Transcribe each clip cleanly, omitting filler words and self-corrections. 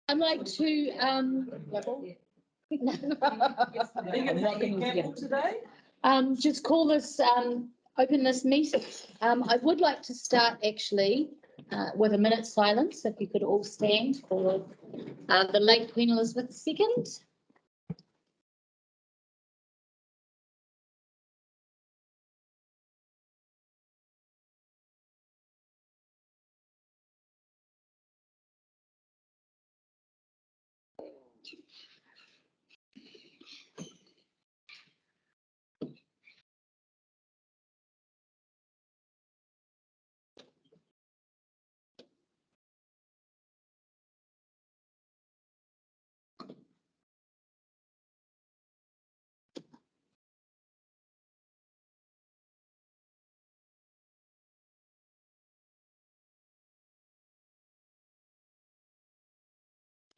I'd like to just call this open this meeting. I would like to start actually with a minute's silence. If you could all stand for the late Queen Elizabeth II.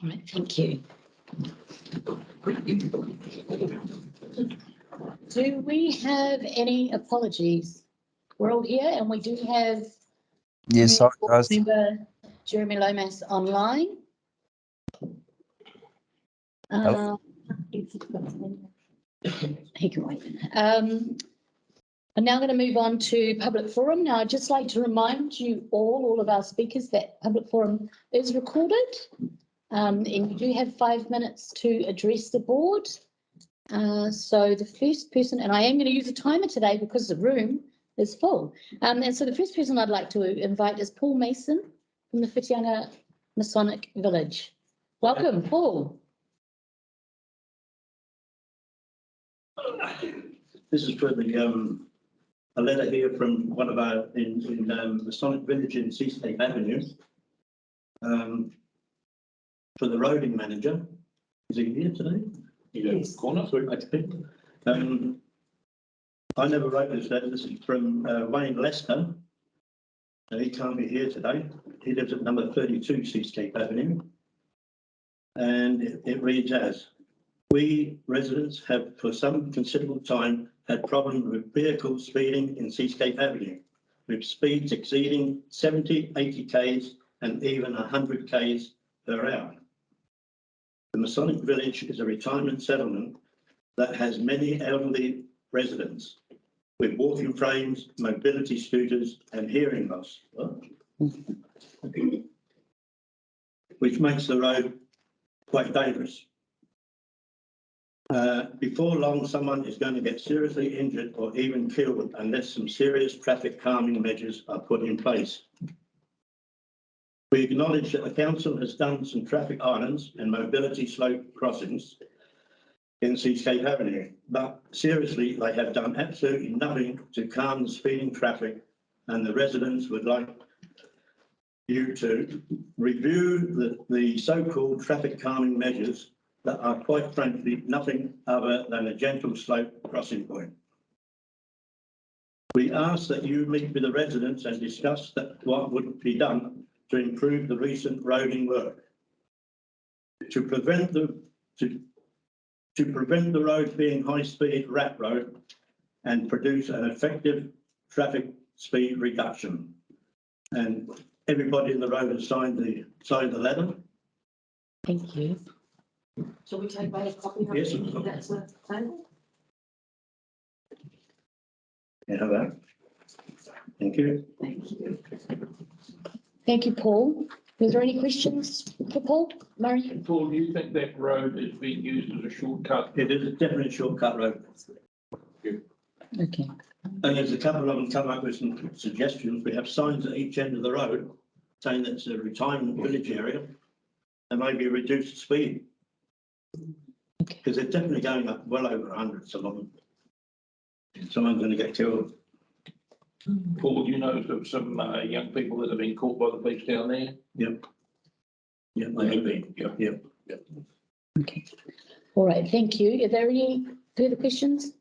All right, thank you. Do we have any apologies? We're all here and we do have Yes, guys. Member Jeremy Lomas online. He can wait. I'm now going to move on to public forum. Now, I'd just like to remind you all of our speakers, that public forum is recorded. And you do have 5 minutes to address the board. So the first person, and I am going to use a timer today because the room is full. And so the first person I'd like to invite is Paul Mason from the Whitianga Masonic Village. Welcome, Paul. This is for the a letter here from one of our in Masonic Village in Seascape Avenue. For the roading manager. Is he here today? Yes. Corner. I never wrote this letter. This is from Wayne Lester. He can't be here today. He lives at number 32 Seascape Avenue. And it reads as, we residents have for some considerable time had problems with vehicles speeding in Seascape Avenue, with speeds exceeding 70, 80 k's and even 100 k's per hour. The Masonic Village is a retirement settlement that has many elderly residents with walking frames, mobility scooters and hearing loss, which makes the road quite dangerous. Before long, someone is going to get seriously injured or even killed unless some serious traffic calming measures are put in place. We acknowledge that the council has done some traffic islands and mobility slope crossings in Seascape Avenue, but seriously, they have done absolutely nothing to calm the speeding traffic, and the residents would like you to review the so-called traffic calming measures that are quite frankly nothing other than a gentle slope crossing point. We ask that you meet with the residents and discuss what would be done to improve the recent roading work. To prevent the road being high-speed rat road and produce an effective traffic speed reduction. And everybody in the road has signed the letter. Thank you. Shall we take away a copy of Yes. That's the table? Yeah, that. Thank you. Thank you. Thank you, Paul. Was there any questions for Paul? Murray? Paul, do you think that road is being used as a shortcut? It is definitely a shortcut road. Okay. And there's a couple of them come up with some suggestions. We have signs at each end of the road saying that it's a retirement village area and maybe reduced speed. Because they're definitely going up well over 100. Someone's going to get killed. Paul, do you know of some young people that have been caught by the police down there? Yep. Yeah, they have been. Yep. Okay. All right. Thank you. Are there any further questions?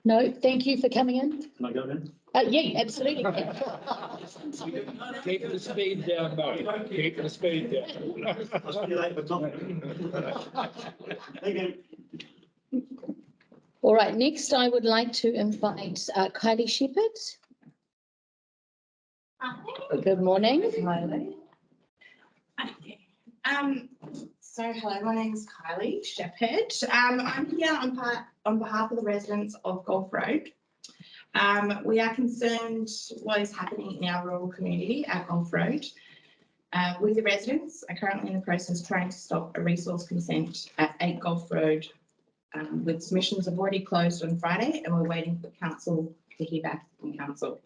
No. Thank you for coming in. Can I go in? Yeah, absolutely. Keep the speed down, mate. Keep the speed down. I'll see you later for coffee. Thank you. All right. Next, I would like to invite Kylie Shepherds. Good morning. Kylie. So hello, my name is Kylie Shepherds. I'm here on behalf of the residents of Gulf Road. We are concerned what is happening in our rural community at Gulf Road. We, the residents, are currently in the process trying to stop a resource consent at 8 Gulf Road, with submissions have already closed on Friday, and we're waiting for council to hear back from council.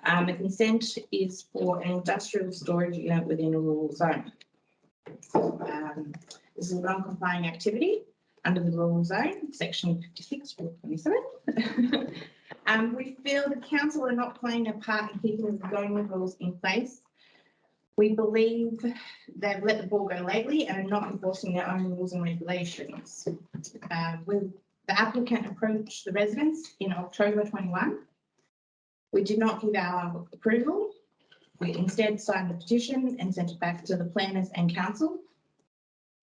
The consent is for an industrial storage unit within a rural zone. This is a non-complying activity under the rural zone, section 56, rule 27. We feel the council are not playing a part in keeping the zoning rules in place. We believe they've let the ball go lately and are not enforcing their own rules and regulations. The applicant approached the residents in October 21. We did not give our approval. We instead signed the petition and sent it back to the planners and council.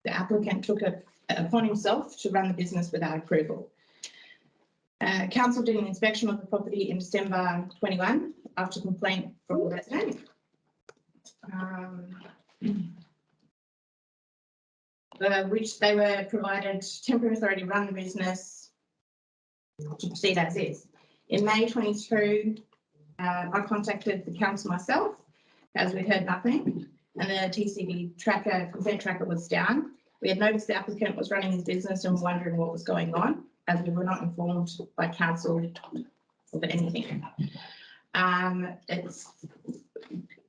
The applicant took it upon himself to run the business without approval. Council did an inspection of the property in December 21 after complaint from the resident. Which they were provided temporary authority to run the business to proceed as is. In May 22, I contacted the council myself as we'd heard nothing, and the TCB tracker, consent tracker, was down. We had noticed the applicant was running his business and wondering what was going on, as we were not informed by council of anything.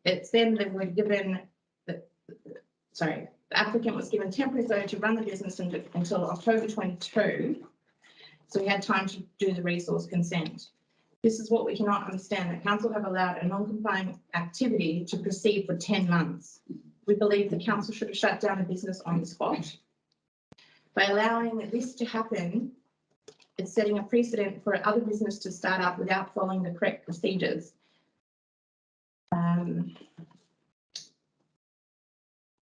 It's then that we're given, the applicant was given temporary authority to run the business until October 22, so we had time to do the resource consent. This is what we cannot understand, that council have allowed a non-compliant activity to proceed for 10 months. We believe the council should have shut down the business on the spot. By allowing this to happen, it's setting a precedent for other business to start up without following the correct procedures.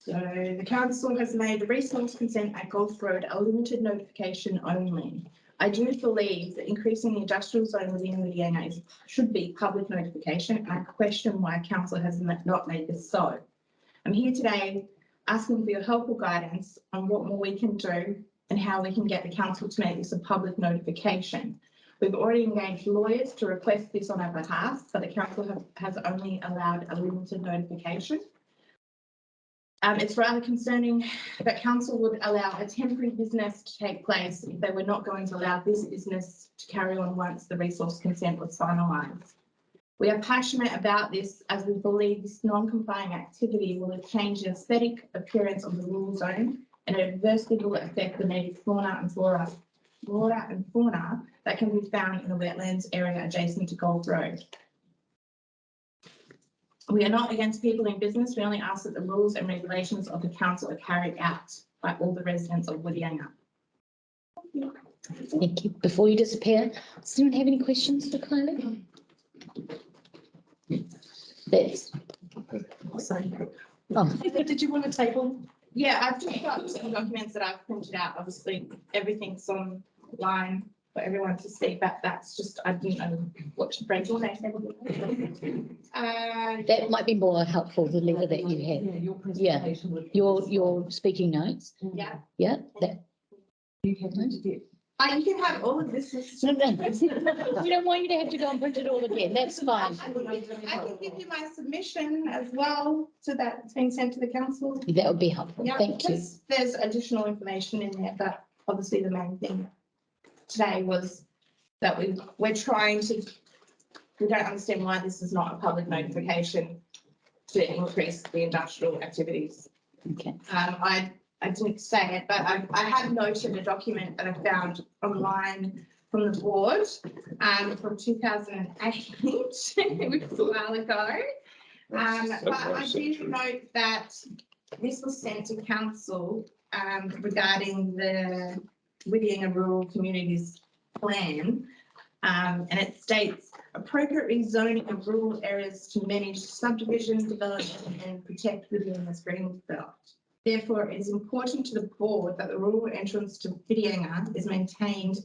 So the council has made the resource consent at Gulf Road a limited notification only. I do believe that increasing the industrial zone within the DNA should be public notification, and I question why council has not made this so. I'm here today asking for your helpful guidance on what more we can do and how we can get the council to make this a public notification. We've already engaged lawyers to request this on our behalf, but the council has only allowed a limited notification. It's rather concerning that council would allow a temporary business to take place if they were not going to allow this business to carry on once the resource consent was finalised. We are passionate about this as we believe this non-complying activity will change the aesthetic appearance of the rural zone and adversely will affect the native flora and fauna that can be found in the wetlands area adjacent to Gulf Road. We are not against people in business. We only ask that the rules and regulations of the council are carried out by all the residents of Woodyanger. Thank you. Before you disappear, does anyone have any questions for Kylie? That's. Oh. Did you want to table? Yeah, I've just got some documents that I've printed out. Obviously, everything's online for everyone to see, but that's just, I didn't know what to bring. That might be more helpful, the letter that you have. Yeah, your presentation would. Your speaking notes. Yeah. Yeah. That. You have to do. You can have all of this. No, we don't want you to have to go and print it all again. That's fine. I can give you my submission as well, so that it's being sent to the council. That would be helpful. Yeah, Thank you. There's additional information in there, but obviously the main thing today was that we're trying to, we don't understand why this is not a public notification to increase the industrial activities. Okay. I didn't say it, but I had noted a document that I found online from the board from 2008, which was a while ago. But I do note that this was sent to council regarding the Woodyanger Rural Communities Plan, and it states appropriate rezoning of rural areas to manage subdivision development and protect Woodyanger's green belt. Therefore, it is important to the board that the rural entrance to Woodyanger is maintained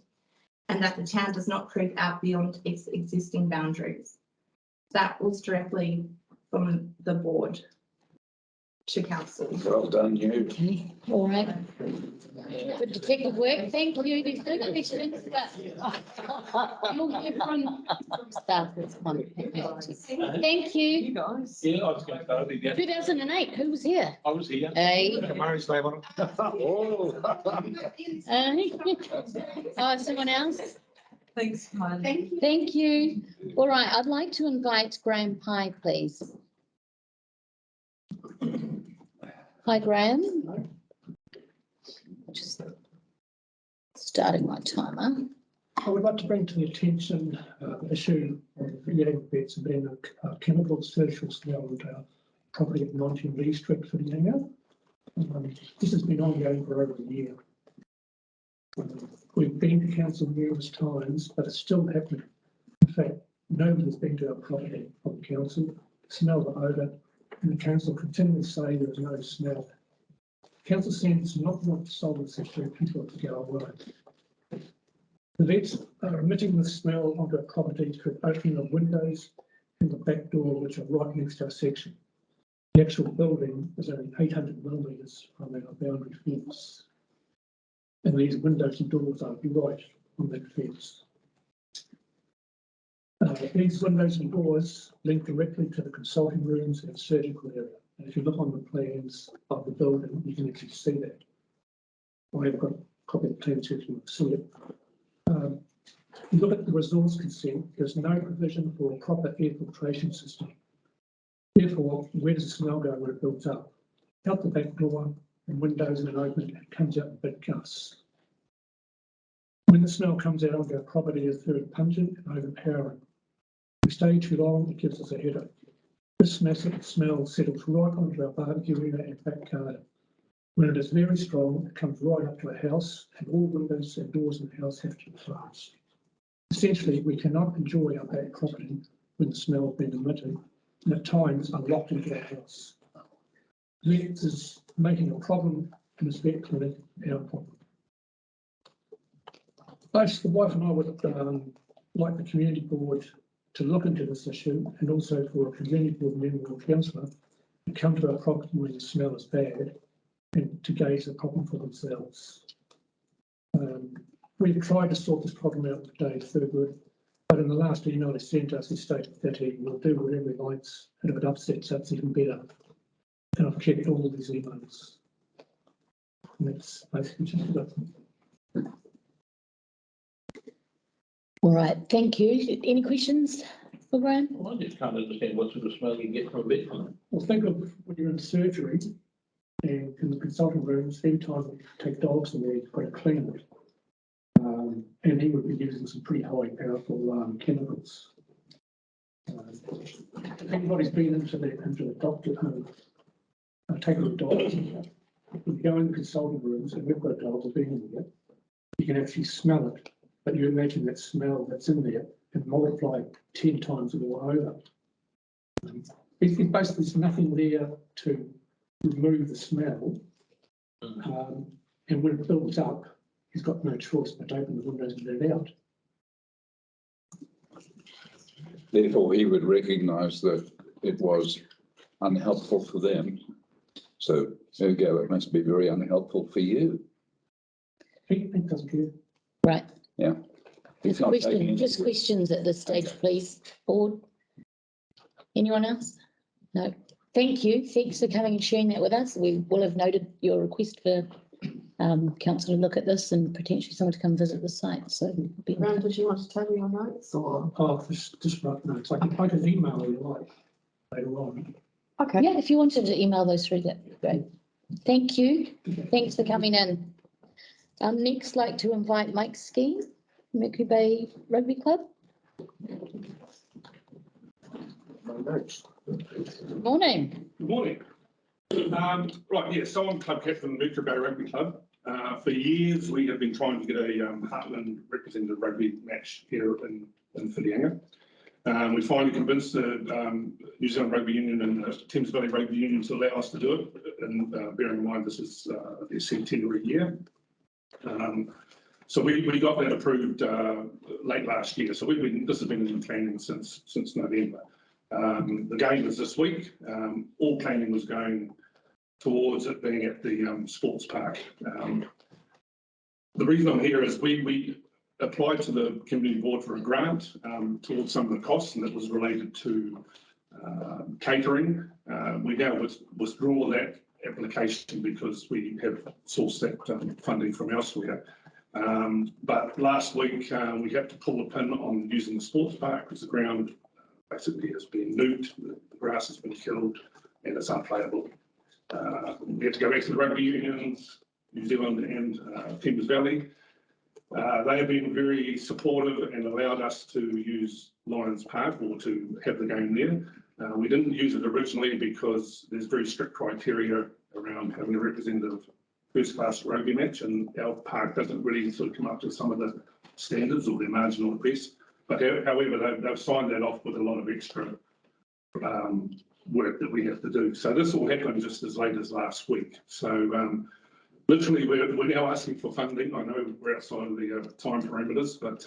and that the town does not creep out beyond its existing boundaries. That was directly from the board. to council. Well done, you. Okay, all right. Good detective work, thank you. There's no questions, but you'll hear from staff this one. Thank you. guys. Yeah, I was going to say, yeah, 2008, who was here? I was here. Hey. Murray's name on it. Oh, someone else? Thanks, Kylie. Thank you. Thank you. All right, I'd like to invite Graham Pye, please. Hi, Graham. Just starting my timer. I would like to bring to the attention the issue of the beds being a chemical social smell at our property at 19 Lee Street for the hangar. This has been ongoing for over a year. We've been to council numerous times, but it's still happening. In fact, nobody's been to our property from the council, smell the odour, and the council continually say there is no smell. Council seems not want to solve this issue, people have to go away. The vets are emitting the smell onto our property through opening of windows and the back door, which are right next to our section. The actual building is only 800 millimetres from our boundary fence. And these windows and doors are right on that fence. These windows and doors link directly to the consulting rooms and surgical area. And if you look on the plans of the building, you can actually see that. I have got a copy of the plan so you can see it. If you look at the resource consent, there's no provision for a proper air filtration system. Therefore, where does the smell go when it builds up? Out the back door and windows and open, it comes out in big gusts. When the smell comes out of our property, it's very pungent and overpowering. If we stay too long, it gives us a headache. This massive smell settles right onto our barbecue area and back garden. When it is very strong, it comes right up to our house, and all windows and doors in the house have to be closed. Essentially, we cannot enjoy our back property when the smell has been emitted, and at times are locked into our house. This is making a problem in this vet clinic our problem. Both the wife and I would like the community board to look into this issue, and also for a community board member or councillor to come to our property when the smell is bad and to gauge the problem for themselves. We've tried to sort this problem out with Dave Thurgood, but in the last email he sent us, he stated that he will do whatever he likes, and if it upsets us, even better. And I've kept all these emails. And that's basically just it. All right, thank you. Any questions for Graham? Well, I just can't understand what sort of smell you get from a vet clinic. Well, think of when you're in surgery and in the consulting rooms, every time we take dogs in there, you've got to clean it. And he would be using some pretty high powerful chemicals. If anybody's been into the doctor home, taking a dog, if you go in the consulting rooms and we've got a dog being in there, you can actually smell it, but you imagine that smell that's in there and multiply 10 times or over. Basically, there's nothing there to remove the smell, and when it builds up, he's got no choice but to open the windows and let it out. Therefore, he would recognise that it was unhelpful for them. So, there you go, it must be very unhelpful for you. He doesn't care. Right. Yeah. He's not taking any- Just questions at this stage, please, board. Anyone else? No. Thank you. Thanks for coming and sharing that with us. We will have noted your request for council to look at this and potentially someone to come visit the site. So we'll be in touch. Did you want to tell your notes or? Oh, just right notes. I can email you like later on. Okay. Yeah, if you wanted to email those through, that'd be great. Thank you. Thanks for coming in. Next, like to invite Mike Ski, Mercury Bay Rugby Club. Good morning. Good morning. Right, yeah, so I'm club captain of the Mercury Bay Rugby Club. For years, we have been trying to get a Heartland representative rugby match here in Whitianga. We finally convinced the New Zealand Rugby Union and the Thames Valley Rugby Union to allow us to do it, and bearing in mind this is their centenary year. So we got that approved late last year. So this has been in planning since November. The game was this week. All planning was going towards it being at the sports park. The reason I'm here is we applied to the community board for a grant towards some of the costs, and it was related to catering. We now withdraw that application because we have sourced that funding from elsewhere. But last week we had to pull the pin on using the sports park because the ground basically has been nuked, the grass has been killed, and it's unplayable. We had to go back to the rugby unions, New Zealand and Timbers Valley. They have been very supportive and allowed us to use Lions Park or to have the game there. We didn't use it originally because there's very strict criteria around having a representative first class rugby match, and our park doesn't really sort of come up to some of the standards, or they're marginal at best. But however, they've signed that off with a lot of extra work that we have to do. So this all happened just as late as last week. So literally we're now asking for funding. I know we're outside of the time parameters, but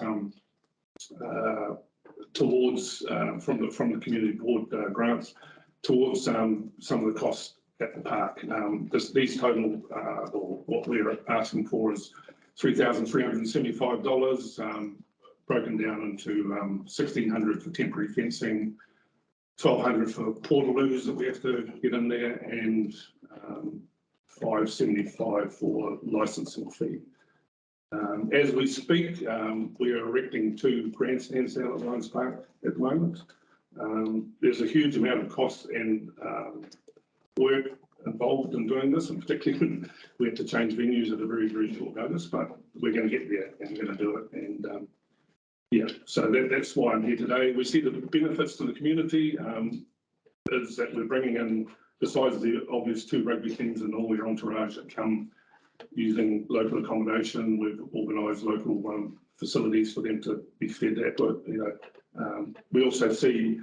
towards from the community board grants towards some of the costs at the park. These total, or what we're asking for is $3,375, broken down into $1,600 for temporary fencing, $1,200 for portaloos that we have to get in there, and $575 for licensing fee. As we speak, we are erecting 2 grandstands down at Lions Park at the moment. There's a huge amount of cost and work involved in doing this, and particularly when we have to change venues at a very, very short notice, but we're going to get there and we're going to do it. And yeah, so that's why I'm here today. We see the benefits to the community is that we're bringing in, besides the obvious 2 rugby teams and all their entourage that come using local accommodation, we've organised local facilities for them to be fed at. But we also see,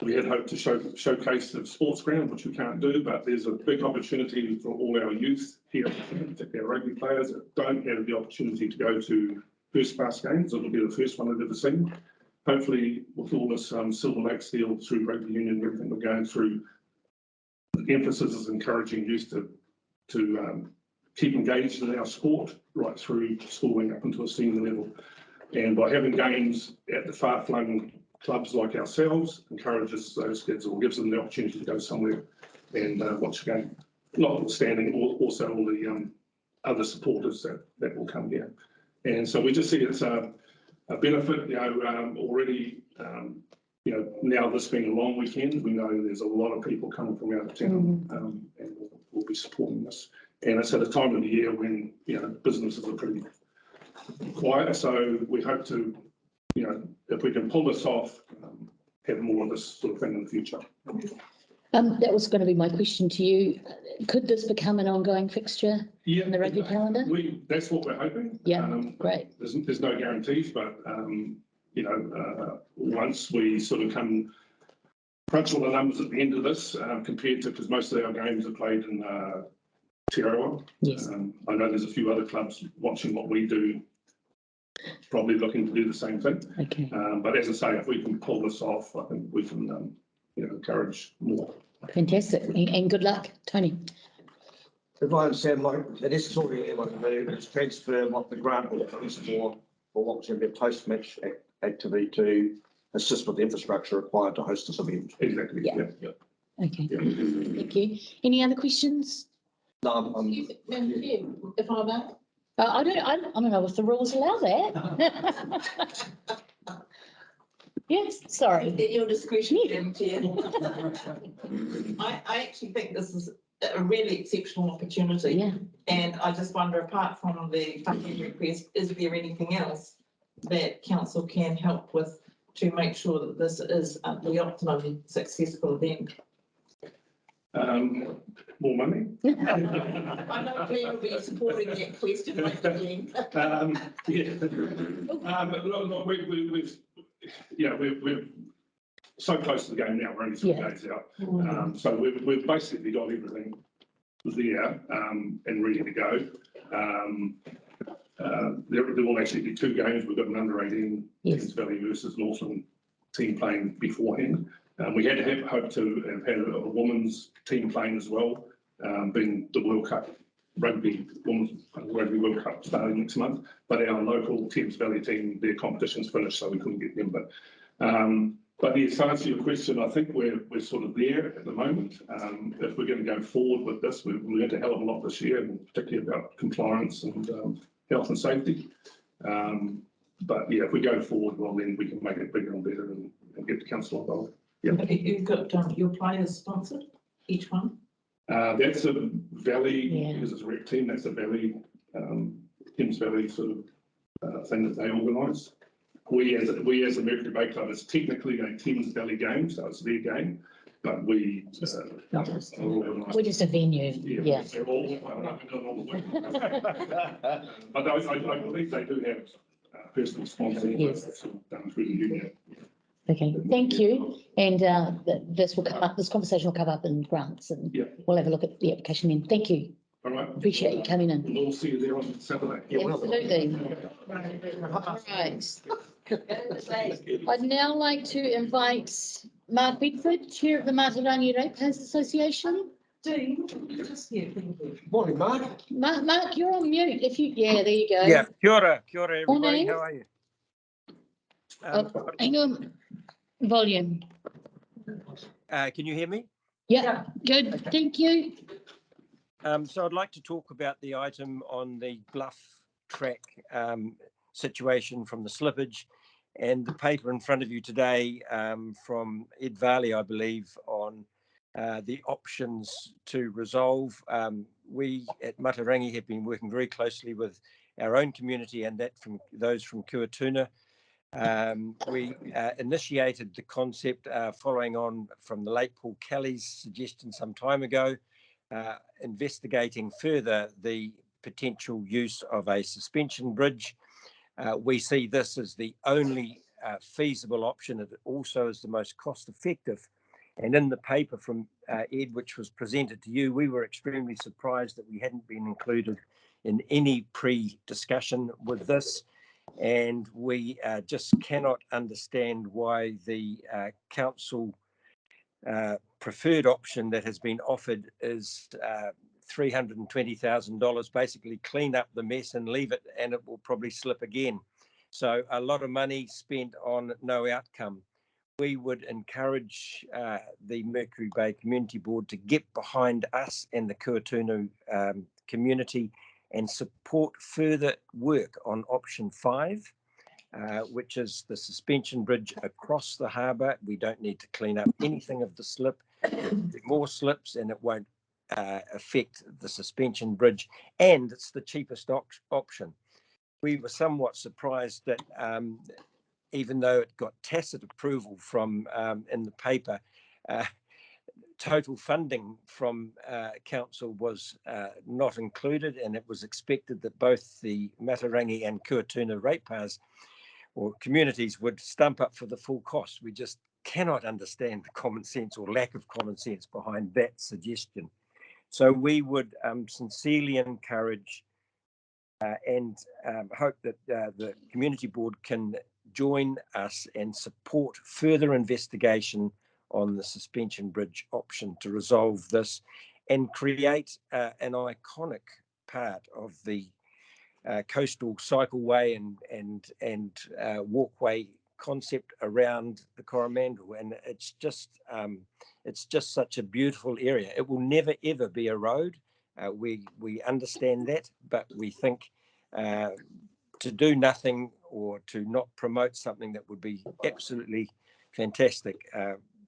we had hoped to showcase the sports ground, which we can't do, but there's a big opportunity for all our youth here, particularly our rugby players that don't have the opportunity to go to first class games. It'll be the first one I've ever seen. Hopefully, with all this Silver Lake Steel through rugby union and everything we're going through, the emphasis is encouraging youth to keep engaged in our sport right through schooling up into a senior level. And by having games at the far-flung clubs like ourselves, encourages those kids, or gives them the opportunity to go somewhere and watch a game, notwithstanding also all the other supporters that will come here. And so we just see it's a benefit, already, now this being a long weekend, we know there's a lot of people coming from out of town and we'll be supporting this. And it's at a time of the year when, businesses are pretty quiet. So we hope to, if we can pull this off, have more of this sort of thing in the future. That was going to be my question to you. Could this become an ongoing fixture in the rugby calendar? That's what we're hoping. Yeah, great. There's no guarantees, but once we sort of crunch all the numbers at the end of this, compared to, because most of our games are played in Te Arawa. Yes. I know there's a few other clubs watching what we do, probably looking to do the same thing. Okay. But as I say, if we can pull this off, I think we can, encourage more. Fantastic. And good luck, Tony. If I understand, it is sort of what to do, is transfer what the grant is for what's going to be a post-match activity to assist with the infrastructure required to host this event. Exactly. Yeah. Okay. Yeah. Thank you. Any other questions? No, If I may. I don't know if the rules allow that. Yes, sorry. At your discretion, Madam Chair. I actually think this is a really exceptional opportunity. Yeah. And I just wonder, apart from the funding request, is there anything else that council can help with to make sure that this is the optimum successful event? More money. I know Claire will be supporting that question. We're so close to the game now. We're only 3 days out, so we've basically got everything there and ready to go. There will actually be 2 games. We've got an under-18 Timbers Valley versus Northland team playing beforehand. We had hoped to have had a women's team playing as well, being the World Cup Rugby World Cup starting next month. But our local Thames Valley team, their competition's finished, so we couldn't get them. But yes, to answer your question, I think we're sort of there at the moment. If we're going to go forward with this, we've learned a hell of a lot this year, and particularly about compliance and health and safety. But yeah, if we go forward, well, then we can make it bigger and better and get the council involved. Yeah. You've got your players sponsored, each one? That's a Valley, Yeah. because it's a rec team, that's a Valley, Thames Valley sort of thing that they organise. We as the Mercury Bay Club, it's technically a Thames Valley game, so it's their game, but we We're just a venue. Yeah. They're all, but I believe they do have personal sponsors. Yes. That's all done through the union. Okay, thank you. And this will come up, this conversation will come up in grants, and Yeah. we'll have a look at the application then. Thank you. All right. Appreciate you coming in. We'll all see you there on Saturday. Absolutely. Right. I'd now like to invite Mark Bedford, Chair of the Matarangi Ratepayers Association. Dean, just here, thank you. Morning, Mark. Mark, you're on mute. If you, yeah, there you go. Yeah, kia ora everybody, Morning. how are you? Oh, hang on. Volume. Can you hear me? Yeah, good. Thank you. So I'd like to talk about the item on the Bluff track situation from the slippage, and the paper in front of you today from Ed Varley, I believe, on the options to resolve. We at Matarangi have been working very closely with our own community and that from those from Kuatuna. We initiated the concept following on from the late Paul Kelly's suggestion some time ago, investigating further the potential use of a suspension bridge. We see this as the only feasible option. It also is the most cost effective. And in the paper from Ed, which was presented to you, we were extremely surprised that we hadn't been included in any pre-discussion with this. And we just cannot understand why the council preferred option that has been offered is $320,000, basically clean up the mess and leave it, and it will probably slip again. So a lot of money spent on no outcome. We would encourage the Mercury Bay Community Board to get behind us and the Kuatunu community and support further work on option 5, which is the suspension bridge across the harbour. We don't need to clean up anything of the slip. More slips and it won't affect the suspension bridge, and it's the cheapest option. We were somewhat surprised that even though it got tacit approval from in the paper, total funding from council was not included, and it was expected that both the Matarangi and Kuatuna ratepayers or communities would stump up for the full cost. We just cannot understand the common sense or lack of common sense behind that suggestion. So we would sincerely encourage and hope that the community board can join us and support further investigation on the suspension bridge option to resolve this and create an iconic part of the coastal cycleway and walkway concept around the Coromandel. And it's just such a beautiful area. It will never ever be a road. We understand that, but we think to do nothing or to not promote something that would be absolutely fantastic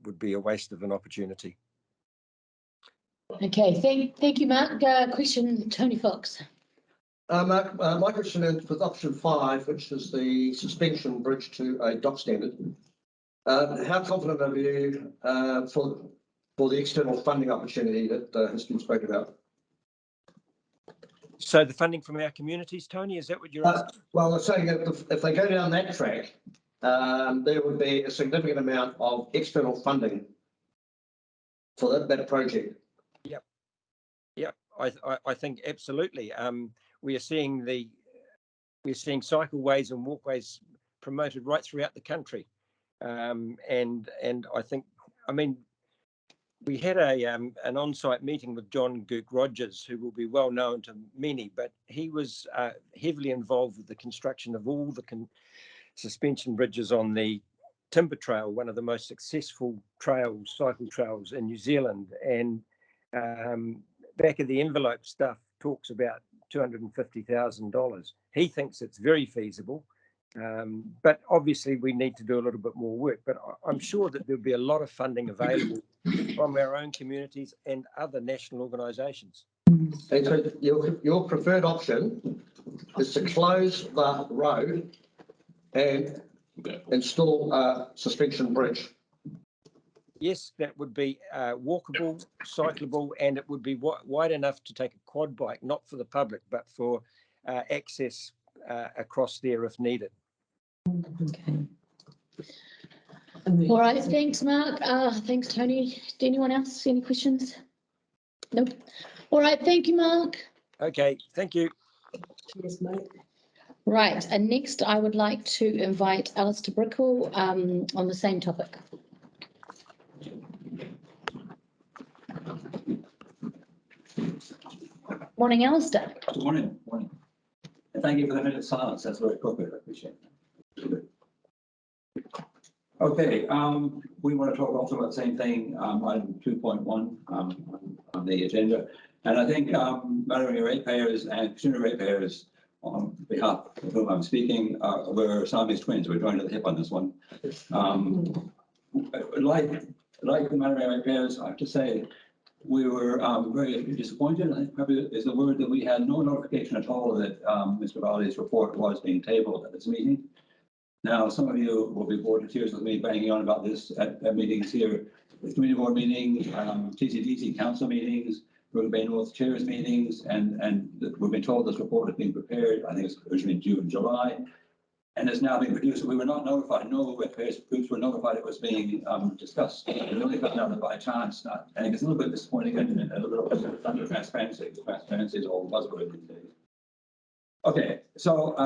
would be a waste of an opportunity. Okay, thank you, Mark. Question, Tony Fox. Mark, my question is with option 5, which is the suspension bridge to a dock standard. How confident are you for the external funding opportunity that has been spoken about? So the funding from our communities, Tony, is that what you're asking? Well, I'm saying that if they go down that track, there would be a significant amount of external funding for that project. Yep. I think absolutely. We are seeing cycleways and walkways promoted right throughout the country, and I think, I mean, we had an on-site meeting with John Gook Rogers, who will be well known to many, but he was heavily involved with the construction of all the suspension bridges on the Timber Trail, one of the most successful trails, cycle trails in New Zealand. And back of the envelope stuff talks about $250,000. He thinks it's very feasible, but obviously we need to do a little bit more work. But I'm sure that there'll be a lot of funding available from our own communities and other national organisations. And so your preferred option is to close the road and install a suspension bridge. Yes, that would be walkable, cyclable, and it would be wide enough to take a quad bike, not for the public, but for access across there if needed. Okay. All right, thanks, Mark. Thanks, Tony. Do anyone else any questions? Nope. All right, thank you, Mark. Okay, thank you. Cheers, mate. Right, and next I would like to invite Alistair Brickle on the same topic. Morning, Alistair. Good morning. Morning. And thank you for the minute of silence. That's very appropriate. I appreciate it. Okay, we want to talk also about the same thing, item 2.1 on the agenda. And I think Mercury ratepayers and consumer ratepayers, on behalf of whom I'm speaking, we're Siamese twins. We're joined at the hip on this one. Like the Mercury ratepayers, I have to say, we were very disappointed. I think probably is the word that we had no notification at all that Mr. Valley's report was being tabled at this meeting. Now, some of you will be bored to tears with me banging on about this at meetings here, the community board meetings, TCDC council meetings, Rugby Bay North chairs meetings, and we've been told this report is being prepared. I think it's originally in June, July, and it's now being produced. We were not notified. No ratepayers groups were notified it was being discussed. We only found out by chance. I think it's a little bit disappointing and a little bit under transparency. Transparency is all the buzzword these days. Okay, so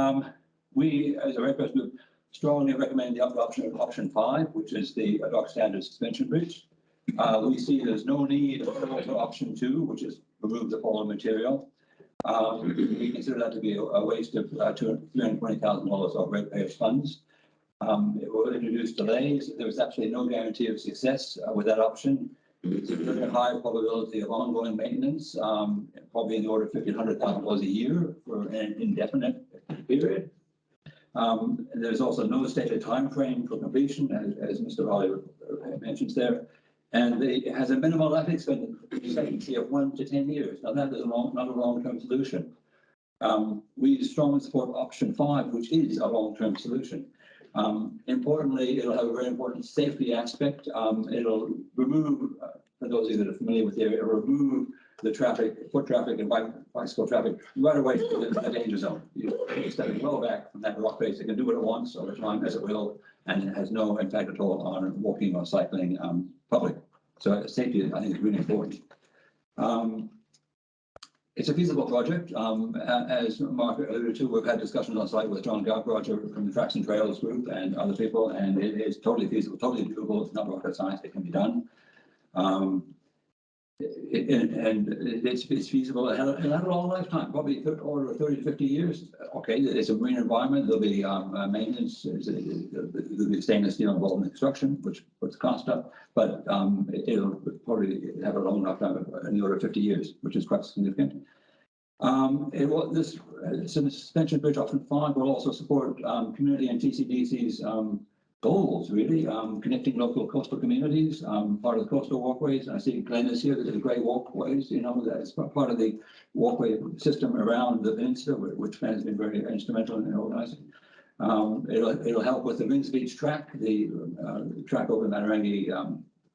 we as a ratepayers group strongly recommend the adoption of option 5, which is the dock standard suspension bridge. We see there's no need for option 2, which is remove the fallen material. We consider that to be a waste of $320,000 of ratepayers' funds. It will introduce delays. There was absolutely no guarantee of success with that option. It's a very high probability of ongoing maintenance, probably in the order of $1,500,000 a year for an indefinite period. There's also no stated time frame for completion, as Mr. Raleigh mentions there, and it has a minimal life expectancy of 1 to 10 years. Now that is not a long-term solution. We strongly support option 5, which is a long-term solution. Importantly, it'll have a very important safety aspect. It'll remove, for those of you that are familiar with the area, it'll remove the traffic, foot traffic and bicycle traffic right away to the danger zone. You're stepping well back from that rock face. It can do what it wants over time as it will, and it has no impact at all on walking or cycling public. So safety, I think, is really important. It's a feasible project. As Mark alluded to, we've had discussions on site with John Gook Rogers from the Tracks and Trails group and other people, and it is totally feasible, totally doable. It's not rocket science. It can be done. It's feasible. It'll have a long lifetime, probably order of 30 to 50 years. Okay, it's a marine environment. There'll be maintenance. There'll be stainless steel involved in the construction, which puts cost up, but it'll probably have a long lifetime in the order of 50 years, which is quite significant. This suspension bridge option 5 will also support community and TCDC's goals, really, connecting local coastal communities, part of the coastal walkways. I see Glenn is here. There's great walkways, that's part of the walkway system around the peninsula, which has been very instrumental in organising. It'll help with the Winds Beach track, the track over Matarangi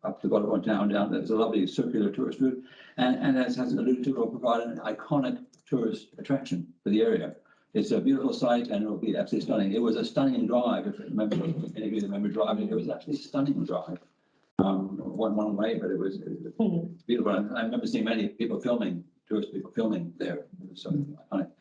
up to Bottom Town down. There's a lovely circular tourist route, and as has alluded to, will provide an iconic tourist attraction for the area. It's a beautiful site and it'll be absolutely stunning. It was a stunning drive. If you remember, any of you remember driving, it was actually a stunning drive. One way, but it was beautiful. I remember seeing many people filming, tourist people filming there. It was so iconic.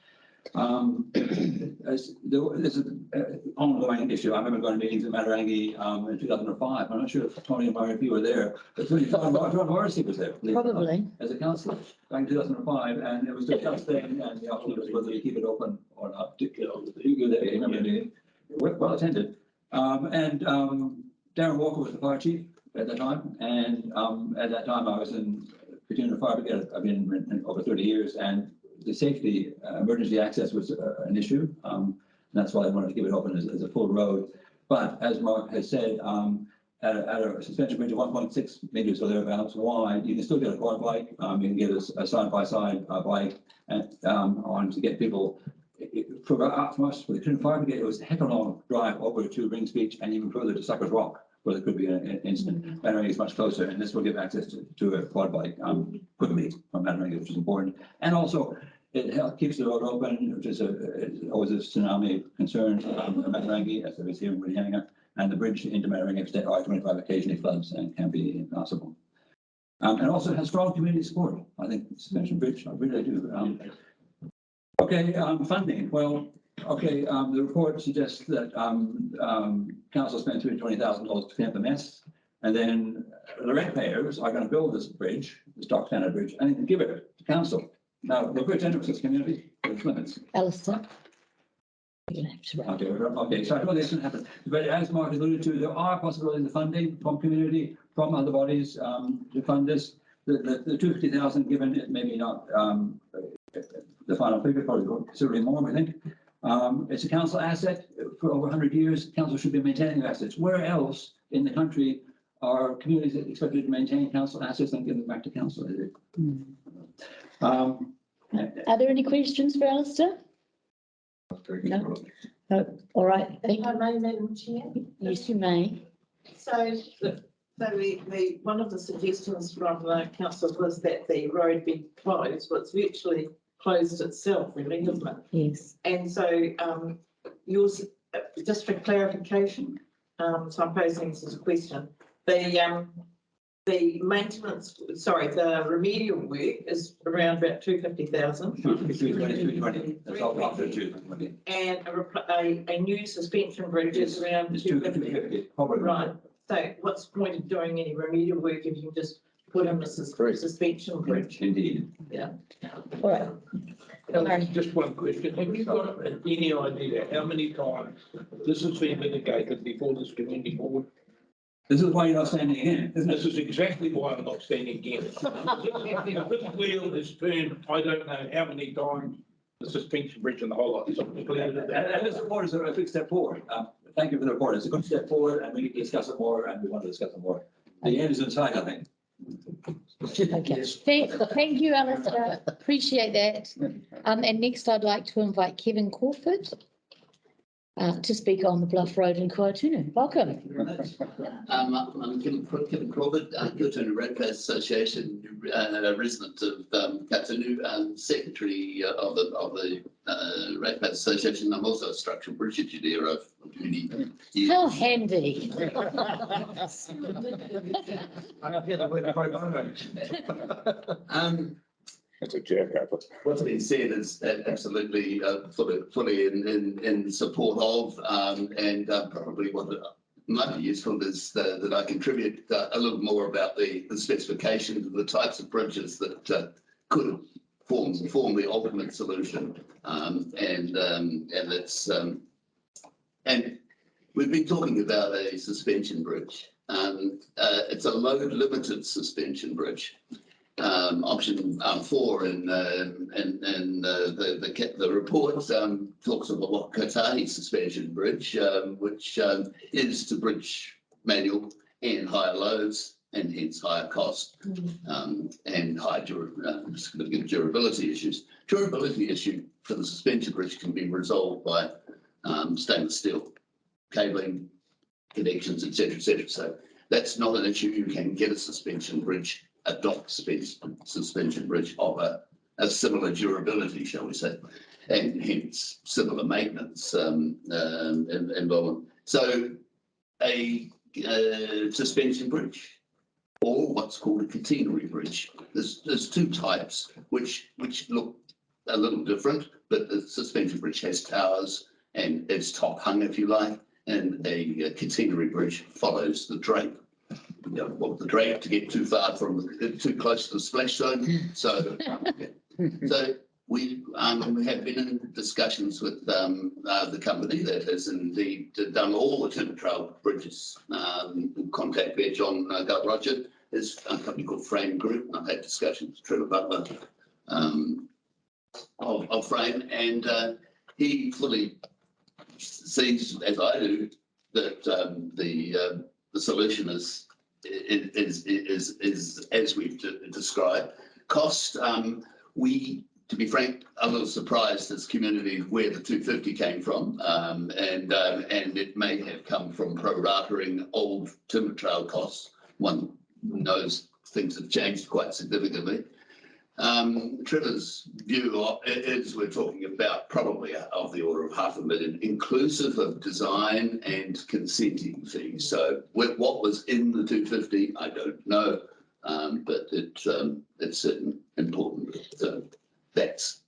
This is an ongoing issue. I remember going to meetings in Matarangi in 2005. I'm not sure if Tony and Murray, if you were there, but John Morrissey was there. Probably. As a councillor back in 2005, and it was discussed then, and the option was whether to keep it open or not. You there, you remember the meeting? Well attended. Darren Walker was the fire chief at that time, and at that time I was in Virginia Fire Brigade. I've been in over 30 years, and the safety, emergency access was an issue. That's why I wanted to keep it open as a full road. But as Mark has said, at a suspension bridge of 1.6 meters or thereabouts wide, you can still get a quad bike. You can get a side-by-side bike and on to get people. From us, for the Virginia Fire Brigade, it was a heck of a long drive over to Rings Beach and even further to Suckers Rock, where there could be an incident. Matarangi is much closer, and this will give access to a quad bike quickly from Matarangi, which is important. And also, it keeps the road open, which is always a tsunami concern in Matarangi, as there is here in Whitianga, and the bridge into Matarangi of State I-25 occasionally floods and can be impassable. And also it has strong community support. I think suspension bridge, I really do. Okay, funding. Well, okay, the report suggests that council spent $220,000 to clean up the mess, and then the ratepayers are going to build this bridge, this dock standard bridge, and give it to council. Now, we're very generous as a community, there's limits. Alistair. You're gonna have to wrap. Okay, so I know this can happen, but as Mark alluded to, there are possibilities of funding from community, from other bodies to fund this. The 250,000 given, it maybe not the final figure, probably considerably more, I think. It's a council asset for over 100 years. Council should be maintaining assets. Where else in the country are communities expected to maintain council assets and give them back to council? Are there any questions for Alistair? No. No. All right. Thank If I you. may, Madam Chair. Yes, you may. So the one of the suggestions from the council was that the road be closed, but it's virtually closed itself, really, isn't it? Yes. And so yours, just for clarification, so I'm posing this as a question. The maintenance, sorry, the remedial work is around about 250,000. 220. That's all after 220. And a new suspension bridge is around 250. Right. So what's the point of doing any remedial work if you can just put in a suspension bridge? Indeed. Yeah. All right. Sorry. Just one question. Have you got any idea how many times this has been litigated before this community board? This is why you're not standing again, isn't it? This is exactly why I'm not standing again. This wheel is turned, I don't know how many times, the suspension bridge and the whole lot. And this report is a big step forward. Thank you for the report. It's a good step forward, and we need to discuss it more, and we want to discuss it more. The end is in sight, I think. Okay. Thank you, Alistair. Appreciate that. And next I'd like to invite Kevin Crawford to speak on the Bluff Road in Kuatunu. Welcome. I'm Kevin Crawford, Kuatunu Ratepayers Association, resident of Kuatunu, secretary of the Ratepayers Association. I'm also a structural bridge engineer of many years. How handy. That's a jackass. What's been said is absolutely fully in support of, and probably what might be useful is that I contribute a little more about the specifications of the types of bridges that could form the ultimate solution, and we've been talking about a suspension bridge. It's a load limited suspension bridge. Option 4 in the report talks of a Wakatahi suspension bridge, which is to bridge manual and higher loads and hence higher cost and high significant durability issues. Durability issue for the suspension bridge can be resolved by stainless steel cabling, connections, etc., etc. So that's not an issue. You can get a suspension bridge, a dock suspension bridge of a similar durability, shall we say, and hence similar maintenance involvement. So a suspension bridge, or what's called a catenary bridge. There's two types which look a little different, but the suspension bridge has towers and it's top hung, if you like, and a catenary bridge follows the drape. The drape to get too far too close to the splash zone. So, so we have been in discussions with the company that has indeed done all the timber trail bridges. Contact there, John Roger, is a company called Frame Group. I've had discussions with Trevor Butler of Frame, and he fully sees, as I do, that the solution is as we've described. Cost, to be frank, a little surprised as community where the 250 came from, and it may have come from pro-ratering old timber trail costs. One knows things have changed quite significantly. Trevor's view is we're talking about probably of the order of $500,000, inclusive of design and consenting fees. So what was in the 250, I don't know, but it's certainly important. So that's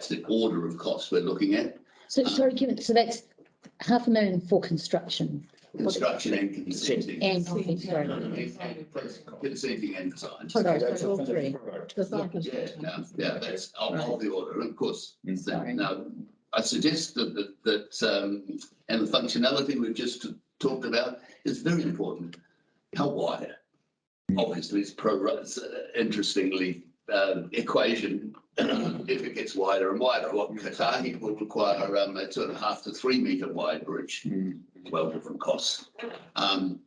the order of costs we're looking at. So sorry, Kevin, so that's $500,000 for construction. Construction and consenting. And consenting and design. Sorry, so all three. Yeah, that's of the order. And of course, now I suggest that and the functionality we've just talked about is very important. How wide? Obviously, it's interestingly equation. If it gets wider and wider, what Katahi will require a 2.5 to 3 metre wide bridge. 12 different costs.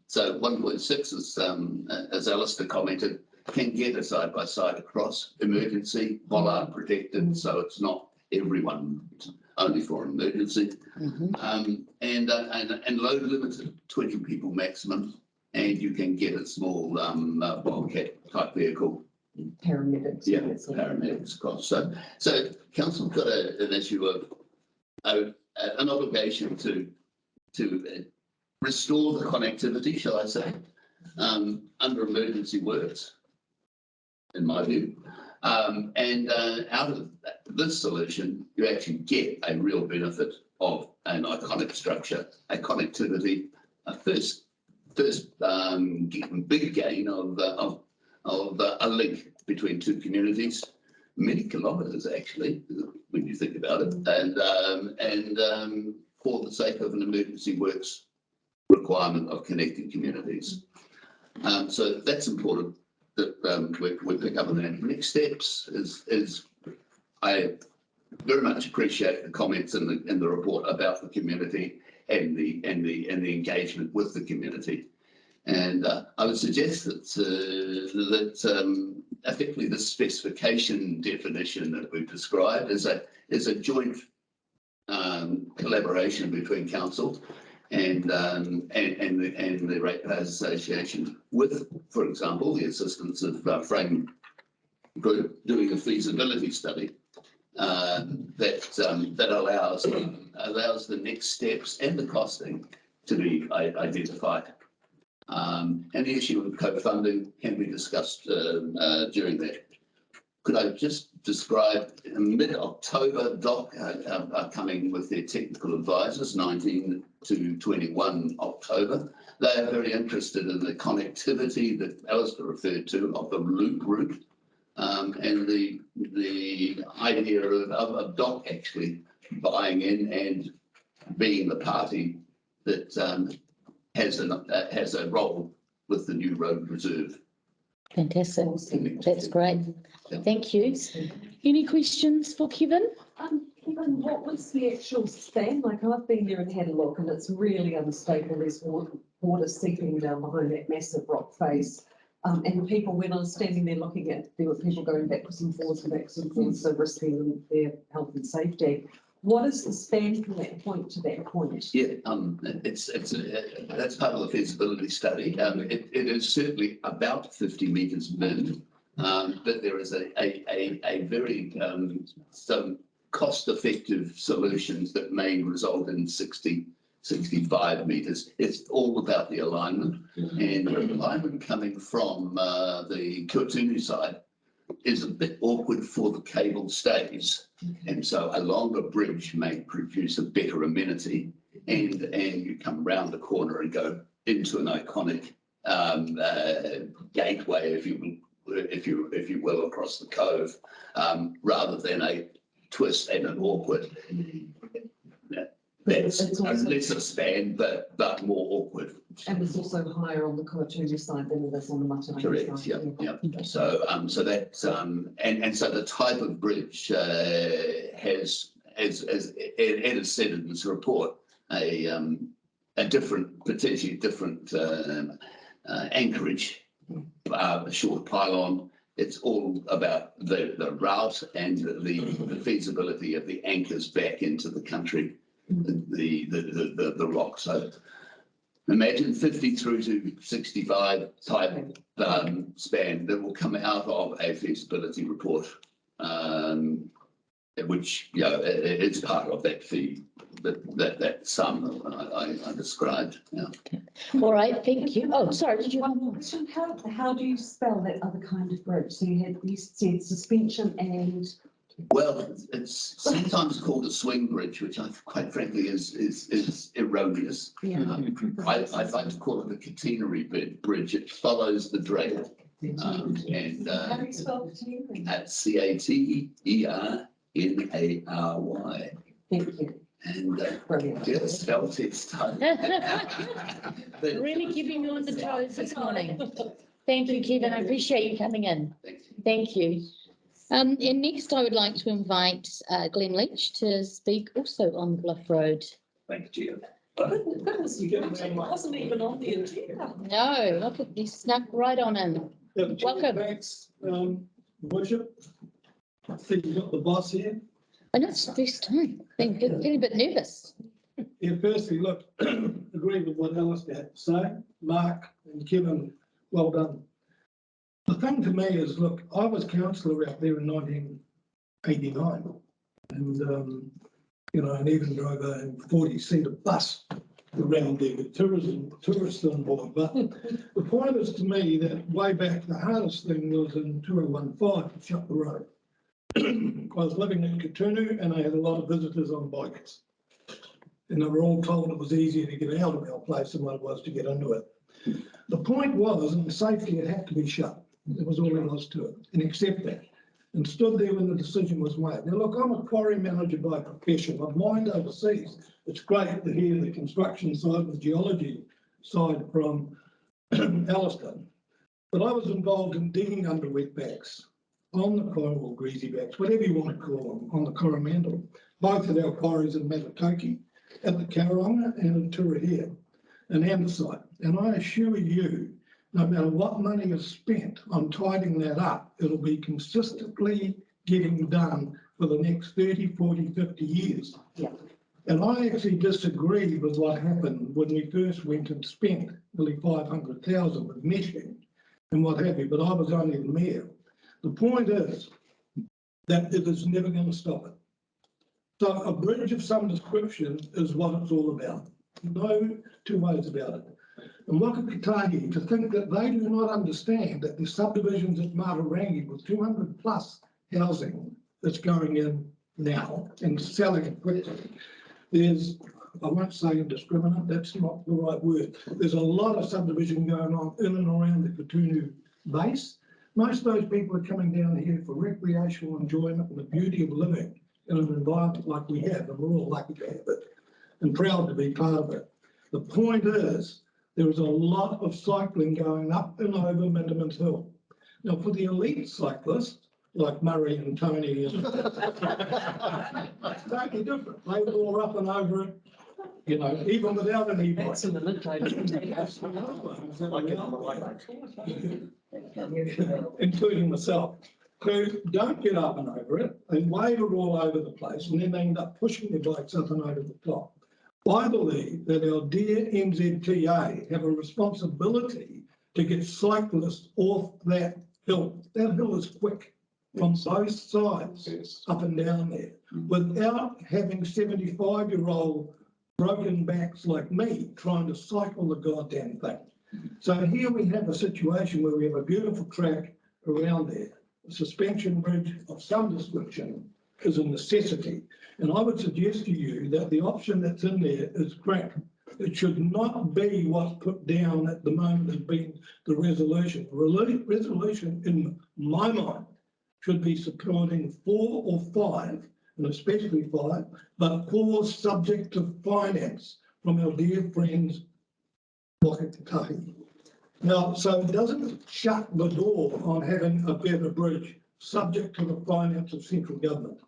So 1.6 as Alistair commented, can get a side-by-side across emergency, bollard protected, so it's not everyone, only for an emergency. And load limited, 20 people maximum, and you can get a small Wildcat type vehicle. Paramedics. Yeah, paramedics cost. So council's got an issue of an obligation to restore the connectivity, shall I say, under emergency works, in my view. And out of this solution, you actually get a real benefit of an iconic structure, a connectivity, a first big gain of a link between two communities, many kilometres actually, when you think about it, and for the sake of an emergency works requirement of connecting communities. So that's important that we pick up on that. Next steps is I very much appreciate the comments in the report about the community and the engagement with the community. And I would suggest that effectively the specification definition that we've described is a joint collaboration between council and the Ratepayers Association, with, for example, the assistance of Frame Group doing a feasibility study that allows the next steps and the costing to be identified. And the issue of co-funding can be discussed during that. Could I just describe mid-October, DOC are coming with their technical advisors, 19 to 21 October. They are very interested in the connectivity that Alistair referred to of the loop route, and the idea of DOC actually buying in and being the party that has a role with the new road reserve. Fantastic. That's great. Thank you. Any questions for Kevin? Kevin, what was the actual span? Like, I've been there and had a look, and it's really unstable. There's water seeping down behind that massive rock face. And people, when I was standing there looking at, there were people going backwards and forwards, so risking their health and safety. What is the span from that point to that point? Yeah, that's part of the feasibility study. It is certainly about 50 metres min, but there is a very some cost-effective solutions that may result in 65 metres. It's all about the alignment, and the alignment coming from the Kuatunu side is a bit awkward for the cable stays. And so a longer bridge may produce a better amenity, and you come around the corner and go into an iconic gateway, if you will, across the cove, rather than a twist and an awkward. That's a lesser span, but more awkward. And it's also higher on the Kamatunu side than it is on the Matangi Correct, side. yeah. So that's, and so the type of bridge has, as Ed has said in his report, a different, potentially different anchorage, a short pylon. It's all about the route and the feasibility of the anchors back into the country, the rock. So imagine 50 through to 65 type span that will come out of a feasibility report, which, you know, it's part of that fee, that sum I described. Yeah. All right, thank you. Oh, sorry, did you have more? Question, how do you spell that other kind of bridge? So you said suspension and. Well, it's sometimes called a swing bridge, which I quite frankly is erroneous. Yeah. I'd like to call it a catenary bridge. It follows the dragon. And How do you spell catenary? At CATERNARY. Thank you. And Brilliant. yeah, spell test time. Really keeping you on the toes this morning. Thank you, Kevin. I appreciate you coming in. Thank you. And next I would like to invite Glenn Lynch to speak also on Bluff Road. Thank you, Goodness, it wasn't even on the agenda. No, look at you snuck right on in. Welcome. Thanks, Bishop. I think you got the boss here. I know it's the first time. Been feeling a bit nervous. Yeah, firstly, look, agree with what Alistair had to say. Mark and Kevin, well done. The thing to me is, look, I was councillor out there in 1989 and, you know, and even drove a 40-seater bus around there with tourists on board. But the point is to me that way back, the hardest thing was in 2015 to shut the road. I was living in Katoonu and I had a lot of visitors on bikes. And they were all told it was easier to get out of our place than what it was to get into it. The point was, in safety, it had to be shut. It was all there was to it, and accept that. And stood there when the decision was made. Now, look, I'm a quarry manager by profession. I've mined overseas. It's great to hear the construction side, the geology side from Alistair. But I was involved in digging under wetbacks on the Cornwall greasy backs, whatever you want to call them, on the Coromandel, both at our quarries in Matatoki, at the Kaimarama and in Turahia, and andesite. And I assure you, no matter what money is spent on tidying that up, it'll be consistently getting done for the next 30, 40, 50 years. Yeah. And I actually disagree with what happened when we first went and spent nearly 500,000 with meshing and what have you, but I was only the mayor. The point is that it is never going to stop it. So a bridge of some description is what it's all about. No two ways about it. And Wakakatahi, to think that they do not understand that the subdivisions at Matarangi with 200 plus housing that's going in now and selling quickly. There's, I won't say indiscriminate, that's not the right word. There's a lot of subdivision going on in and around the Katoonu base. Most of those people are coming down here for recreational enjoyment and the beauty of living in an environment like we have, and we're all lucky to have it and proud to be part of it. The point is, there is a lot of cycling going up and over Minderman's Hill. Now, for the elite cyclists, like Murray and Tony, and it's totally different. They were up and over it, you know, even without an e-bike. That's in the including myself, who don't get up and over it. They waver all over the place and then they end up pushing their bikes up and over the top. I believe that our dear NZTA have a responsibility to get cyclists off that hill. That hill is quick from both sides, up and down there, without having 75-year-old broken backs like me trying to cycle the goddamn thing. So here we have a situation where we have a beautiful track around there, a suspension bridge of some description is a necessity. And I would suggest to you that the option that's in there is crap. It should not be what's put down at the moment as being the resolution. Resolution, in my mind, should be supporting 4 or 5, and especially 5, but 4 subject to finance from our dear friends, Wakatahi. Now, so it doesn't shut the door on having a better bridge, subject to the finance of central government.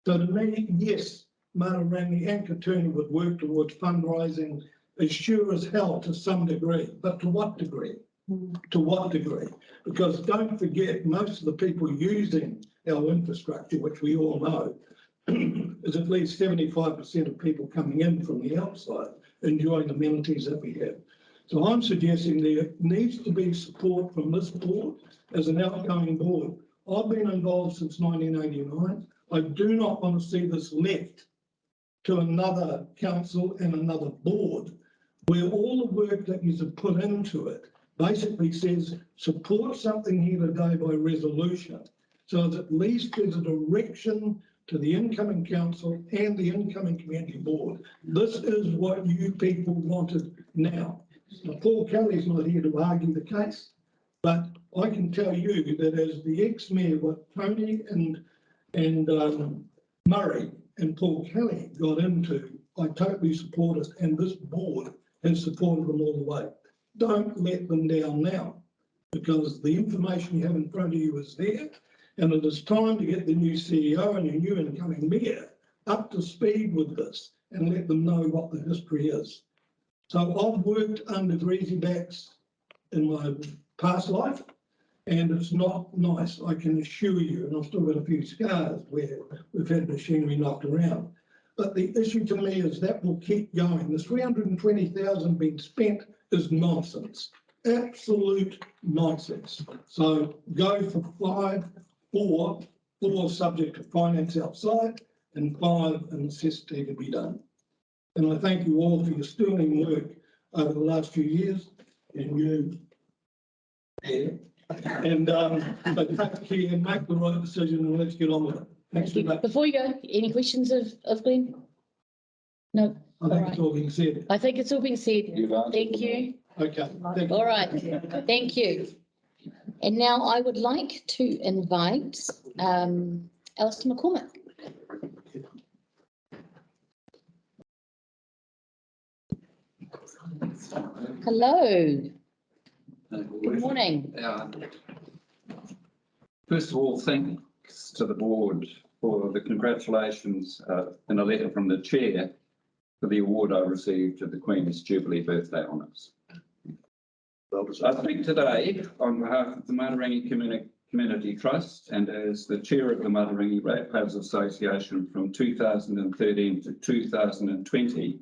So to me, yes, Matarangi and Katurni would work towards fundraising as sure as hell to some degree, but to what degree? To what degree? Because don't forget, most of the people using our infrastructure, which we all know, is at least 75% of people coming in from the outside, enjoying amenities that we have. So I'm suggesting there needs to be support from this board as an outgoing board. I've been involved since 1989. I do not want to see this left to another council and another board where all the work that you have put into it basically says support something here today by resolution. So as at least there's a direction to the incoming council and the incoming community board. This is what you people wanted now. Now, Paul Kelly's not here to argue the case, but I can tell you that as the ex-mayor, what Tony and Murray and Paul Kelly got into, I totally support it, and this board has supported them all the way. Don't let them down now, because the information you have in front of you is there, and it is time to get the new CEO and your new incoming mayor up to speed with this and let them know what the history is. So I've worked under greasybacks in my past life, and it's not nice, I can assure you, and I've still got a few scars where we've had machinery knocked around. But the issue to me is that will keep going. The 320,000 being spent is nonsense, absolute nonsense. So go for 5, 4 subject to finance outside, and 5 a necessity to be done. And I thank you all for your sterling work over the last few years, and you, and but take care, make the right decision, and let's get on with it. Thanks very much. Before you go, any questions of Glenn? No. I think it's all being said. I think it's all been said. Thank you. Okay. Thank you. All right. Thank you. And now I would like to invite Alistair McCormick. Hello. Good morning. First of all, thanks to the board for the congratulations in a letter from the chair for the award I received at the Queen's Jubilee Birthday Honours. I speak today on behalf of the Matarangi Community Trust and as the chair of the Matarangi Ratepayers Association from 2013 to 2020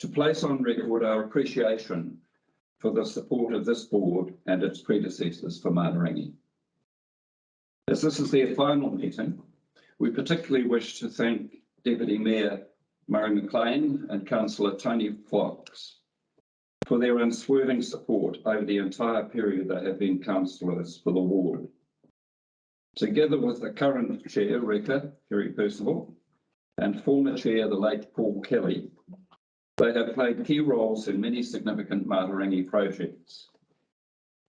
to place on record our appreciation for the support of this board and its predecessors for Matarangi. As this is their final meeting, we particularly wish to thank Deputy Mayor Murray Mclean and Councillor Tony Fox for their unswerving support over the entire period they have been councillors for the ward. Together with the current chair, Reka, Kerry Percival, and former chair, the late Paul Kelly, they have played key roles in many significant Matarangi projects,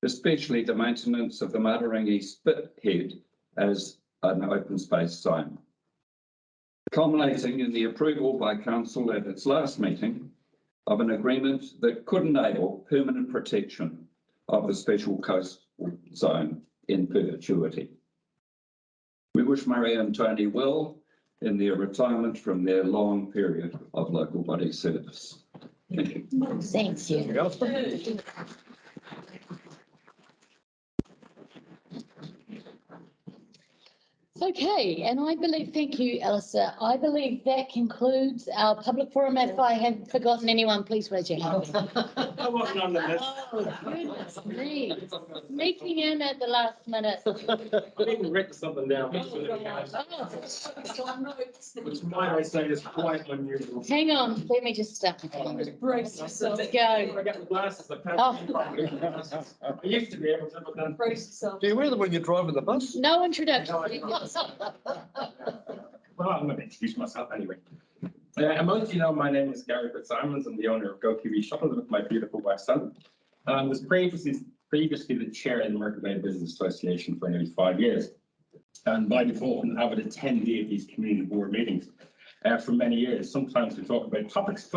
especially the maintenance of the Matarangi Spit Head as an open space zone, culminating in the approval by council at its last meeting of an agreement that could enable permanent protection of the special coastal zone in perpetuity. We wish Murray and Tony well in their retirement from their long period of local body service. Thank you. Thanks, you. Okay, and I believe, thank you, Alistair. I believe that concludes our public forum. If I have forgotten anyone, please raise your hand. I wasn't on the list. Oh, goodness me. Sneaking in at the last minute. I need to write something down. Oh, Which might I say is quite unusual. hang on, let me just start. Brace yourself. Let's go. I got the glasses. I can't. Oh. I used to be able to, but then. Brace yourself. Do you wear them when you're driving the bus? No introduction. Well, I'm going to introduce myself anyway. Most of you know my name is Gary Fitzsimons. I'm the owner of Go TV Shuttles with my beautiful wife, son. I was previously the chair of the Mercury Bay Business Association for nearly 5 years. And by default, an avid attendee of these community board meetings for many years. Sometimes we talk about topics,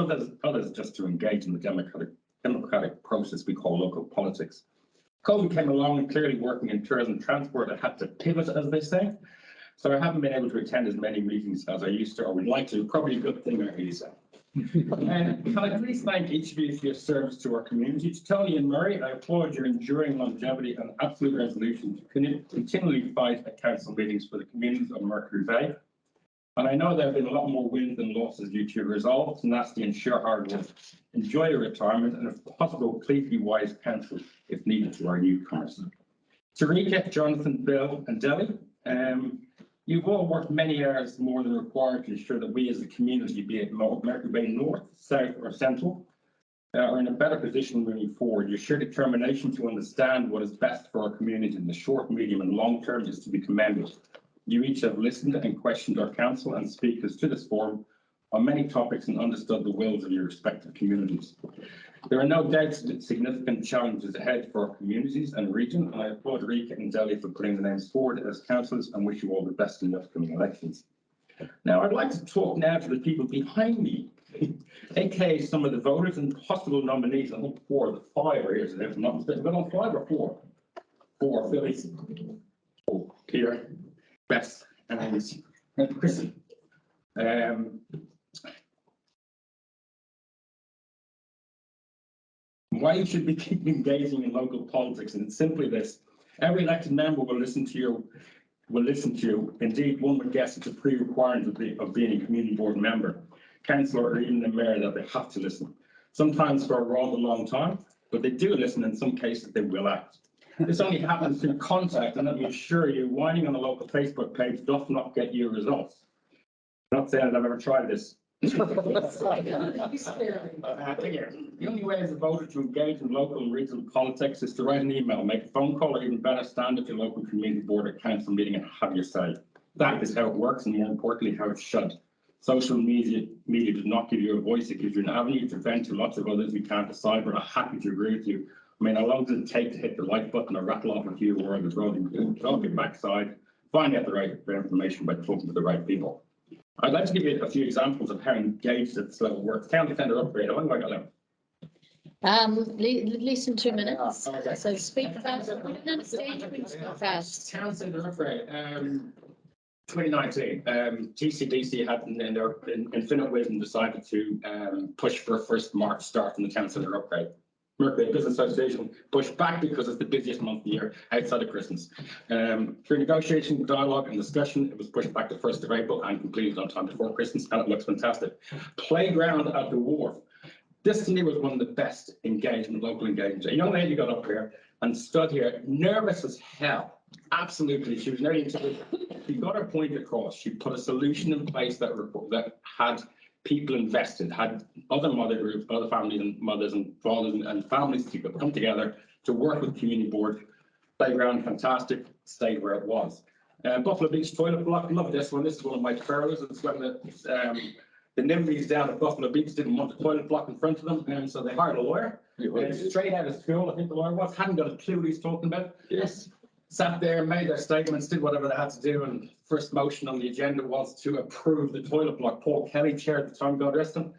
others just to engage in the democratic process we call local politics. COVID came along and clearly working in tourism and transport, I had to pivot, as they say. So I haven't been able to attend as many meetings as I used to, or would like to. Probably a good thing, I hear you say. And can I please thank each of you for your service to our community. To Tony and Murray, I applaud your enduring longevity and absolute resolution to continually fight at council meetings for the communities of Mercury Bay. And I know there have been a lot more wins than losses due to your resolve, tenacity and sheer hard work. Enjoy your retirement, and if possible, please be wise counsel if needed to our newcomers. Tarika, Jonathan, Bill and Delhi, you've all worked many hours more than required to ensure that we as a community, be it Mercury Bay North, South or Central, are in a better position moving forward. Your sheer determination to understand what is best for our community in the short, medium and long term is to be commended. You each have listened and questioned our council and speakers to this forum on many topics and understood the wills of your respective communities. There are no doubts that significant challenges ahead for our communities and region, and I applaud Rika and Delhi for putting the names forward as councillors and wish you all the best in the upcoming elections. Now, I'd like to talk now to the people behind me, aka some of the voters and possible nominees. I think 4 of the 5 are here today. If I'm not mistaken, but on 5 or 4? 4, Philly, oh, Peter, Bess, and Chrissy. Why you should be keep engaging in local politics, and it's simply this: every elected member will listen to you. Indeed, one would guess it's a pre-requirement of being a community board member, councillor, or even the mayor that they have to listen. Sometimes for a rather long time, but they do listen. In some cases, they will act. This only happens through contact, and let me assure you, whining on a local Facebook page does not get you results. I'm not saying that I've ever tried this. The only way as a voter to engage in local and regional politics is to write an email, make a phone call, or even better, stand at your local community board or council meeting and have your say. That is how it works, and more importantly, how it should. Social media does not give you a voice. It gives you an avenue to vent to lots of others who can't decide, but are happy to agree with you. I mean, how long does it take to hit the like button or rattle off a few words of road? Talk your backside, find out the right information by talking to the right people. I'd like to give you a few examples of how engaged at this level works. County centre upgrade, how long have I got left? Less than 2 minutes. Okay. So speak fast. We don't understand you when you speak fast. Town centre upgrade, 2019, TCDC had in their infinite wisdom decided to push for a 1st March start in the town centre upgrade. Mercury Bay Business Association pushed back because it's the busiest month of the year outside of Christmas. Through negotiation, dialogue and discussion, it was pushed back to 1st of April and completed on time before Christmas, and it looks fantastic. Playground at the Wharf. This to me was one of the best local engagement. A young lady got up here and stood here nervous as hell. Absolutely. She was nearly intimidated. She got her point across. She put a solution in place that had people invested, had other mother groups, other families and mothers and fathers and families to come together to work with community board. Playground, fantastic, stayed where it was. Buffalo Beach toilet block, love this one. This is one of my favorite. It's when the NIMBYs down at Buffalo Beach didn't want the toilet block in front of them, and so they hired a lawyer. Straight out of school, I think the lawyer was, hadn't got a clue what he's talking about. Yes. Sat there, made their statements, did whatever they had to do, and first motion on the agenda was to approve the toilet block. Paul Kelly, chair at the time, God rest him.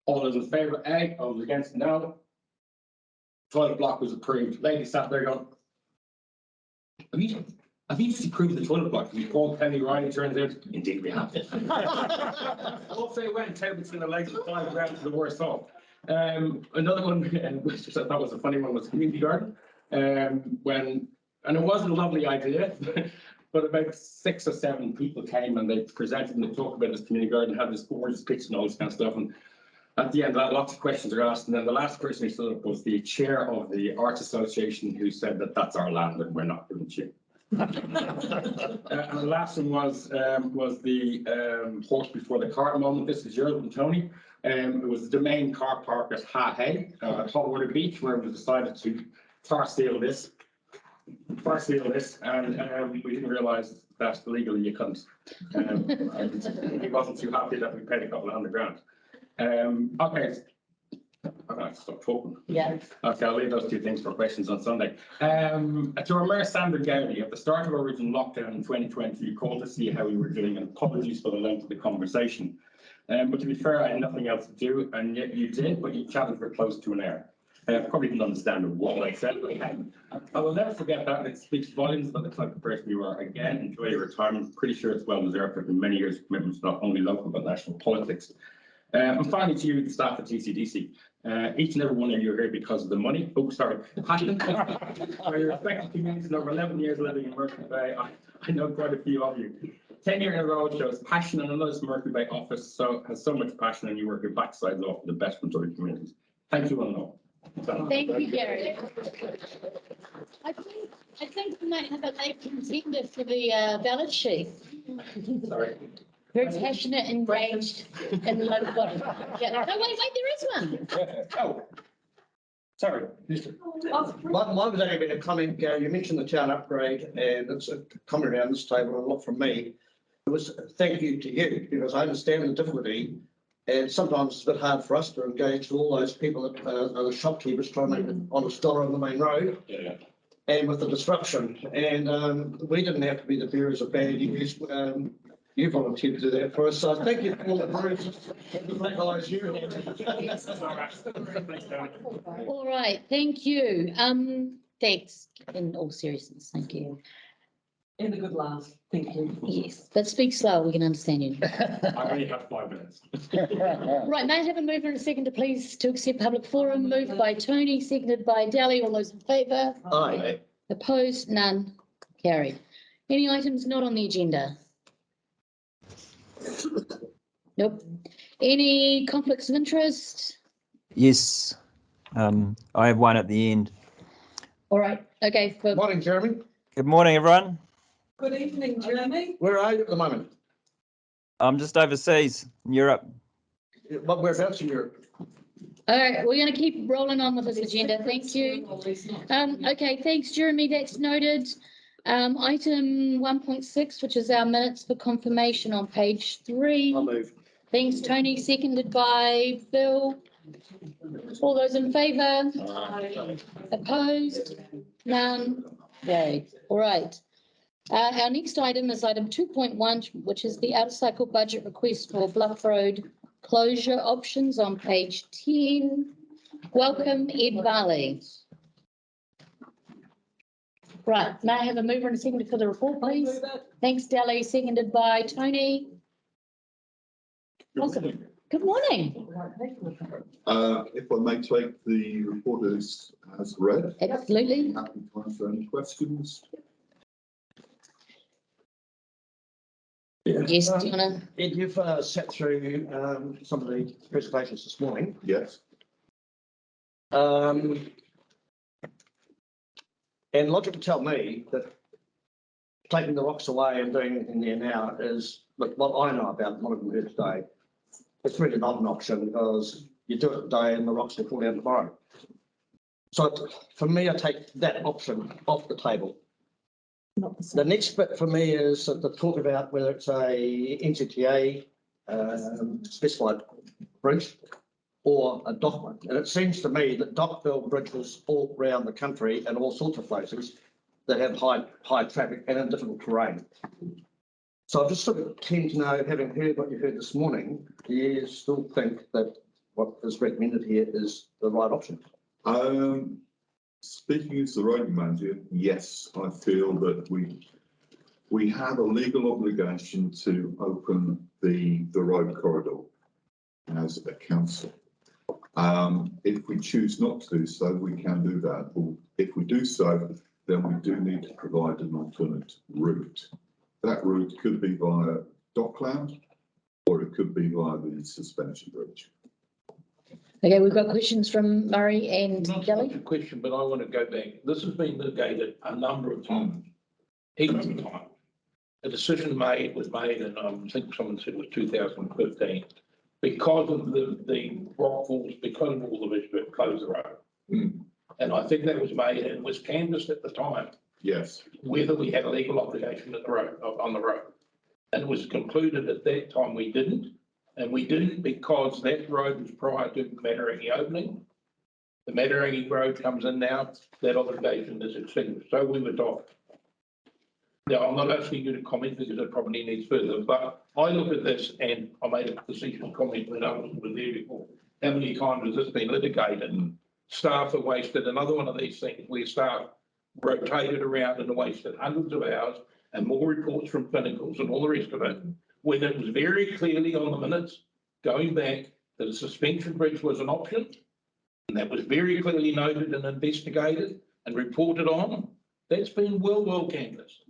All those in favour, aye. All those against, no. Toilet block was approved. Lady sat there going, have you just approved the toilet block? Paul Kelly, Riley turns out, indeed we have. Off they went, tail between the legs and 5 grand to the worst off. Another one, which I thought was a funny one, was community garden. And it wasn't a lovely idea, but about 6 or 7 people came and they presented and they talked about this community garden, had this gorgeous picture and all this kind of stuff. And at the end, lots of questions were asked. And then the last person who stood up was the chair of the Arts Association, who said that that's our land and we're not giving it to you. And the last one was the horse before the cart moment. This is yours and Tony. It was the domain car park at Hay, Hot Water Beach, where we decided to tar seal this, and we didn't realise that legally you couldn't. And he wasn't too happy that we paid a couple of $100,000. Okay. I'm going to stop talking. Yeah. Okay, I'll leave those two things for questions on Sunday. To our Mayor Sandra Gowdy, at the start of our original lockdown in 2020, you called to see how we were doing, and apologies for the length of the conversation. But to be fair, I had nothing else to do, and yet you did, but you chatted for close to an hour. Probably didn't understand what I said, but I will never forget that, and it speaks volumes about the type of person you are. Again, enjoy your retirement. Pretty sure it's well deserved after many years of commitment to not only local but national politics. And finally, to you, the staff at TCDC. Each and every one of you are here because of the money. Oh, sorry. Passion. Your respective communities, over 11 years living in Mercury Bay. I know quite a few of you. 10 years in a row shows passion, and another Mercury Bay office has so much passion, and you work your backsides off for the betterment of the communities. Thank you, all. Thank you, Gary. I think we might have a late contender for the ballot sheet. Sorry. Very passionate, engaged, and local body. Yeah. No, wait, there is one. Oh, sorry. Mine was only been a comment, Gary. You mentioned the town upgrade, and it's a comment around this table, a lot from me. It was a thank you to you, because I understand the difficulty, and sometimes it's a bit hard for us to engage with all those people that are the shopkeepers trying to make an honest dollar on the main road. Yeah. And with the disruption, and we didn't have to be the bearers of bad news. You volunteered to do that for us, so thank you for all the bruises and the black eyes you had. All right, thank you. Thanks, in all seriousness, thank you. And a good laugh, thank you. Yes, but speak slow, we can understand you. I only have 5 minutes. Right, may I have a mover and a seconder, please, to accept public forum? Moved by Tony, seconded by Dally. All those in favour? Aye. Opposed? None. Carried. Any items not on the agenda? Nope. Any conflicts of interest? Yes. I have one at the end. All right, okay. Morning, Jeremy. Good morning, everyone. Good evening, Jeremy. Where are you at the moment? I'm just overseas in Europe. Whereabouts in Europe? All right, we're going to keep rolling on with this agenda. Thank you. Okay, thanks, Jeremy. That's noted. Item 1.6, which is our minutes for confirmation on page 3. I'll move. Thanks, Tony. Seconded by Phil. All those in favour? Opposed? None. Carried. All right. Our next item is item 2.1, which is the out-of-cycle budget request for Bluff Road closure options on page 10. Welcome, Ed Varley. Right, may I have a mover and a seconder for the report, please? Thanks, Dally. Seconded by Tony. Awesome. Good morning. If I may take the report as read. Absolutely. Happy to answer any questions. Yes, do you want to? Ed, you've sat through some of the presentations this morning. Yes. And logic would tell me that taking the rocks away and doing anything there now is, look, what I know about what I've heard today, it's really not an option because you do it today and the rocks will fall down tomorrow. So for me, I take that option off the table. The next bit for me is to talk about whether it's a NZTA specified bridge or a dock one. And it seems to me that dock-built bridges all around the country and all sorts of places that have high traffic and in difficult terrain. So I just sort of keen to know, having heard what you heard this morning, do you still think that what is recommended here is the right option? Speaking as the road manager, yes, I feel that we have a legal obligation to open the road corridor as a council. If we choose not to do so, we can do that. Or if we do so, then we do need to provide an alternate route. That route could be via Dockland, or it could be via the suspension bridge. Okay, we've got questions from Murray and Not so Kelly. much a question, but I want to go back. This has been litigated a number of times. Heaps of time. A decision was made, and I think someone said it was 2015, because of the rock falls, because of all the rest of it, close the road. And I think that was made and was canvassed at the time, Yes. whether we had a legal obligation at the road, on the road. And it was concluded at that time we didn't. And we didn't because that road was prior to Matarangi opening. The Matarangi road comes in now, that obligation is extinguished. So we were told. Now, I'm not asking you to comment because it probably needs further, but I look at this and I made a facetious comment when others were there before. How many times has this been litigated? Staff are wasted. Another one of these things where staff rotated around and wasted hundreds of hours and more reports from clinicals and all the rest of it, when it was very clearly on the minutes going back that a suspension bridge was an option. And that was very clearly noted and investigated and reported on. That's been well canvassed.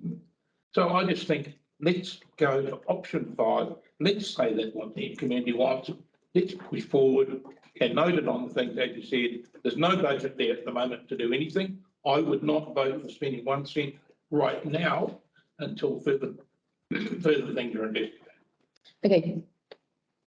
So I just think, let's go to option 5. Let's say that what the community wants. Let's push forward and note it on the things, as you said. There's no budget there at the moment to do anything. I would not vote for spending 1 cent right now until further things are investigated. Okay,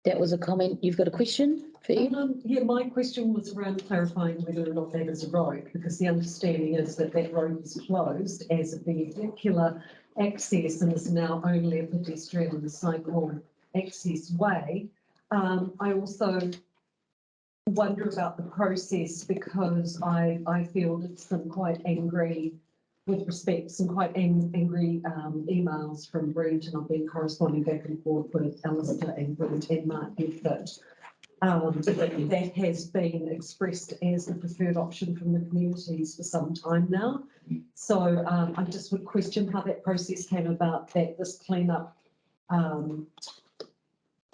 that was a comment. You've got a question for Ed? Yeah, my question was around clarifying whether or not that is a road, because the understanding is that that road is closed as a vehicular access and is now only a pedestrian and cycle access way. I also wonder about the process because I fielded some quite angry, with respect, some quite angry emails from Brent, and I've been corresponding back and forth with Alistair and Brent and Mark Bedford. That has been expressed as the preferred option from the communities for some time now. So I just would question how that process came about, that this cleanup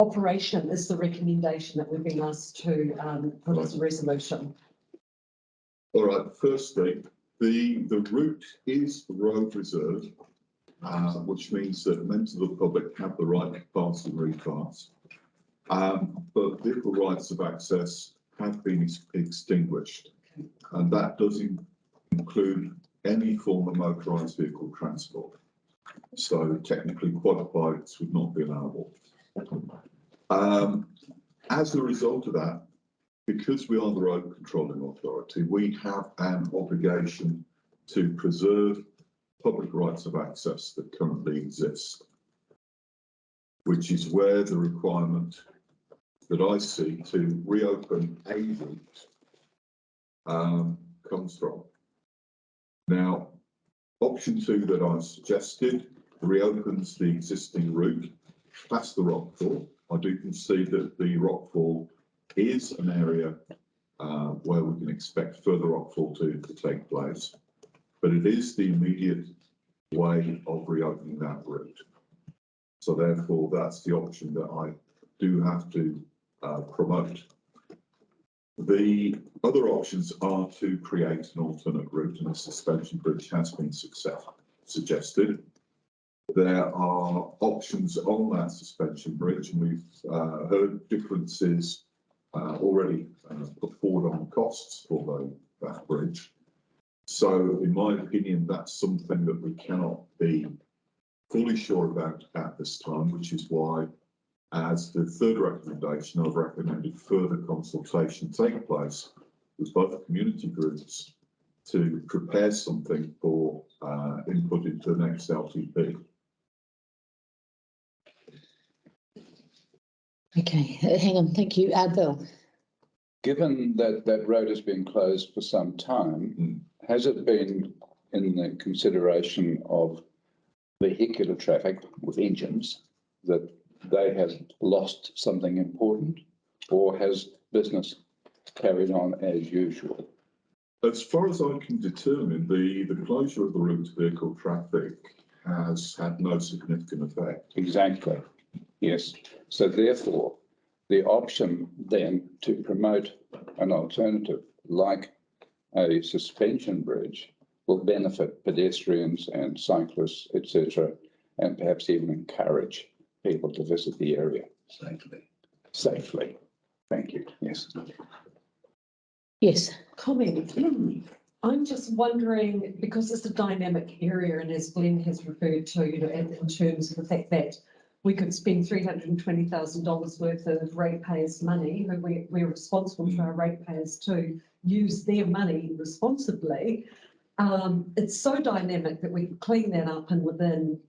operation is the recommendation that we've been asked to put as a resolution. All right, firstly, the route is road reserve, which means that members of the public have the right to pass and repass. But vehicle rights of access have been extinguished, and that does include any form of motorised vehicle transport. So technically quad bikes would not be allowable. As a result of that, because we are the road controlling authority, we have an obligation to preserve public rights of access that currently exist, which is where the requirement that I see to reopen a route comes from. Now, option 2 that I've suggested reopens the existing route past the rockfall. I do concede that the rockfall is an area where we can expect further rockfall to take place, but it is the immediate way of reopening that route. So therefore, that's the option that I do have to promote. The other options are to create an alternate route, and a suspension bridge has been suggested. There are options on that suspension bridge, and we've heard differences already put forward on costs for that bridge. So in my opinion, that's something that we cannot be fully sure about at this time, which is why, as the third recommendation, I've recommended further consultation take place with both community groups to prepare something for input into the next LTP. Okay, hang on, thank you. Bill. Given that that road has been closed for some time, has it been in the consideration of vehicular traffic with engines that they have lost something important, or has business carried on as usual? As far as I can determine, the closure of the route to vehicle traffic has had no significant effect. Exactly. Yes. So therefore, the option then to promote an alternative like a suspension bridge will benefit pedestrians and cyclists, etc., and perhaps even encourage people to visit the area safely. Thank you. Yes. Yes. Comment. I'm just wondering, because it's a dynamic area and as Glenn has referred to, in terms of the fact that we could spend $320,000 worth of ratepayers' money, who we're responsible for our ratepayers to use their money responsibly. It's so dynamic that we could clean that up and within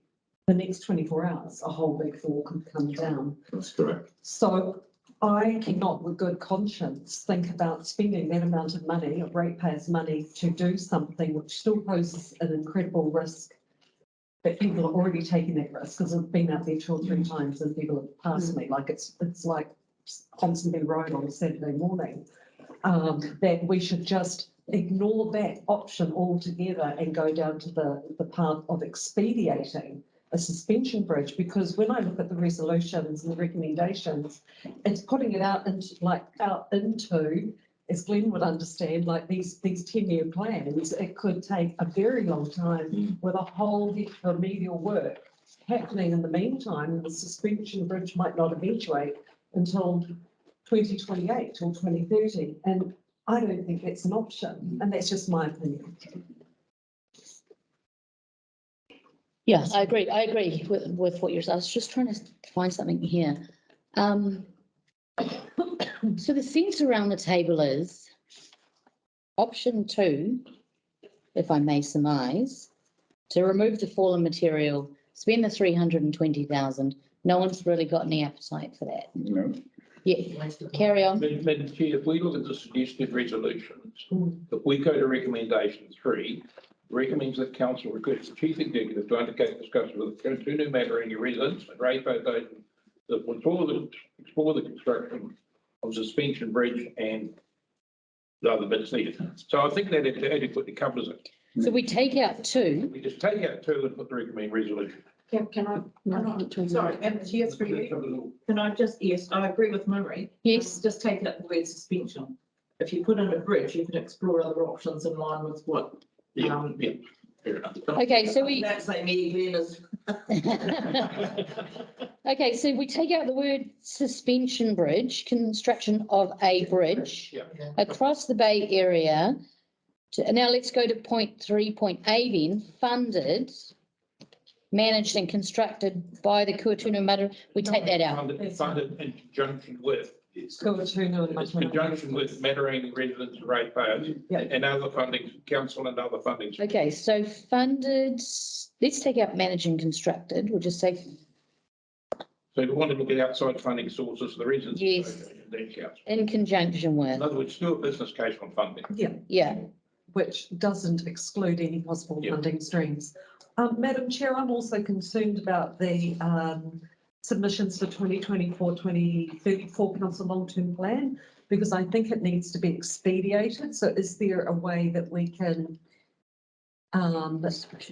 the next 24 hours, a whole big fall could come down. That's correct. So I cannot with good conscience think about spending that amount of money, of ratepayers' money, to do something which still poses an incredible risk that people are already taking that risk, because I've been out there 2 or 3 times and people have passed me, like it's like Ponsonby Road on a Saturday morning, that we should just ignore that option altogether and go down to the path of expediting a suspension bridge, because when I look at the resolutions and the recommendations, it's putting it out into, as Glenn would understand, like these 10-year plans. It could take a very long time with a whole heap of remedial work happening in the meantime. The suspension bridge might not eventuate until 2028 or 2030. And I don't think that's an option. And that's just my opinion. Yeah, I agree. I agree with what you're saying. I was just trying to find something here. So the sense around the table is option 2, if I may surmise, to remove the fallen material, spend the 320,000. No one's really got any appetite for that. No. Yeah, carry on. Madam Chair, if we look at the suggested resolutions, if we go to recommendation 3, recommends that council request the chief executive to undertake discussions with the two new matter in your residents and ratepayers that will explore the construction of suspension bridge and the other bits needed. So I think that it adequately covers it. So we take out 2. We just take out 2 and put the recommend resolution. Can I, sorry, Madam Chair, through you. Can I just, yes, I agree with Murray. Yes. Just take out the word suspension. If you put in a bridge, you could explore other options in line with what. Yeah, fair enough. Okay, so we. That's like me, Glenn is. Okay, so we take out the word suspension bridge, construction of a bridge across the Bay area. And now let's go to point 3.A then, funded, managed and constructed by the Kuatunu Matarangi. We take that out. Funded in conjunction with. Kuatunu and It's conjunction with Matarangi residents and ratepayers and other funding, council and other funding. Okay, so funded, let's take out managed and constructed. We'll just say. So we want to look at outside funding sources for the residents. Yes. In conjunction with. In other words, do a business case on funding. Yeah. Which doesn't exclude any possible funding streams. Madam Chair, I'm also concerned about the submissions for 2024-2034 council long-term plan, because I think it needs to be expedited. So is there a way that we can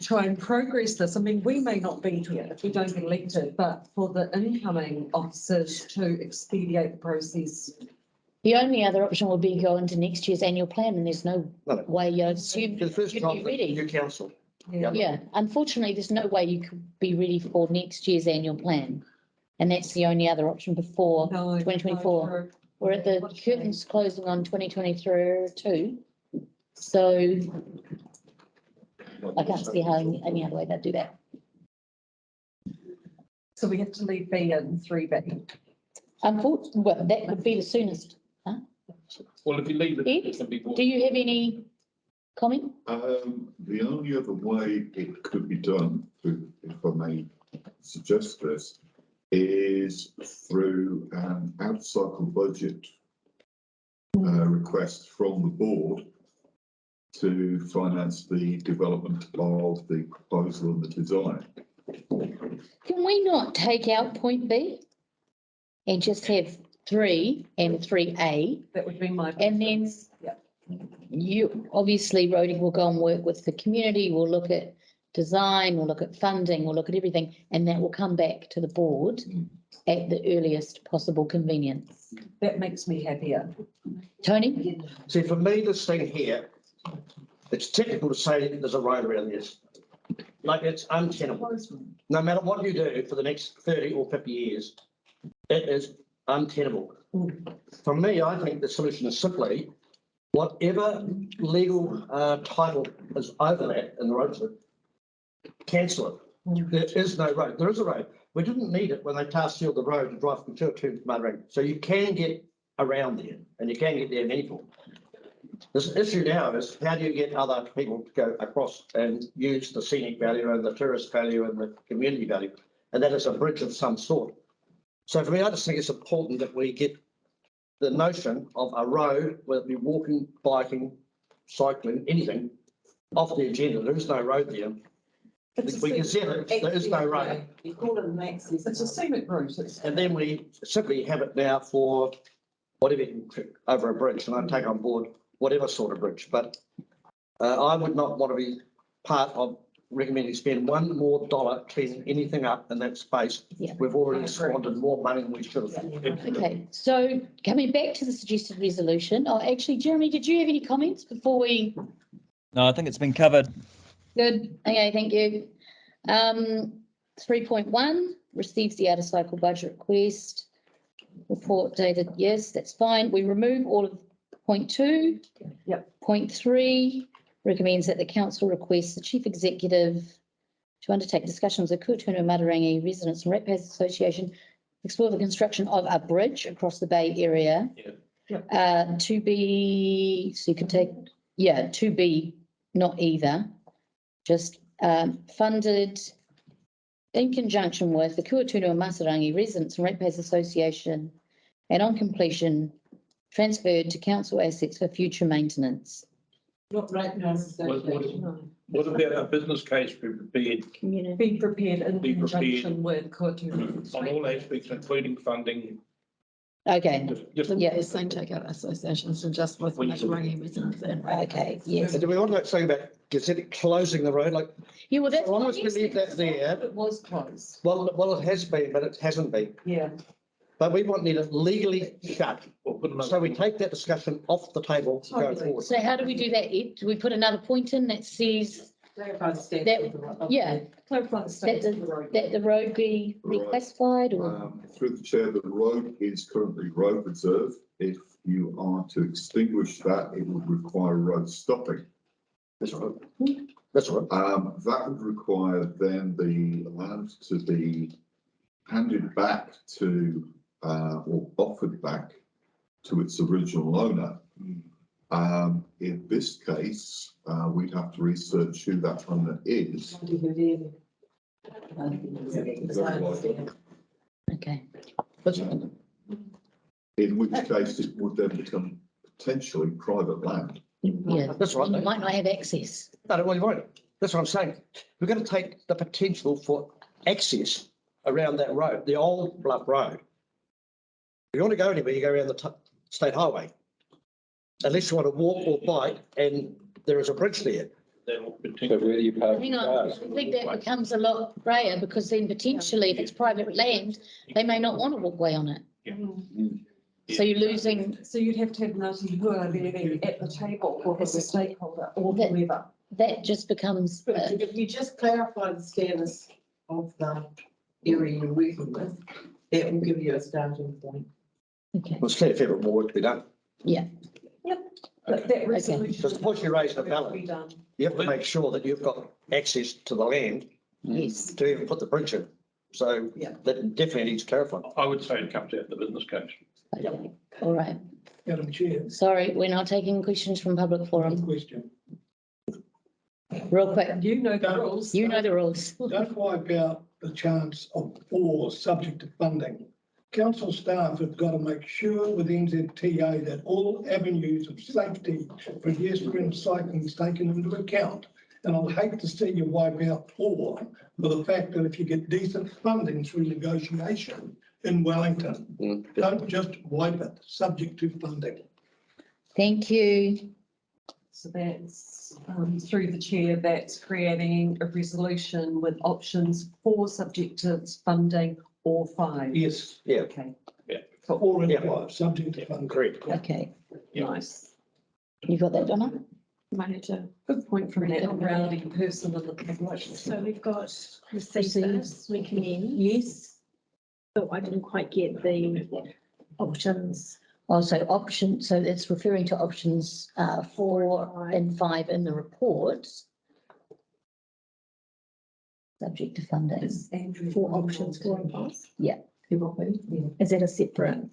try and progress this? I mean, we may not be here if we don't get elected, but for the incoming officers to expedite the process. The only other option will be go into next year's annual plan, and there's no way you'd assume you'd be ready. New council. Yeah, unfortunately, there's no way you could be ready for next year's annual plan. And that's the only other option before 2024. We're at the curtains closing on 2023. So I can't see how any other way they'd do that. So we have to leave B in 3B. Unfortunately, well, that would be the soonest. Huh? Well, if you leave it, Ed, do you have any comment? The only other way it could be done, if I may suggest this, is through an out-cycle budget request from the board to finance the development of the proposal and the design. Can we not take out point B and just have 3 and 3A? That would be my. And then you obviously, Rhodey will go and work with the community. We'll look at design, we'll look at funding, we'll look at everything, and that will come back to the board at the earliest possible convenience. That makes me happier. Tony? See, for me, this thing here, It's technical to say there's a road around this. Like, it's untenable. No matter what you do for the next 30 or 50 years, it is untenable. For me, I think the solution is simply whatever legal title is over that in the road, cancel it. There is no road. There is a road. We didn't need it when they tar sealed the road to drive from Turtle to Mudring. So you can get around there and you can get there in any form. This issue now is how do you get other people to go across and use the scenic value and the tourist value and the community value? And that is a bridge of some sort. So for me, I just think it's important that we get the notion of a road, whether it be walking, biking, cycling, anything, off the agenda. There is no road there. We can see it, there is no road. You call it an access. It's a scenic route. And then we simply have it now for whatever you can trip over a bridge, and I take on board whatever sort of bridge, but I would not want to be part of recommending spend $1 more cleaning anything up in that space. Yeah. We've already squandered more money than we should have. Okay, so coming back to the suggested resolution, oh, actually, Jeremy, did you have any comments before we? No, I think it's been covered. Good, okay, thank you. 3.1, receives the out of cycle budget request. Report dated, yes, that's fine. We remove all of point 2. Yep. Point 3, recommends that the council requests the chief executive to undertake discussions with Kuatunu Matarangi Residents and Ratepayers Association, explore the construction of a bridge across the Bay area. To be, so you can take, to be, not either, just funded in conjunction with the Kuatunu Matarangi Residents and Ratepayers Association, and on completion, transferred to council assets for future maintenance. Not right now. What about a business case be prepared Be prepared in Be prepared. conjunction with Kuatunu. on all aspects, including funding? Okay, Just yeah, The same takeout associations and just with Matarangi residents and. okay, yes. And do we want to say about Gazette closing the road? Like, Yeah, well, that's. as long as we leave that there, It was closed. well, it has been, but it hasn't been. Yeah. But we need it legally shut. We'll put another- So we take that discussion off the table going Totally. forward. So how do we do that, Ed? Do we put another point in that says Clarify the status that, of the road. yeah, Clarify the that status of the road. the road be Right. reclassified or? Through the chair, the road is currently road reserve. If you are to extinguish that, it would require road stopping. That's right. That's right. That would require then the land to be handed back to, or offered back to its original owner. In this case, we'd have to research who that owner is. Okay, That's right. In which case it would then become potentially private land. yeah. That's right. You might not have access. No, well, you're right. That's what I'm saying. We're going to take the potential for access around that road, the old Bluff Road. If you want to go anywhere, you go around the state highway. Unless you want to walk or bike, and there is a bridge there. So where do you park Hang your on, cars? I think that becomes a lot grayer because then potentially if it's private land, they may not want a walkway on it. So you're losing, So you'd have to have Ngāti Hua there at the table as a stakeholder or That- whoever. that just becomes, But if you just clarify the status of the area you're working with, that will give you a starting point. okay, There's clearly a fair bit more work to be done. But that resolution. Because before you raise the Be ballot, done. you have to make sure that you've got access to the land yes. to even put the bridge in. So Yeah. that definitely needs clarifying. I would say it comes out of the business case. Okay. All right. Madam Chair, Sorry, we're not taking questions from public one forum. question. Real quick, You know the rules. you know the rules. Don't wipe out the chance of or subject to funding. Council staff have got to make sure with NZTA that all avenues of safety for pedestrian cycling is taken into account. And I'll hate to see you wipe out or for the fact that if you get decent funding through negotiation in Wellington, don't just wipe it, subject to funding. Thank you. So that's through the chair, that's creating a resolution with options 4 subject to funding or 5. Yes, Yeah, Okay, or in Yeah. 5, subject to funding. correct. Okay, nice. you got that, Donna? Might need to point from that rounding person in the population. So we've got receives, recommend. Yes. But I didn't quite get the options. Also option, so it's referring to options 4 and 5 in the report. Subject to funding. It's Andrew. 4 options, 4 and 5. Yeah. Is that a separate?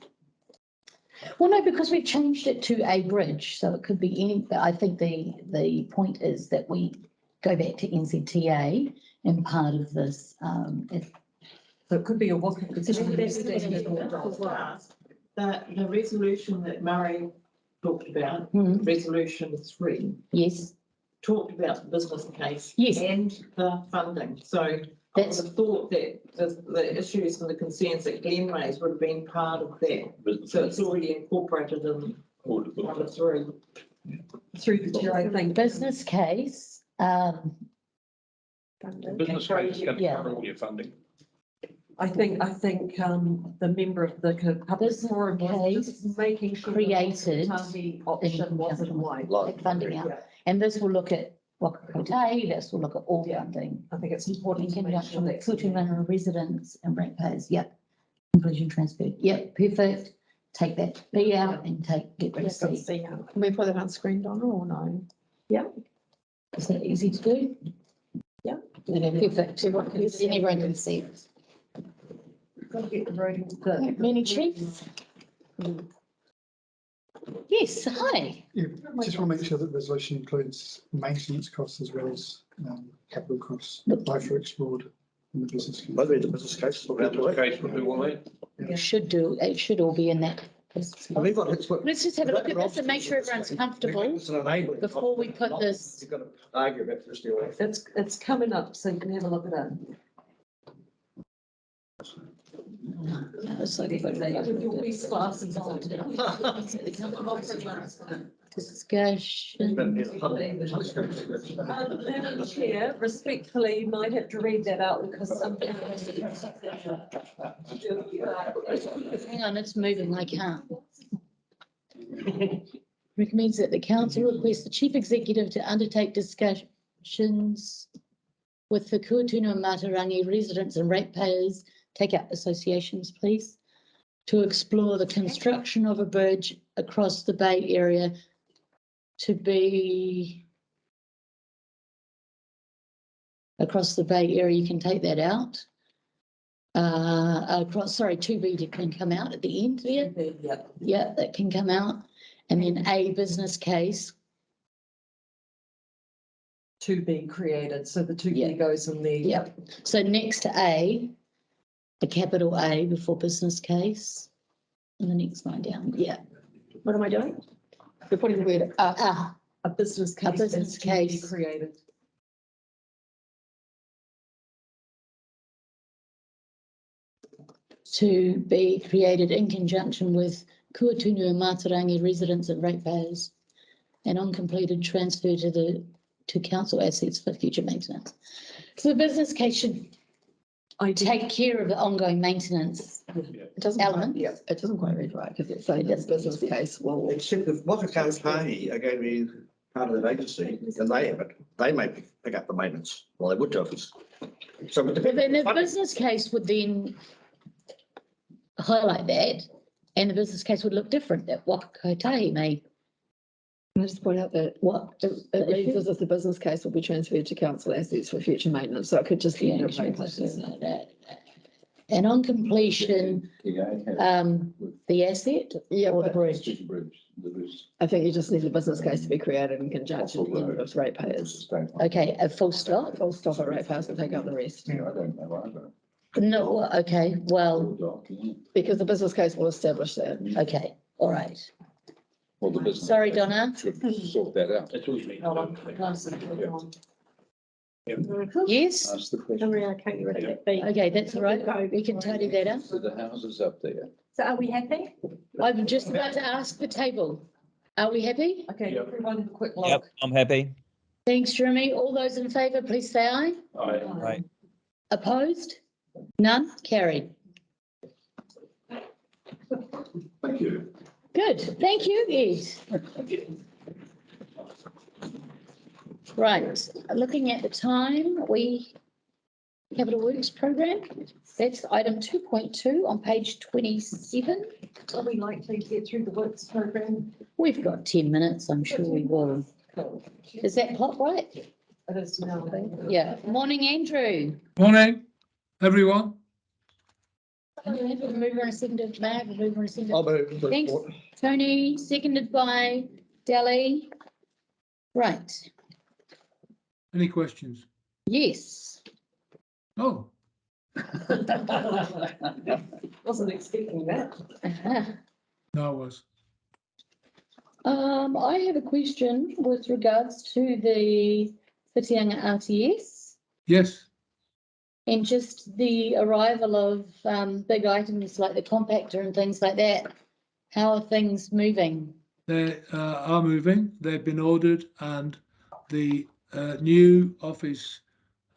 Well, no, because we've changed it to a bridge, so it could be any, but I think the point is that we go back to NZTA and part of this, So it could be a walk. The resolution that Murray talked about, resolution 3, yes, talked about the business case. Yes. And the funding. So I would have thought that the issues and the concerns that Glenn raised would have been part of that. So it's already incorporated in number 3. Through the chair, I think. business case, The business case is going to Yeah. cover all your funding. I think the member of the public forum was just making sure. created The option wasn't white. like funding out. And this will look at Wakakotahi, this will look at all funding. I think it's In important to make sure conjunction with that. Kutumana residents and ratepayers, yep. Completion transfer, yep, perfect. Take that B out and get rid of C. Can we put that on screen, Donna, or no? Is that easy to do? Yeah. Perfect. Then everyone can see it. Got to get the road. The Many chiefs? Yes, hi. Yeah, just want to make sure that the resolution includes maintenance costs as well as capital costs, both for Exclude and the business. case. Maybe the business case. will be able to Business wait. case will do all that. It should all be in that. I mean, look, it's what- Let's just have a look at this and make sure everyone's comfortable It's an enabling. before we put this. You've got to argue about this deal. It's coming up, so you can have a look at it. With your best glasses on. Discussion. Madam Chair, respectfully, you might have to read that out because some. Hang on, it's moving, I can't. Recommends that the council request the chief executive to undertake discussions with the Kuatunu and Matarangi residents and ratepayers, take out associations, please, to explore the construction of a bridge across the Bay area to be across the Bay area. You can take that out. To be can come out at the end there. Yeah, that can come out. And then a business case. To be created, so the 2B goes in there. Yep. So next to a capital A before business case. And the next line down. Yeah. What am I doing? You're putting the word A business case. A business is to be case. created. To be created in conjunction with Kuatunu and Matarangi residents and ratepayers, and on completed transfer to council assets for future maintenance. So the business case should take care of the ongoing maintenance It doesn't element. Quite, it doesn't quite read right because it's saying this business case will. Except if Wakakotahi are going to be part of that agency, and they may pick up the maintenance. Well, they would do if it's. So it But depends. then the business case would then highlight that, and the business case would look different, that Wakakotahi may. Can I just point out that it reads as if the business case will be transferred to council assets for future maintenance, so it could just be. And on completion, the asset or the bridge. I think you just need the business case to be created in conjunction with ratepayers. Okay, a full stop. Full stop at ratepayers will take out the rest. Yeah, I don't know either. No, okay, well, Because the business case will establish that. okay, all right. Well, the business. Sorry, Donna. Should sort that out. That's all you need. Yes? Ask the question. Okay, that's all right. We can tidy that up. So the houses up there. So are we happy? I'm just about to ask the table. Are we happy? Okay, everyone have a quick look. Yep, I'm happy. Thanks, Jeremy. All those in favour, please say aye. Right. Opposed? None? Carried. Thank you. Good. Thank you, Ed. Right, looking at the time, Capital Works Program, that's item 2.2 on page 27. Are we likely to get through the works program? We've got 10 minutes, I'm sure we will. Is that clock right? It is now. Yeah. Morning, Andrew. Morning, everyone. Mover and seconded, may I have a mover and seconded? I'll move the Thanks, report. Tony, seconded by Dally. Right, Any questions? yes. Oh, Wasn't expecting that. no, I was. I have a question with regards to the Whitianga RTS Yes, and just the arrival of big items like the compactor and things like that. How are things moving? they are moving. They've been ordered, and the new office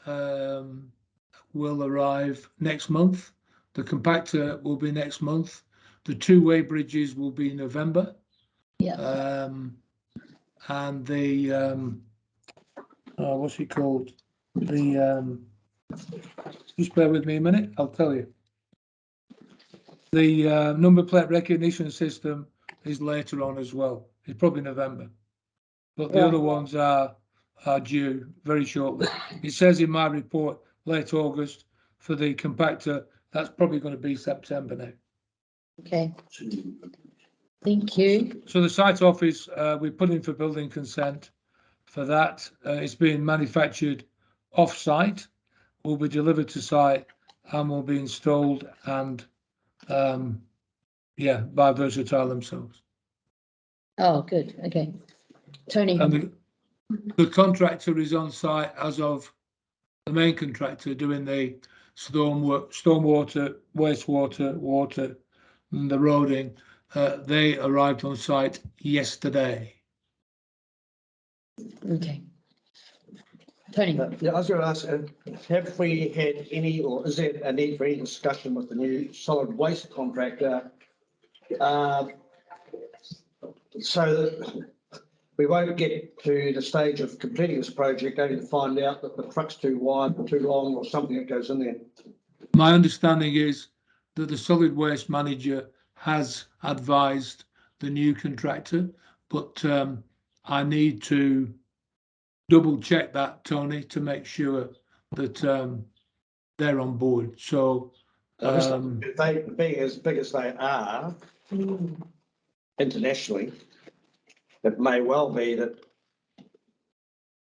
will arrive next month. The compactor will be next month. The two-way bridges will be November. Yeah. And the what's it called? The just bear with me a minute, I'll tell you. The number plate recognition system is later on as well. It's probably November. But the other ones are due very shortly. It says in my report late August for the compactor. That's probably going to be September now. Okay. Thank you. So the site office, we put in for building consent for that. It's being manufactured off-site, will be delivered to site and will be installed and by Versatile themselves. Oh, good. Okay. Tony. And the contractor is on site as of the main contractor doing the stormwater, wastewater, water and the roading. They arrived on site yesterday. Okay. Tony. Yeah, I was going to ask, have we had any, or is there a need for any discussion with the new solid waste contractor? So that we won't get to the stage of completing this project only to find out that the truck's too wide or too long or something that goes in there. My understanding is that the solid waste manager has advised the new contractor, but I need to double check that, Tony, to make sure that they're on board. So They being as big as they are internationally, it may well be that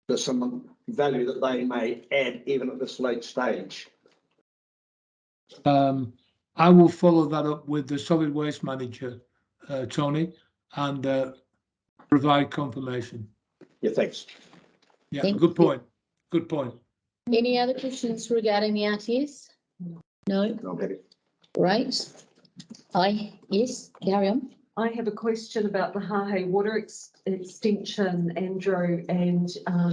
there's some value that they may add even at this late stage. I will follow that up with the solid waste manager, Tony, and provide confirmation. Yeah, thanks. Yeah, Thank good you. point. Good point. Any other questions regarding the RTS? No? Okay. Right. Yes, carry on. I have a question about the Hahei water extension, Andrew, and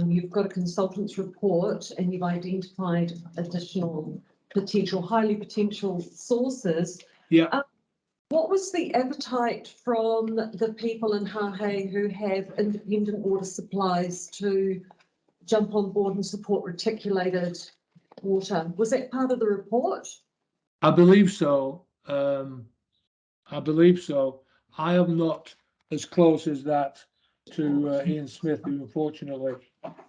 you've got a consultant's report and you've identified additional highly potential sources. Yeah. What was the appetite from the people in Hahei who have independent water supplies to jump on board and support reticulated water? Was that part of the report? I believe so. I believe so. I am not as close as that to Ian Smith, who unfortunately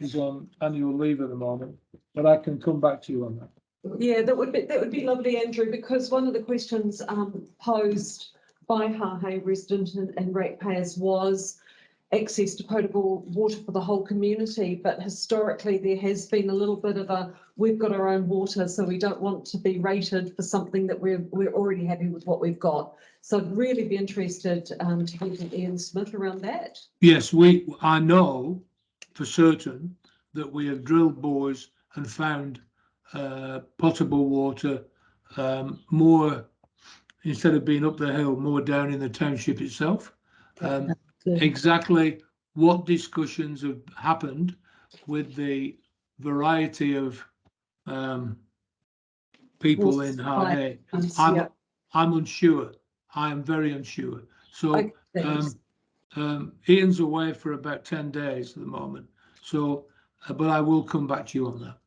is on annual leave at the moment, but I can come back to you on that. Yeah, that would be lovely, Andrew, because one of the questions posed by Hahei residents and ratepayers was access to potable water for the whole community. But historically, there has been a little bit of we've got our own water, so we don't want to be rated for something that we're already happy with what we've got. So I'd really be interested to hear from Ian Smith around that. Yes, I know for certain that we have drilled bores and found potable water more, instead of being up the hill, more down in the township itself. Exactly what discussions have happened with the variety of people in Hahei, I'm unsure. I am very unsure. So Ian's away for about 10 days at the moment. So but I will come back to you on that.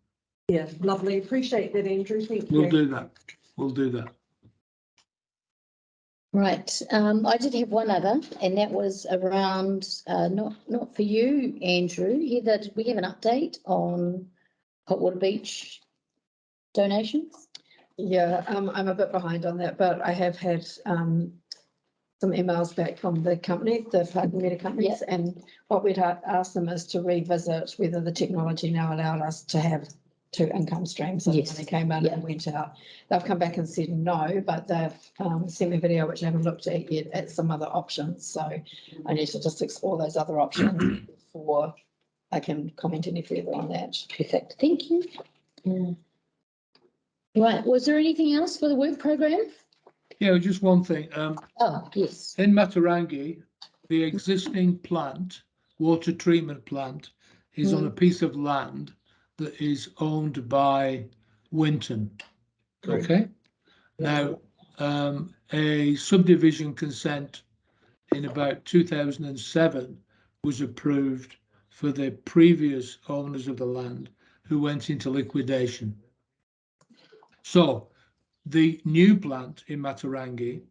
Yeah, lovely. Appreciate that, Andrew. Thank We'll you. do that. We'll do that. Right, I did have one other, and that was around, not for you, Andrew. Heather, did we have an update on Hot Water Beach donations? Yeah, I'm a bit behind on that, but I have had some emails back from the company, the parking meter companies, and what we'd ask them is to revisit whether the technology now allowed us to have two income streams. So Yes. when they came in and went out, they've come back and said no, but they've sent me a video which I haven't looked at yet at some other options. So I need to just explore those other options before I can comment any further on that. Perfect, thank you. Right, was there anything else for the work program? Yeah, just one thing. Oh, yes. In Matarangi, the existing plant, water treatment plant, is on a piece of land that is owned by Winton. Okay? Now, a subdivision consent in about 2007 was approved for the previous owners of the land who went into liquidation. So the new plant in Matarangi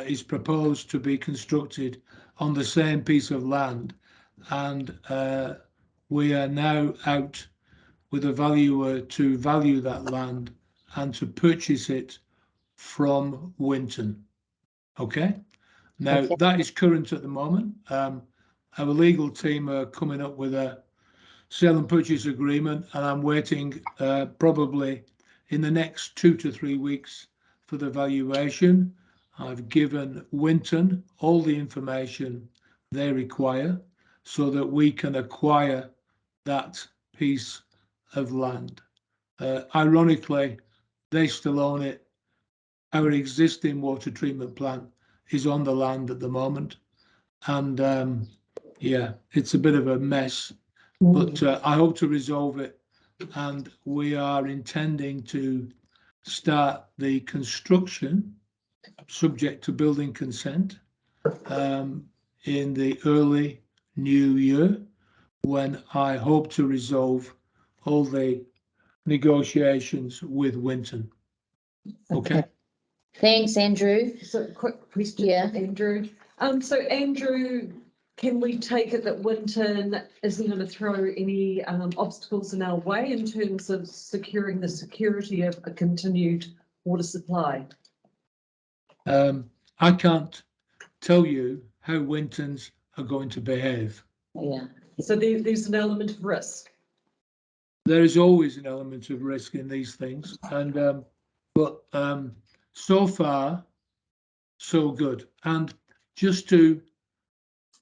is proposed to be constructed on the same piece of land, and we are now out with a valuer to value that land and to purchase it from Winton. Okay? Now, that is current at the moment. Our legal team are coming up with a sale and purchase agreement, and I'm waiting probably in the next 2 to 3 weeks for the valuation. I've given Winton all the information they require so that we can acquire that piece of land. Ironically, they still own it. Our existing water treatment plant is on the land at the moment. And yeah, it's a bit of a mess, but I hope to resolve it. And we are intending to start the construction subject to building consent in the early new year, when I hope to resolve all the negotiations with Winton. Okay. Thanks, Andrew. So quick question, Andrew. So Andrew, can we take it that Winton isn't going to throw any obstacles in our way in terms of securing the security of a continued water supply? I can't tell you how Wintons are going to behave. Yeah. So there's an element of risk. There is always an element of risk in these things, and but so far, so good. And just to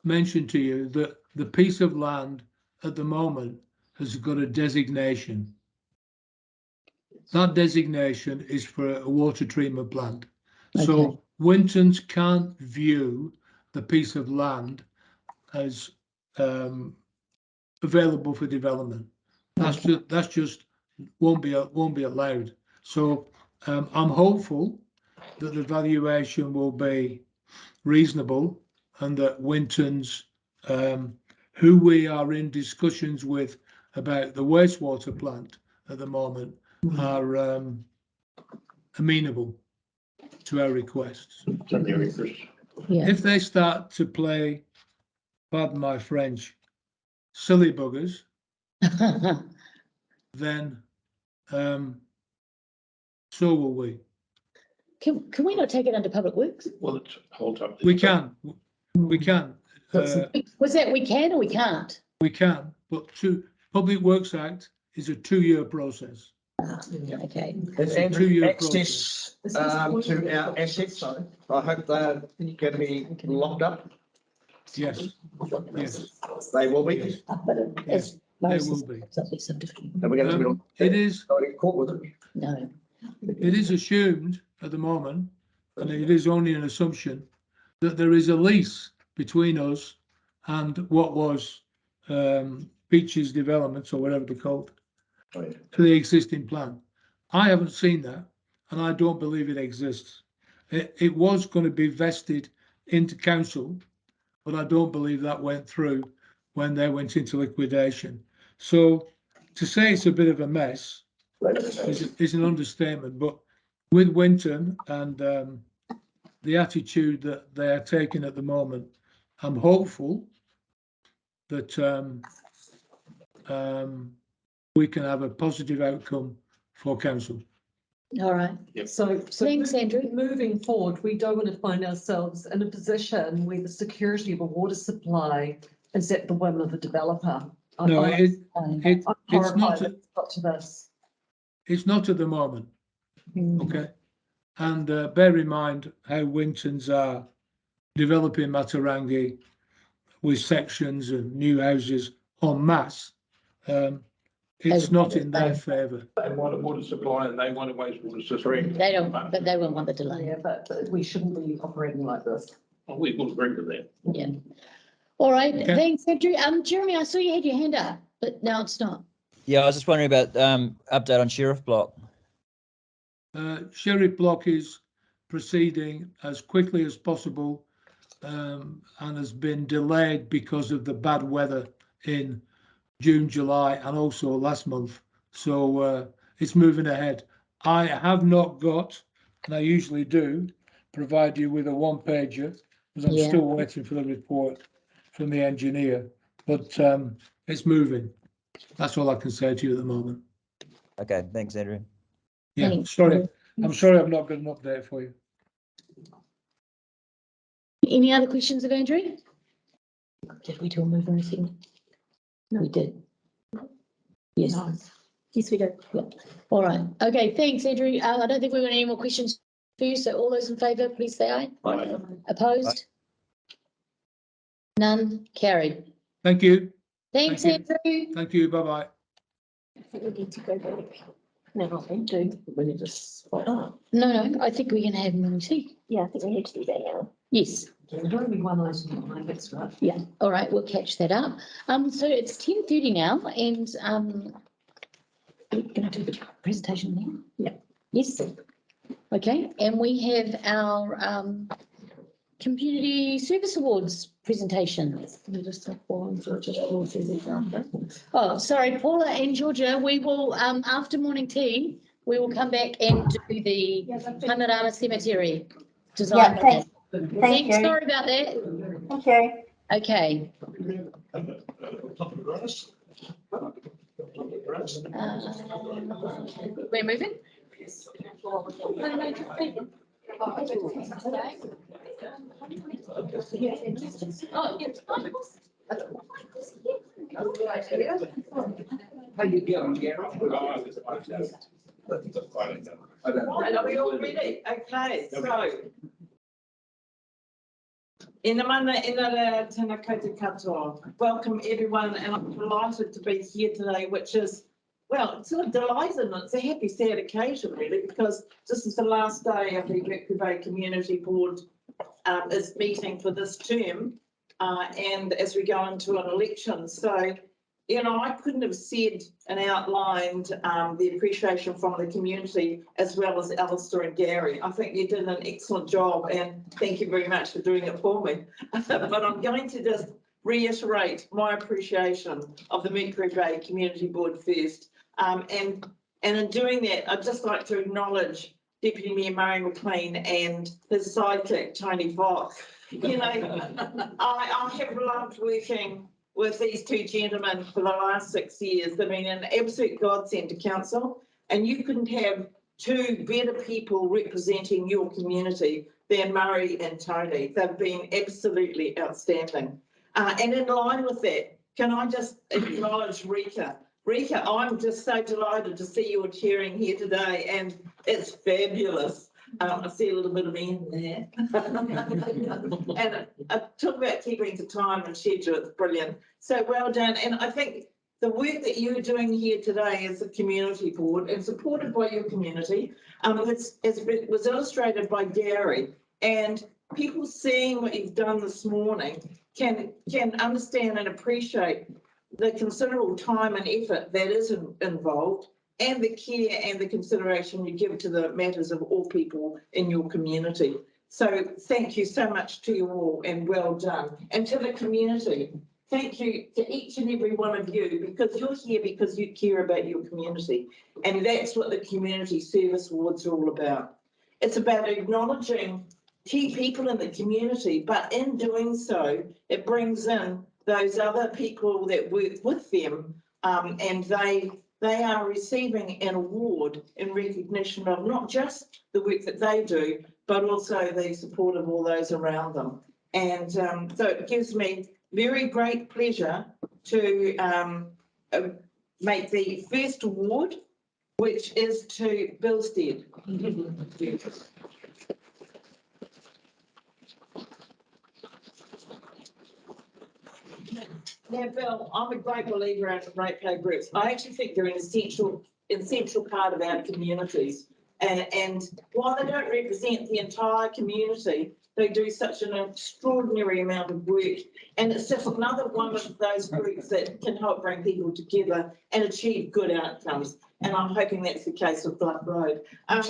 mention to you that the piece of land at the moment has got a designation. That designation is for a water treatment plant. Okay. So Wintons can't view the piece of land as available for development. That's just won't be allowed. So I'm hopeful that the valuation will be reasonable, and that Wintons, who we are in discussions with about the wastewater plant at the moment, are amenable to our requests. If they start to play, pardon my French, silly buggers, then so will we. Can we not take it under Public Works? Well, it's hold up. We can. We can. Was that we can or we can't? We can, but Public Works Act is a 2-year process. Okay. Has Andrew access to our assets? I hope they're going to be locked up. Yes. Yes. They will be. Yes, they will be. And we're going to be on. It is. In court with it. No. It is assumed at the moment, and it is only an assumption, that there is a lease between us and what was Beaches Developments, or whatever they're called, to the existing plan. I haven't seen that, and I don't believe it exists. It was going to be vested into council, but I don't believe that went through when they went into liquidation. So to say it's a bit of a mess is an understatement, but with Winton and the attitude that they are taking at the moment, I'm hopeful that we can have a positive outcome for council. All right. So Thanks, Andrew. moving forward, we don't want to find ourselves in a position where the security of a water supply is at the whim of a developer. No, it's not. Got to this. It's not at the moment. Okay. And bear in mind how Wintons are developing Matarangi with sections and new houses en masse. It's not in their favour. They want a water supply and they want a wastewater system. They don't, but they won't want the delay. Yeah, but we shouldn't be operating like this. We will agree with that. Yeah. All right. Okay. Thanks, Andrew. Jeremy, I saw you had your hand up, but now it's not. Yeah, I was just wondering about update on Sheriff Block. Sheriff Block is proceeding as quickly as possible and has been delayed because of the bad weather in June, July, and also last month. So it's moving ahead. I have not got, and I usually do, provide you with a one-pager because I'm still waiting for the report from the engineer, but it's moving. That's all I can say to you at the moment. Okay, thanks, Andrew. Yeah, Thanks. sorry. I'm sorry I've not got an update for you. Any other questions of Andrew? Did we do a move or anything? No, we did. Yes. No. Yes, we did. Yeah. All right. Okay. Thanks, Andrew. I don't think we've got any more questions for you. So all those in favour, please say aye. Aye. Opposed? None. Carried. Thank you. Thanks, Thank Andrew. Thank you. Bye-bye. I think we need to go back. No, I do. We need to spot up. No, I think we can have them when we see. Yeah, I think we need to do that now. Yes. There's only one item on my next one. Yeah. All right. We'll catch that up. So it's 10:30 now, and we're going to do the presentation now. Yeah. Yes. Okay. And we have our Community Service Awards presentation. Oh, sorry, Paula and Georgia, we will, after morning tea, we will come back and do the Kaimarama Cemetery design. Yeah, thank you. Sorry about that. Thank you. Okay. We're moving? Oh, yes. How you doing, Gary? Right, are we all ready? Okay, so. Ina mana ina tēnā koutou katoa. Welcome everyone, and I'm delighted to be here today, which is, well, it's sort of delighted and it's a happy, sad occasion really, because this is the last day of the Mercury Bay Community Board is meeting for this term, and as we go into an election. So, you know, I couldn't have said and outlined the appreciation from the community as well as Alistair and Gary. I think you did an excellent job, and thank you very much for doing it for me. But I'm going to just reiterate my appreciation of the Mercury Bay Community Board first. And in doing that, I'd just like to acknowledge Deputy Mayor Murray Mclean and his sidekick, Tony Fox. You know, I have loved working with these two gentlemen for the last 6 years. They've been an absolute godsend to council, and you couldn't have two better people representing your community than Murray and Tony. They've been absolutely outstanding. And in line with that, can I just acknowledge Rika? Rika, I'm just so delighted to see you chairing here today, and it's fabulous. I see a little bit of me in there. And talk about keeping to time and schedule, it's brilliant. So well done. And I think the work that you're doing here today as a community board and supported by your community, was illustrated by Gary, and people seeing what you've done this morning can understand and appreciate the considerable time and effort that is involved, and the care and the consideration you give to the matters of all people in your community. So thank you so much to you all, and well done. And to the community, thank you to each and every one of you, because you're here because you care about your community. And that's what the Community Service Awards are all about. It's about acknowledging key people in the community, but in doing so, it brings in those other people that work with them, and they are receiving an award in recognition of not just the work that they do, but also the support of all those around them. And so it gives me very great pleasure to make the first award, which is to Billstead. Now, Bill, I'm a great believer in ratepayer groups. I actually think they're an essential part of our communities. And while they don't represent the entire community, they do such an extraordinary amount of work. And it's just another one of those groups that can help bring people together and achieve good outcomes. And I'm hoping that's the case with Bluff Road. Thank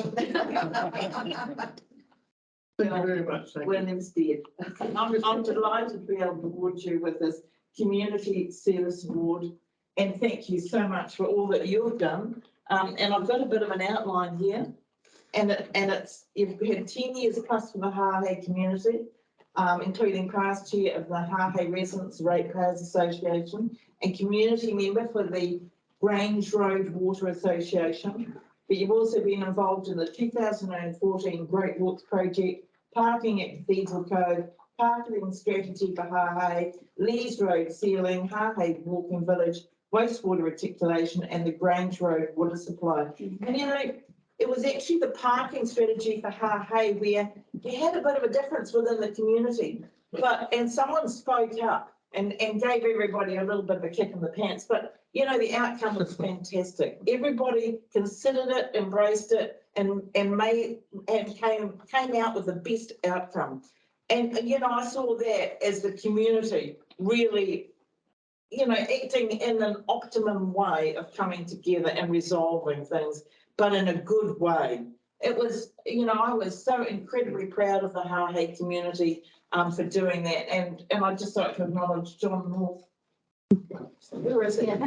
you very much. William's dead. I'm delighted to be able to award you with this Community Service Award. And thank you so much for all that you've done. And I've got a bit of an outline here. And it's you've had 10 years plus for the Hāhei community, including past chair of the Hāhei Residents Ratepayers Association and community member for the Grange Road Water Association. But you've also been involved in the 2014 Great Walks Project, Parking at Cathedral Cove, Parking Strategy for Hāhei, Lees Road Sealing, Hāhei Walking Village, Wastewater Reticulation, and the Grange Road Water Supply. And you know, it was actually the parking strategy for Hāhei where you had a bit of a difference within the community, and someone spoke up and gave everybody a little bit of a kick in the pants. But you know, the outcome was fantastic. Everybody considered it, embraced it, and came out with the best outcome. And you know, I saw that as the community really, you know, acting in an optimum way of coming together and resolving things, but in a good way. It was, you know, I was so incredibly proud of the Hāhei community for doing that. And I'd just like to acknowledge John North. Where is he? Yeah, I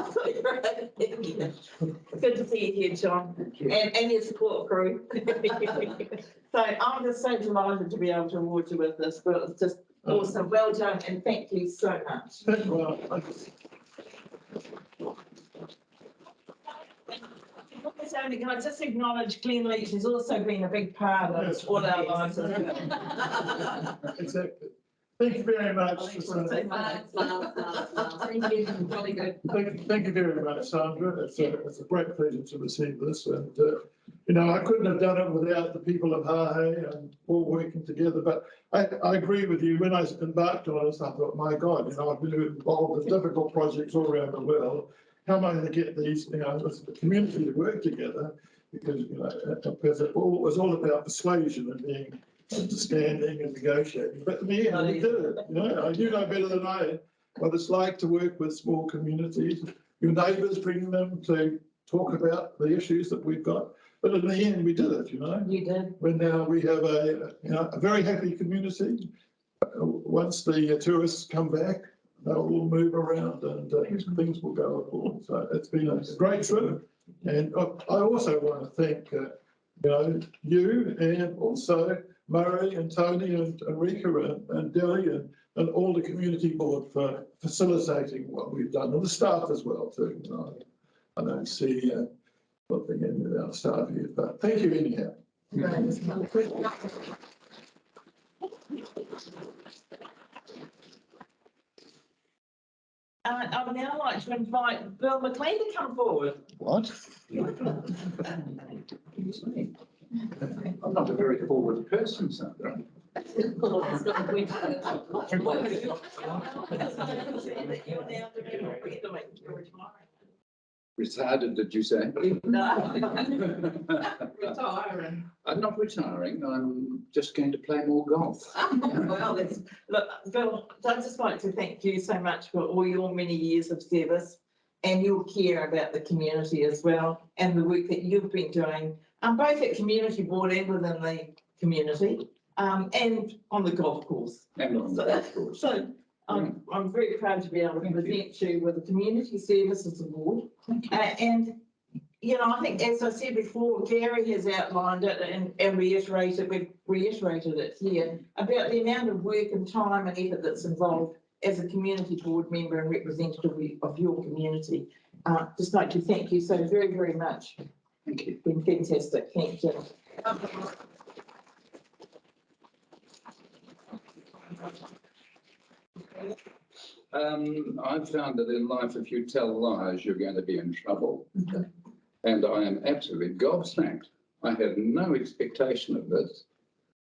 thought you were over there. Good to see you here, John, and your support crew. So I'm just so delighted to be able to award you with this. But it's just awesome. Well done, and thank you so much. Can I just acknowledge Glenn Leach has also been a big part of all our lives. Exactly. Thank you very much. Thank you very much, Sandra. It's a great pleasure to receive this. And, you know, I couldn't have done it without the people of Hāhei and all working together. But I agree with you. When I embarked on this, I thought, my God, you know, I've been involved with difficult projects all around the world. How am I going to get these, you know, the community to work together? Because, you know, it was all about persuasion and being understanding and negotiating. But in the end, we did it. You know better than I what it's like to work with small communities. Your neighbours, bring them to talk about the issues that we've got. But in the end, we did it. You know. You did. When now we have a very happy community. Once the tourists come back, they'll all move around and things will go on. So it's been a great trip. And I also want to thank you and also Murray and Tony and Rika and Delhi and all the community board for facilitating what we've done, and the staff as well too. I don't see looking in with our staff here, but thank you anyhow. I would now like to invite Bill Mclean to come forward. What? I'm not a very forward person, Sandra. Retired, did you say? No. Retiring. I'm not retiring. I'm just going to play more golf. Well, look, Bill, I'd just like to thank you so much for all your many years of service and your care about the community as well, and the work that you've been doing, both at community board and within the community, and on the golf course. And on the golf course. So I'm very proud to be able to present you with the Community Services Award. And, you know, I think, as I said before, Gary has outlined it and reiterated, we've reiterated it here, about the amount of work and time and effort that's involved as a community board member and representative of your community. Just like to thank you so very, very much. Thank you. It's been fantastic. Thank you. I've found that in life, if you tell lies, you're going to be in trouble. And I am absolutely gobsmacked. I had no expectation of this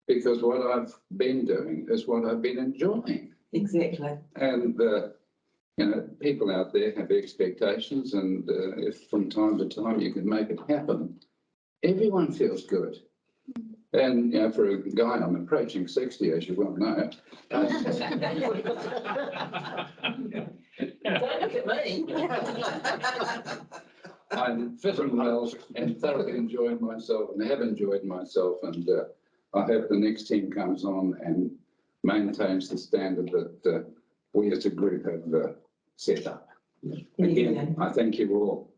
because what I've been doing is what I've been enjoying. Exactly. And, you know, people out there have expectations, and if from time to time you can make it happen, everyone feels good. And, you know, for a guy, I'm approaching 60, as you well know. Don't look at me. I'm fit and well and thoroughly enjoying myself and have enjoyed myself. And I hope the next team comes on and maintains the standard that we as a group have set up. Again, I thank you all.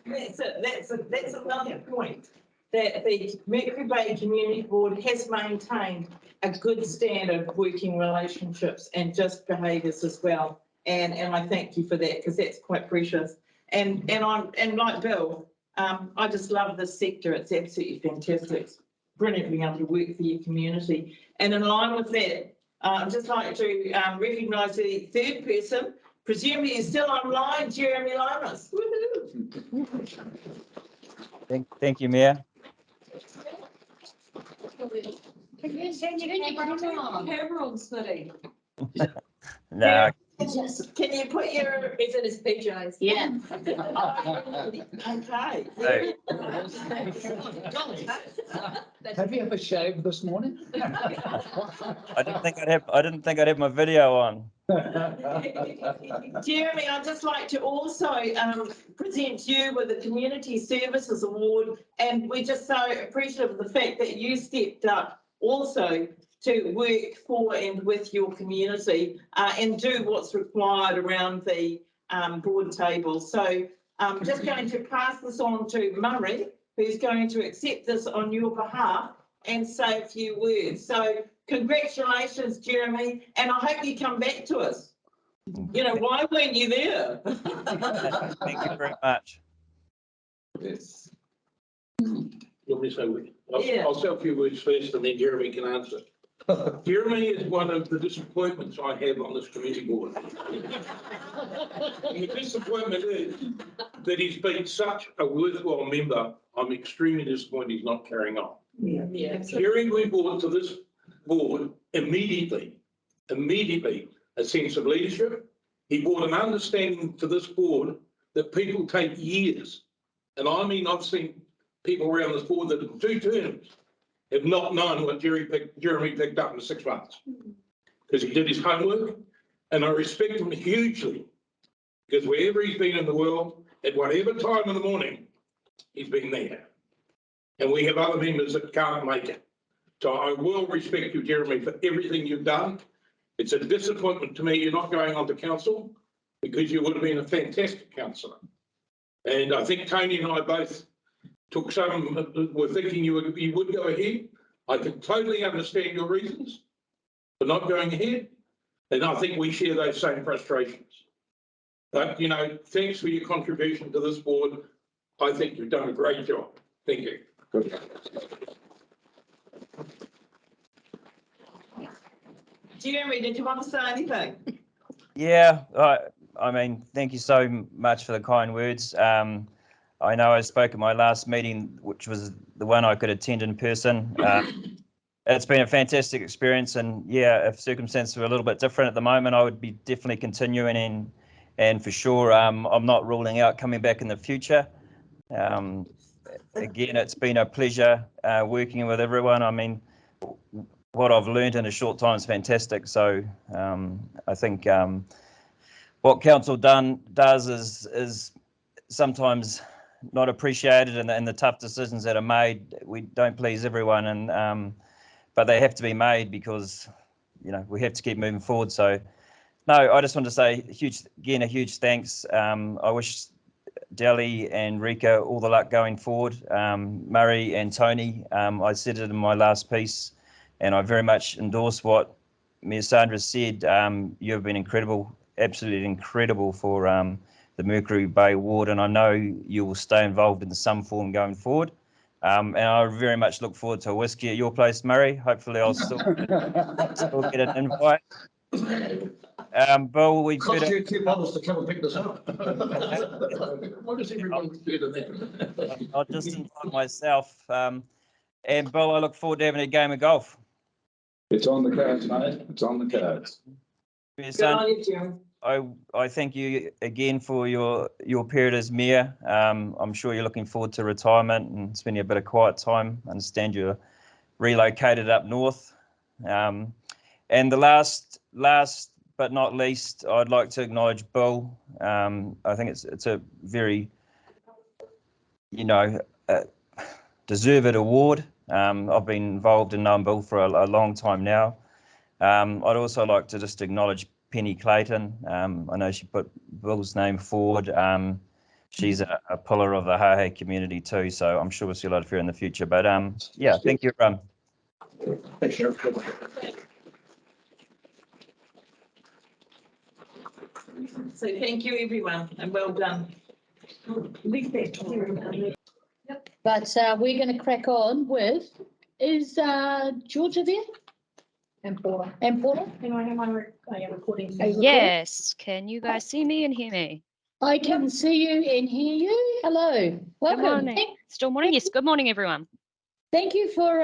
That's another point, that the Mercury Bay Community Board has maintained a good standard of working relationships and just behaviours as well. And I thank you for that, because that's quite precious. And like Bill, I just love this sector. It's absolutely fantastic. It's brilliant being able to work for your community. And in line with that, I'd just like to recognise the third person. Presumably you're still online, Jeremy Lomas. Thank you, Mayor. Can you turn your camera on, Snitty? No, Can you put your... He's in his PJs. Yeah. Okay. Have you ever shaved this morning? I didn't think I'd have my video on. Jeremy, I'd just like to also present you with the Community Services Award, and we're just so appreciative of the fact that you stepped up also to work for and with your community and do what's required around the board table. So I'm just going to pass this on to Murray, who's going to accept this on your behalf and say a few words. So congratulations, Jeremy, and I hope you come back to us. You know, why weren't you there? Thank you very much. Yes. You want me to say what? Yeah. I'll say a few words first and then Jeremy can answer. Jeremy is one of the disappointments I have on this committee board. And the disappointment is that he's been such a worthwhile member. I'm extremely disappointed he's not carrying on. Yeah. Jeremy, we brought to this board immediately a sense of leadership. He brought an understanding to this board that people take years. And I mean, I've seen people around this board that in 2 terms have not known what Jeremy picked up in 6 months, because he did his homework, and I respect him hugely, because wherever he's been in the world, at whatever time in the morning, he's been there. And we have other members that can't make it. So I will respect you, Jeremy, for everything you've done. It's a disappointment to me you're not going on to council, because you would have been a fantastic councillor. And I think Tony and I both took were thinking you would go ahead. I can totally understand your reasons for not going ahead. And I think we share those same frustrations. But, you know, thanks for your contribution to this board. I think you've done a great job. Thank you. Good. Jeremy, did you want to say anything? Yeah, I mean, thank you so much for the kind words. I know I spoke at my last meeting, which was the one I could attend in person. It's been a fantastic experience, and yeah, if circumstances were a little bit different at the moment, I would be definitely continuing, and for sure, I'm not ruling out coming back in the future. Again, it's been a pleasure working with everyone. I mean, what I've learned in a short time is fantastic. So I think what council does is sometimes not appreciated, and the tough decisions that are made, we don't please everyone, and but they have to be made because, you know, we have to keep moving forward. So no, I just want to say a huge thanks. I wish Delhi and Rika all the luck going forward. Murray and Tony, I said it in my last piece, and I very much endorse what Ms. Sandra said. You have been incredible, absolutely incredible for the Mercury Bay Ward, and I know you will stay involved in some form going forward. And I very much look forward to a whiskey at your place, Murray. Hopefully I'll still get an invite. Bill, we Cost you $2 to come and pick this up. What does everyone do to that? I'll just invite myself. And Bill, I look forward to having a game of golf. It's on the cards, mate. It's on the cards. Yes, I thank you again for your period as mayor. I'm sure you're looking forward to retirement and spending a bit of quiet time. I understand you're relocated up north. And the last but not least, I'd like to acknowledge Bill. I think it's a very, you know, deserved award. I've been involved in knowing Bill for a long time now. I'd also like to just acknowledge Penny Clayton. I know she put Bill's name forward. She's a pillar of the Hahe community too, so I'm sure we'll see a lot of her in the future. But yeah, thank you. Thanks, Sheriff. So thank you, everyone, and well done. But we're going to crack on with, is Georgia there? And Paula. And Paula? Can I have my recording? Yes, can you guys see me and hear me? I can see you and hear you. Hello, welcome. Good morning. Still morning? Yes, good morning, everyone. Thank you for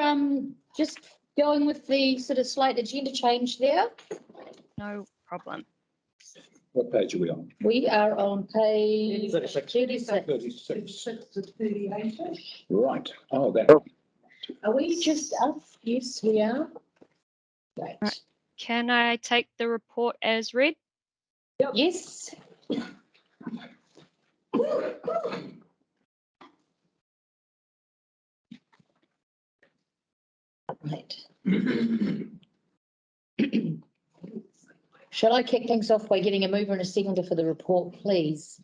just going with the sort of slight agenda change there. No problem. What page are we on? We are on page 36. 36. To 38. Right. Oh, that. Are we just up? Yes, we are. Right. Can I take the report as read? Yes. Right. Shall I kick things off by getting a mover and a seconder for the report, please?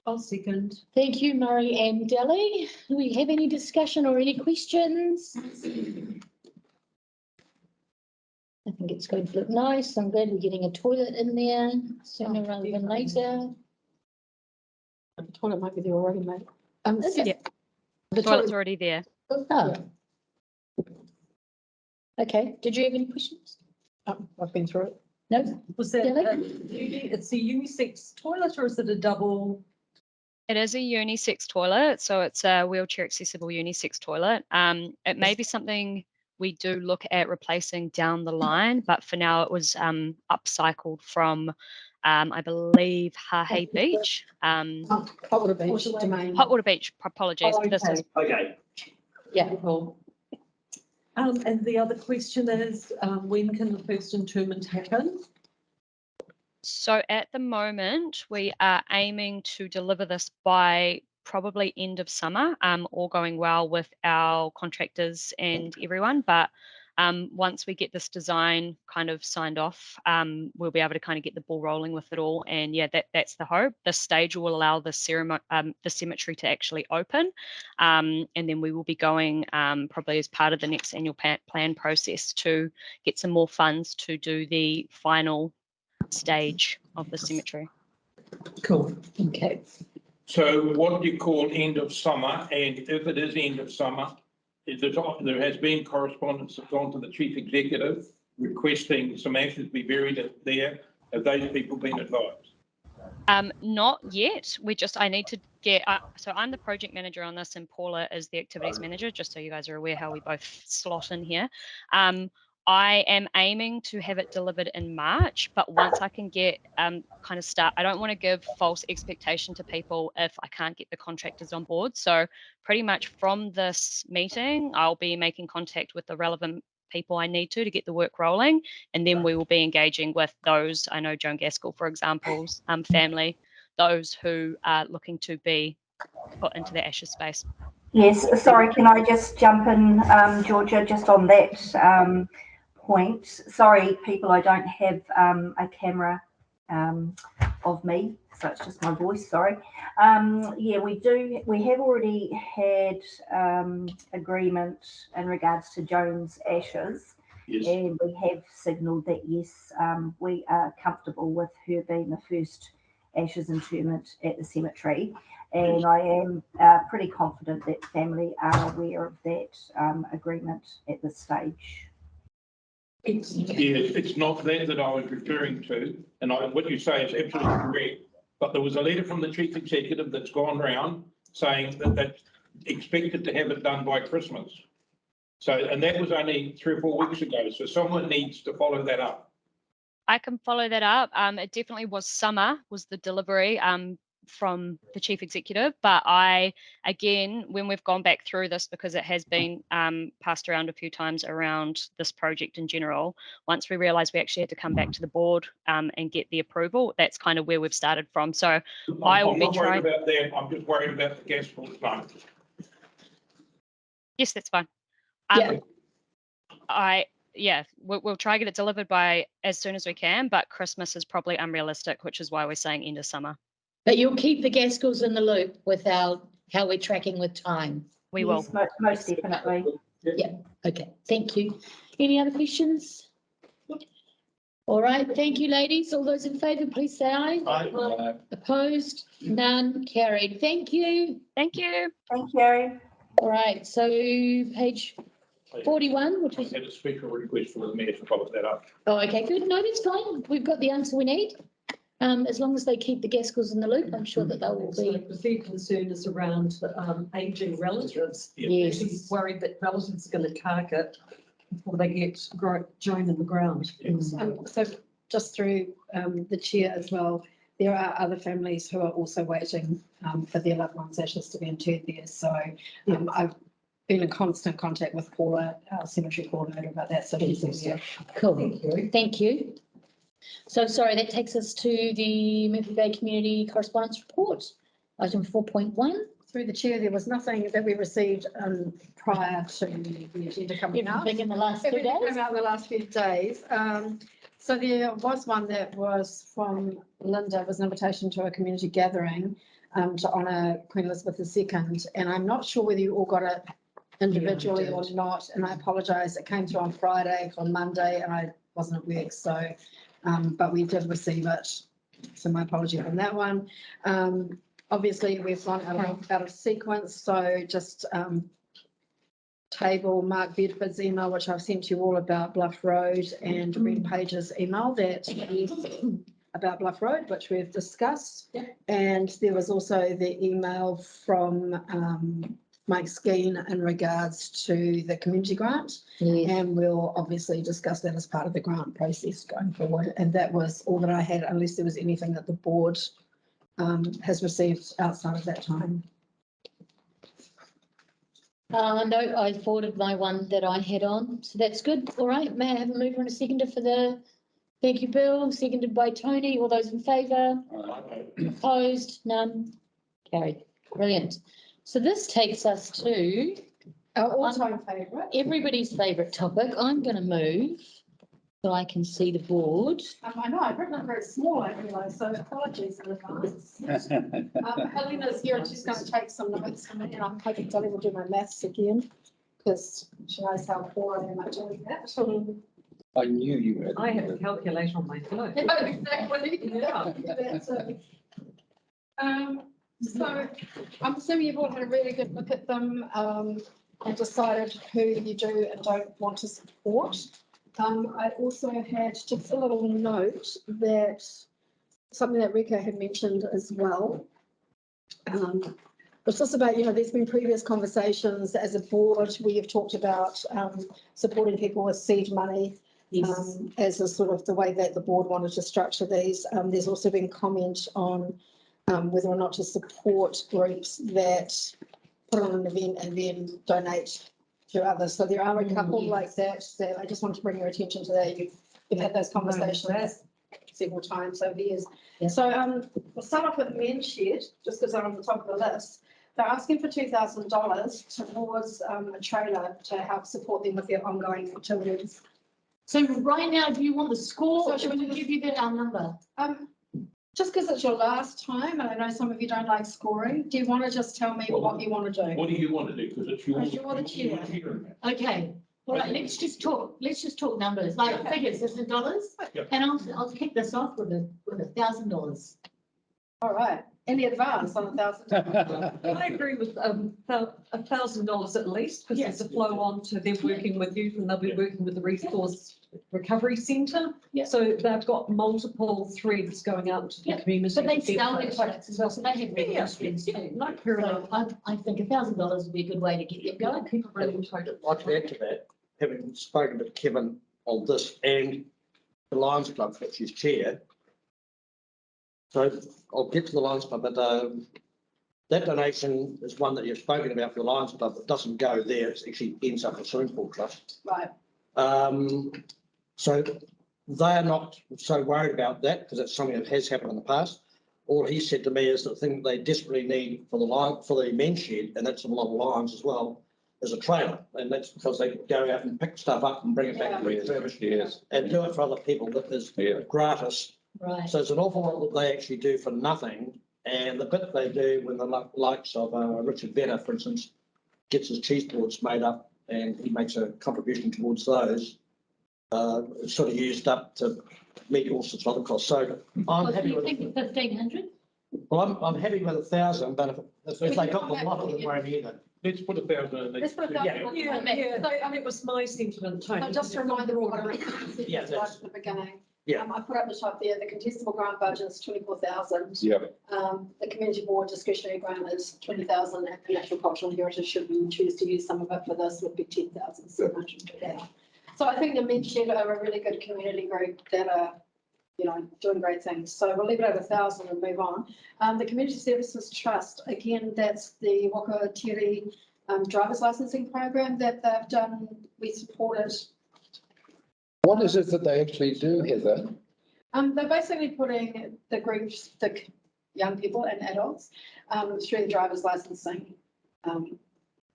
I'll second. Thank you, Murray and Delhi. Do we have any discussion or any questions? I think it's going to look nice. I'm glad we're getting a toilet in there sooner rather than later. The toilet might be there already, mate. Yeah. The toilet's already there. Oh. Okay. Did you have any questions? I've been through it. No? Was that, Delhi? it's a unisex toilet or is it a double? It is a unisex toilet, so it's a wheelchair accessible unisex toilet. It may be something we do look at replacing down the line, but for now it was upcycled from, I believe, Hahe Beach. Hotwater Beach domain. Hotwater Beach, apologies. Oh, This is Okay. Yeah. Cool. And the other question is, when can the first interment happen? So at the moment, we are aiming to deliver this by probably end of summer, all going well with our contractors and everyone. But once we get this design kind of signed off, we'll be able to kind of get the ball rolling with it all. And yeah, that's the hope. This stage will allow the cemetery to actually open. And then we will be going probably as part of the next annual plan process to get some more funds to do the final stage of the cemetery. Cool. Okay. So what do you call end of summer? And if it is end of summer, there has been correspondence that's gone to the chief executive requesting some ashes be buried there. Have those people been advised? Not yet. I need to get, so I'm the project manager on this and Paula is the activities manager, just so you guys are aware how we both slot in here. I am aiming to have it delivered in March, but once I can get kind of start, I don't want to give false expectation to people if I can't get the contractors on board. So pretty much from this meeting, I'll be making contact with the relevant people I need to get the work rolling, and then we will be engaging with those. I know Joan Gaskell, for example, family, those who are looking to be put into the ashes space. Yes, sorry, can I just jump in, Georgia, just on that point? Sorry, people, I don't have a camera of me, so it's just my voice, sorry. Yeah, we have already had agreement in regards to Joan's ashes. Yes. And we have signalled that, yes, we are comfortable with her being the first ashes interment at the cemetery. And I am pretty confident that family are aware of that agreement at this stage. It's not that I was referring to, and what you say is absolutely correct. But there was a letter from the chief executive that's gone round saying that that's expected to have it done by Christmas. So, and that was only 3 or 4 weeks ago. So someone needs to follow that up. I can follow that up. It definitely was summer was the delivery from the chief executive, but again, when we've gone back through this, because it has been passed around a few times around this project in general, once we realised we actually had to come back to the board and get the approval, that's kind of where we've started from. So I will be trying. I'm not worried about that. I'm just worried about the gas full time. Yes, that's fine. We'll try to get it delivered by as soon as we can, but Christmas is probably unrealistic, which is why we're saying end of summer. But you'll keep the Gaskells in the loop with how we're tracking with time. We will. Most definitely. Yeah, okay, thank you. Any other questions? All right, thank you, ladies. All those in favour, please say aye. Aye. Opposed? None. Carried. Thank you. Thank you. Thank you. All right, so page 41, which I is... had a special request for the mayor to follow that up. Oh, okay, good. No, that's fine. We've got the answer we need. As long as they keep the Gaskells in the loop, I'm sure that they will be. The big concern is around ageing relatives. Yes. She's worried that relatives are going to cark it before they get joined in the ground. So just through the chair as well, there are other families who are also waiting for their loved ones' ashes to be interred there. So I've been in constant contact with Paula, our cemetery coordinator, about that. So yeah. Cool. Thank you. So sorry, that takes us to the Mercury Bay Community Correspondence Report, item 4.1. Through the chair, there was nothing that we received prior to the agenda coming out. Everything in the last 2 days? Everything came out in the last few days. So there was one that was from Linda, it was an invitation to a community gathering to honour Queen Elizabeth II. And I'm not sure whether you all got it individually or not. And I apologise, it came through on Friday, on Monday, and I wasn't at work. So, but we did receive it. So my apology on that one. Obviously, we've gone out of sequence. So just table Mark Bedford's email, which I've sent you all about Bluff Road, and Red Page's email that about Bluff Road, which we've discussed. Yeah. And there was also the email from Mclean in regards to the community grant. Yes. And we'll obviously discuss that as part of the grant process going forward. And that was all that I had, unless there was anything that the board has received outside of that time. No, I forwarded my one that I had on, so that's good. All right, may I have a mover and a seconder for the, thank you, Bill, seconded by Tony. All those in favour? Opposed? None? Carried. Brilliant. So this takes us to our all-time favourite. Everybody's favourite topic. I'm going to move so I can see the board. I know, I've written it very small, I realise, so apologies in advance. Helena's here and she's going to take some notes from me, and I'm hoping Dolly will do my maths again because she knows how poor I am at doing that. I knew you were. I have a calculator on my phone. Yeah, exactly. Yeah. So I'm assuming you've all had a really good look at them and decided who you do and don't want to support. I also had just a little note that something that Rika had mentioned as well. It's just about, there's been previous conversations as a board where you've talked about supporting people with seed money. Yes. As a sort of the way that the board wanted to structure these. There's also been comment on whether or not to support groups that put on an event and then donate to others. So there are a couple like that I just want to bring your attention to that. You've had those conversations several times over the years. Yeah. So we'll start off with Men's Shed, just because they're on the top of the list. they're asking for $2,000 towards a trailer to help support them with their ongoing activities. So right now, do you want the score or So should we give you our number? Just because it's your last time, and I know some of you don't like scoring, do you want to just tell me what you want to do? What do you want to do? Because it's your. Because you're the chair. Okay, all right, let's just talk numbers, like figures, isn't it dollars? Yep. And I'll kick this off with $1,000. All right, any advance on $1,000? I agree with $1,000 at least, because there's a flow on to them working with youth and they'll be working with the Resource Recovery Centre. Yeah. So they've got multiple threads going out to the community. But they sell their products as well, so they have revenue streams too. No, fair enough. So I think $1,000 would be a good way to get them going. People really enjoyed it. I'd like to add to that, having spoken to Kevin on this and the Lions Club, which is chair. So I'll get to the Lions Club, but that donation is one that you've spoken about for the Lions Club. It doesn't go there. It actually ends up at the swimming pool trust. Right. So they're not so worried about that because it's something that has happened in the past. All he said to me is the thing they desperately need for the men's shed, and that's a lot of Lions as well, is a trailer. And that's because they go out and pick stuff up and bring it back and refurbish it and do it for other people that is gratis. Right. So it's an awful lot that they actually do for nothing. And the bit they do when the likes of Richard Vedder, for instance, gets his cheese boards made up and he makes a contribution towards those, it's sort of used up to meet all sorts of other costs. So I'm happy with. Do you think 1,500? Well, I'm happy with 1,000, but if they got the lot of them, won't either. Let's put 1,000 in. Let's put 1,000. Yeah, so, I mean, it was my sentiment, Tony. So just a reminder what I Yeah, said right at the beginning. Yeah. I put up the top there, the contestable grant budget is 24,000. Yeah. The community board discretionary grant is 20,000 and the natural cultural heritage, should we choose to use some of it for this, would be 10,700 per year. So I think the men's shed are a really good community group that are, doing great things. So we'll leave it at 1,000 and move on. The Community Services Trust, again, that's the Wakatiri driver's licensing program that they've done. We supported. What is it that they actually do, Heather? They're basically putting the groups, the young people and adults, through the driver's licensing,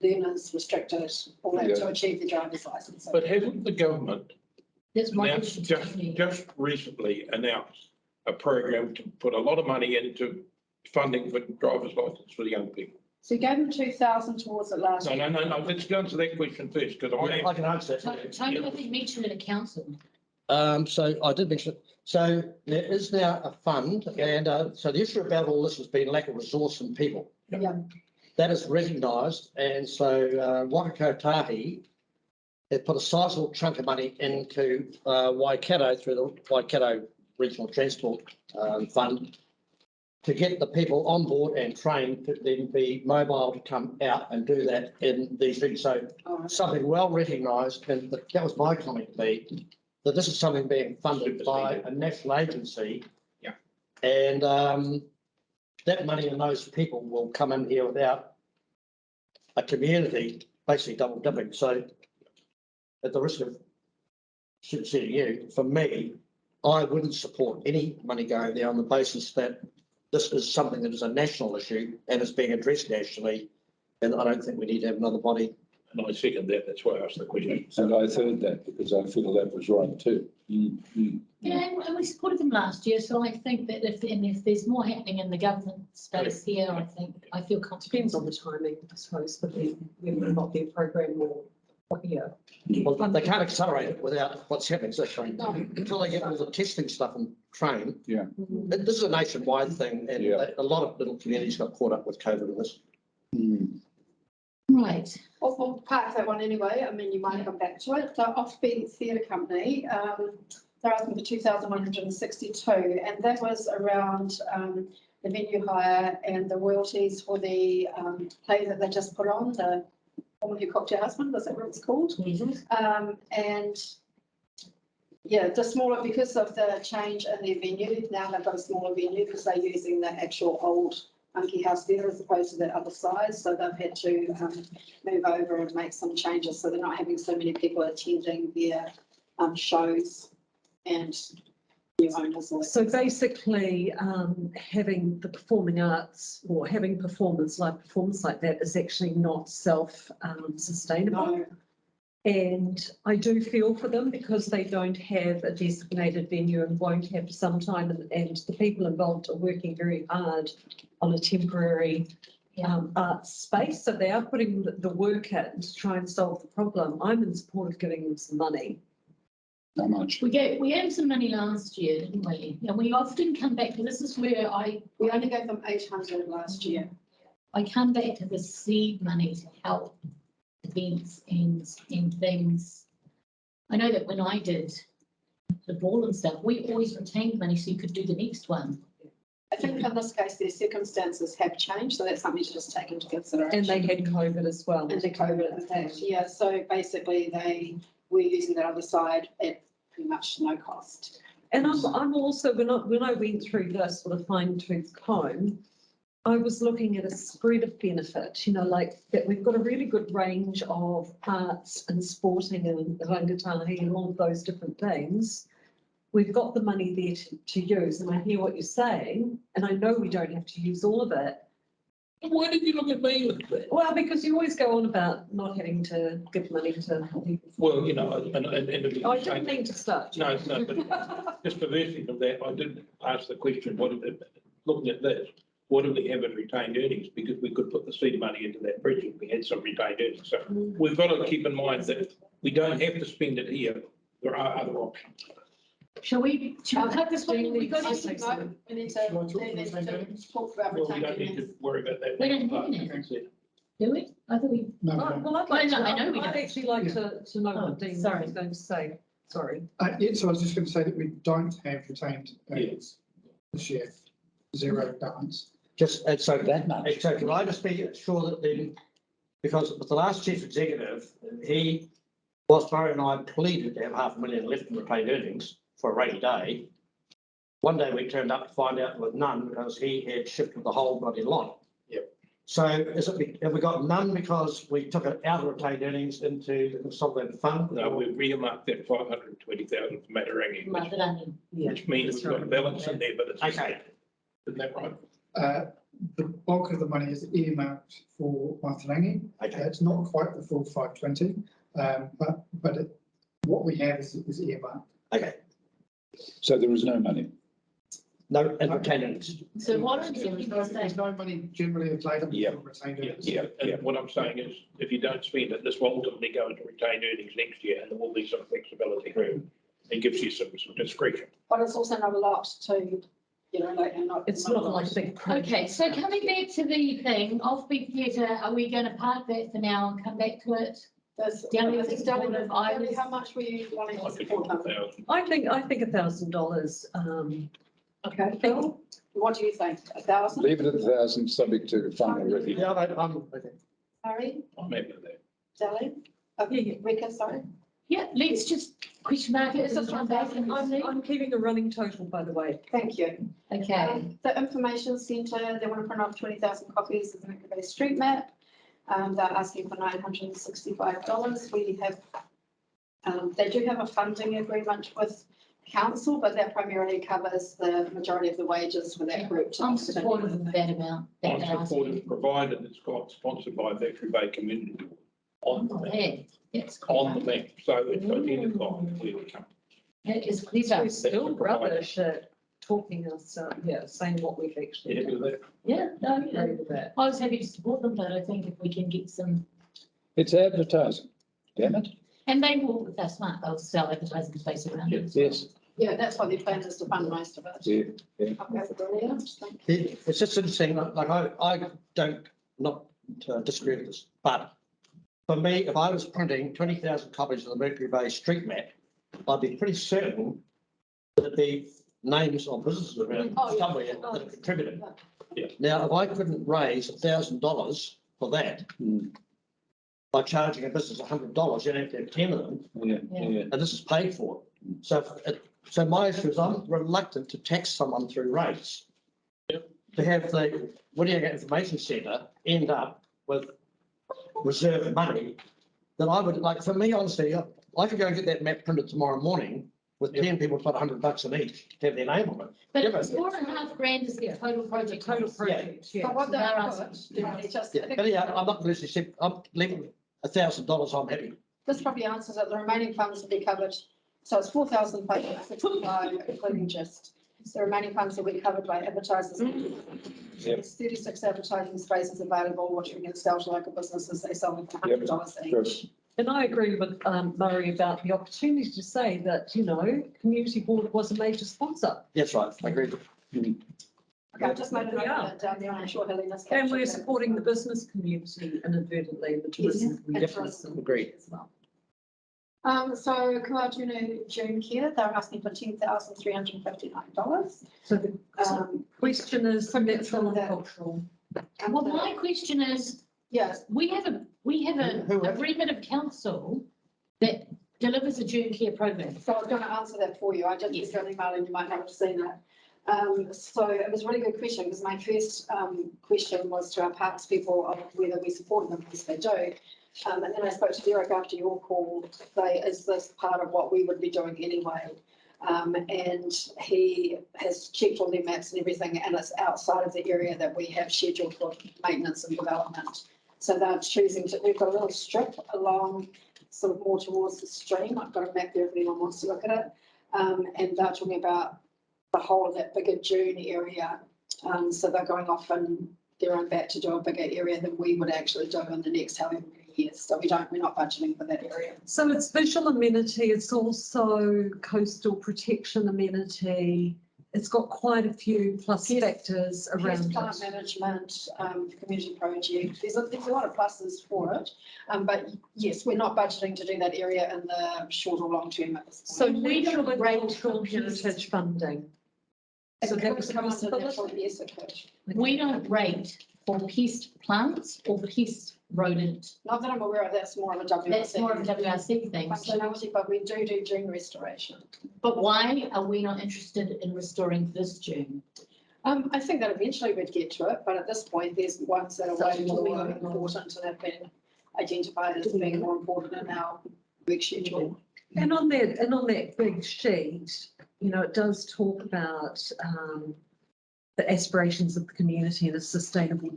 learners, restricted, all that to achieve the driver's license. But hasn't the government That's my announced, just recently announced a program to put a lot of money into funding for driver's license for the young people? So you gave them 2,000 towards it last year. No. Let's go into that question first, because I can answer that. Tony, I think mentioned in a council. So I did mention it. So there is now a fund, and so the issue about all this has been lack of resource and people. Yeah. That is recognised, and so Wakakotahi has put a sizable chunk of money into Waikato through the Waikato Regional Transport Fund to get the people on board and trained to then be mobile to come out and do that in these regions. So something well recognised, and that was my comment to me, that this is something being funded by a national agency. Yeah. And that money and those people will come in here without a community basically double dipping. So at the risk of shitting you, for me, I wouldn't support any money going there on the basis that this is something that is a national issue and is being addressed nationally. And I don't think we need to have another body. And I second that. That's why I asked the question. And I third that because I feel that was right too. Yeah, and we supported them last year, so I think that if there's more happening in the government space here, I feel confident. Depends on the timing, I suppose, but whether or not their program will appear. Well, they can't accelerate it without what's happening. So until they get all the testing stuff and train. Yeah. This is a nationwide thing, and a lot of little communities got caught up with COVID in this. Right. We'll park that one anyway. I mean, you might come back to it. The Offbeat Theatre Company, they're asking for 2,162, and that was around the venue hire and the royalties for the play that they just put on, the Woman Who Cooked Her Husband, was that what it's called? And yeah, the smaller, because of the change in their venue, now they've got a smaller venue because they're using the actual old Monkey House Theatre as opposed to the other side. So they've had to move over and make some changes. So they're not having so many people attending their shows. And new owners. So basically, having the performing arts or having live performance like that is actually not sustainable. And I do feel for them because they don't have a designated venue and won't have for some time. And the people involved are working very hard on a temporary arts space. So they are putting the work in to try and solve the problem. I'm in support of giving them some money. How much? We gave some money last year, didn't we? And we often come back to, this is where we only gave them 800 last year. I come back to the seed money to help events and things. I know that when I did the ball and stuff, we always retained money so you could do the next one. I think in this case, their circumstances have changed, so that's something to just take into consideration. And they had COVID as well. And the COVID impact, yeah. So basically they were using that other side at pretty much no cost. And I'm also, when I went through this with a fine tooth comb, I was looking at a spread of benefit, like that we've got a really good range of arts and sporting and rangatahi and all of those different things. We've got the money there to use, and I hear what you're saying, and I know we don't have to use all of it. Why did you look at me like that? Well, because you always go on about not having to give money to people. Well, and I didn't mean to start. No, but just perversing of that, I did ask the question, looking at this, what do we have in retained earnings? Because we could put the seed money into that bridge if we had some retained earnings. So we've got to keep in mind that we don't have to spend it here. There are other options. Shall we cut this one? We got to know. We need to talk about Well, we retained don't need earnings. to worry about that. We don't have it. Do we? I thought we. Well, I'd don't. actually like to know what Dean sorry. was going to say. Sorry. Yeah, so I was just going to say that we don't have retained earnings this year, zero balance. Just, so that much. So can I just be sure that then, because with the last chief executive, Barry and I pleaded to have $500,000 left in retained earnings for a rainy day. One day we turned up to find out there was none because he had shifted the whole bloody lot. Yep. So have we got none because we took it out of retained earnings into the consolidated fund? No, we've earmarked that 520,000 for Matarangi, which means we've got a balance in there, but it's. Okay. Isn't that right? The bulk of the money is earmarked for Matarangi. Okay. It's not quite the full 520, but what we have is earmarked. Okay. So there is no money? No, and retained earnings. So what I'm There's no money generally available for retained earnings. Yeah, and what I'm saying is, if you don't spend it, this will ultimately go into retained earnings next year, and there will be some flexibility. It gives you some discretion. But it's also not a lot to, and not. It's not like big. Okay, so coming back to the thing, off-peak theatre, are we going to park that for now and come back to it? How much were you wanting to support them? I think $1,000. Okay, Phil, what do you think? 1,000? Leave it at 1,000, subject to final review. Yeah, I'm okay. Harry? I'm happy with that. Sally? Okay, Rika, sorry. Yeah, let's just question mark it. I'm keeping a running total, by the way. Thank you. Okay. The information centre, they want to print off 20,000 copies of the Mercury Bay street map. They're asking for $965. We have, they do have a funding agreement with council, but that primarily covers the majority of the wages for that group. I'm supportive of that amount. I'm supportive, provided it's got sponsored by Mercury Bay Community Board on the map. Yes. On the map, so it's identified where we come. It is clear. We're still rubbish at talking us, saying what we've actually done. Yeah, no, I was happy to support them, but I think if we can get some. It's advertising, damn it. And they will, if they're smart, they'll sell advertising space around it. Yes. Yeah, that's what their plan is to fund most of it. Yeah. Okay, brilliant. Thank you. It's just interesting, like I don't not disagree with this, but for me, if I was printing 20,000 copies of the Mercury Bay street map, I'd be pretty certain that there'd be names of businesses around somewhere that have contributed. Yeah. Now, if I couldn't raise $1,000 for that by charging a business $100, you have to have 10 of them, and this is paid for. So my issue is I'm reluctant to tax someone through rates. To have the Whittier Information Centre end up with reserve money that I would like. For me, honestly, I could go and get that map printed tomorrow morning with 10 people put $100 in each, to have their name on it. But Give it's us- $4.5 grand is the total project. Total cost. project, yeah. But what They're they're asking. it's just, I think But yeah, I'm not losing, I'm leaving $1,000, I'm happy. this probably answers it. The remaining funds will be covered. So it's 4,565, including just. The remaining funds will be covered by advertisers. There's 36 advertising spaces available, which we can sell to local businesses. They sell them for $100 each. And I agree with Murray about the opportunity to say that, you know, Community Board was a major sponsor. That's right, I agree. Okay, I've just made a note of that down there. I'm sure Helena's. And we're captured that. supporting the business community inadvertently, the tourism community as well. So Kawartunu June here, they're asking for $10,359. So the question is natural and cultural. Well, my question is, yes, we have an agreement of council that delivers a June care program. So I was going to answer that for you. I just sent an email and you might not have seen that. So it was a really good question because my first question was to our parks people of whether we support them, because they do. And then I spoke to Derek after your call to say, is this part of what we would be doing anyway? And he has checked all their maps and everything, and it's outside of the area that we have scheduled for maintenance and development. So they're choosing to, we've got a little strip along sort of more towards the stream. I've got a map there if anyone wants to look at it. And they're talking about the whole of that bigger June area. So they're going off in their own bat to do a bigger area than we would actually do in the next however many years. So we're not budgeting for that area. So it's visual amenity, it's also coastal protection amenity. It's got quite a few plus factors around Plant it. management, community project, there's a lot of pluses for it. But yes, we're not budgeting to do that area in the short or long term at this point. So natural and cultural heritage funding. So that was come under natural, yes, it could. We don't rate for pest plants or pest rodent. Not that I'm aware of, that's more of a WRC. That's more of a WRC thing. Functionality, but we do June restoration. But why are we not interested in restoring this June? I think that eventually we'd get to it, but at this point, there's ones that are way more important and have been identified as being more important in our work schedule. And on that big sheet, you know, it does talk about the aspirations of the community and a sustainable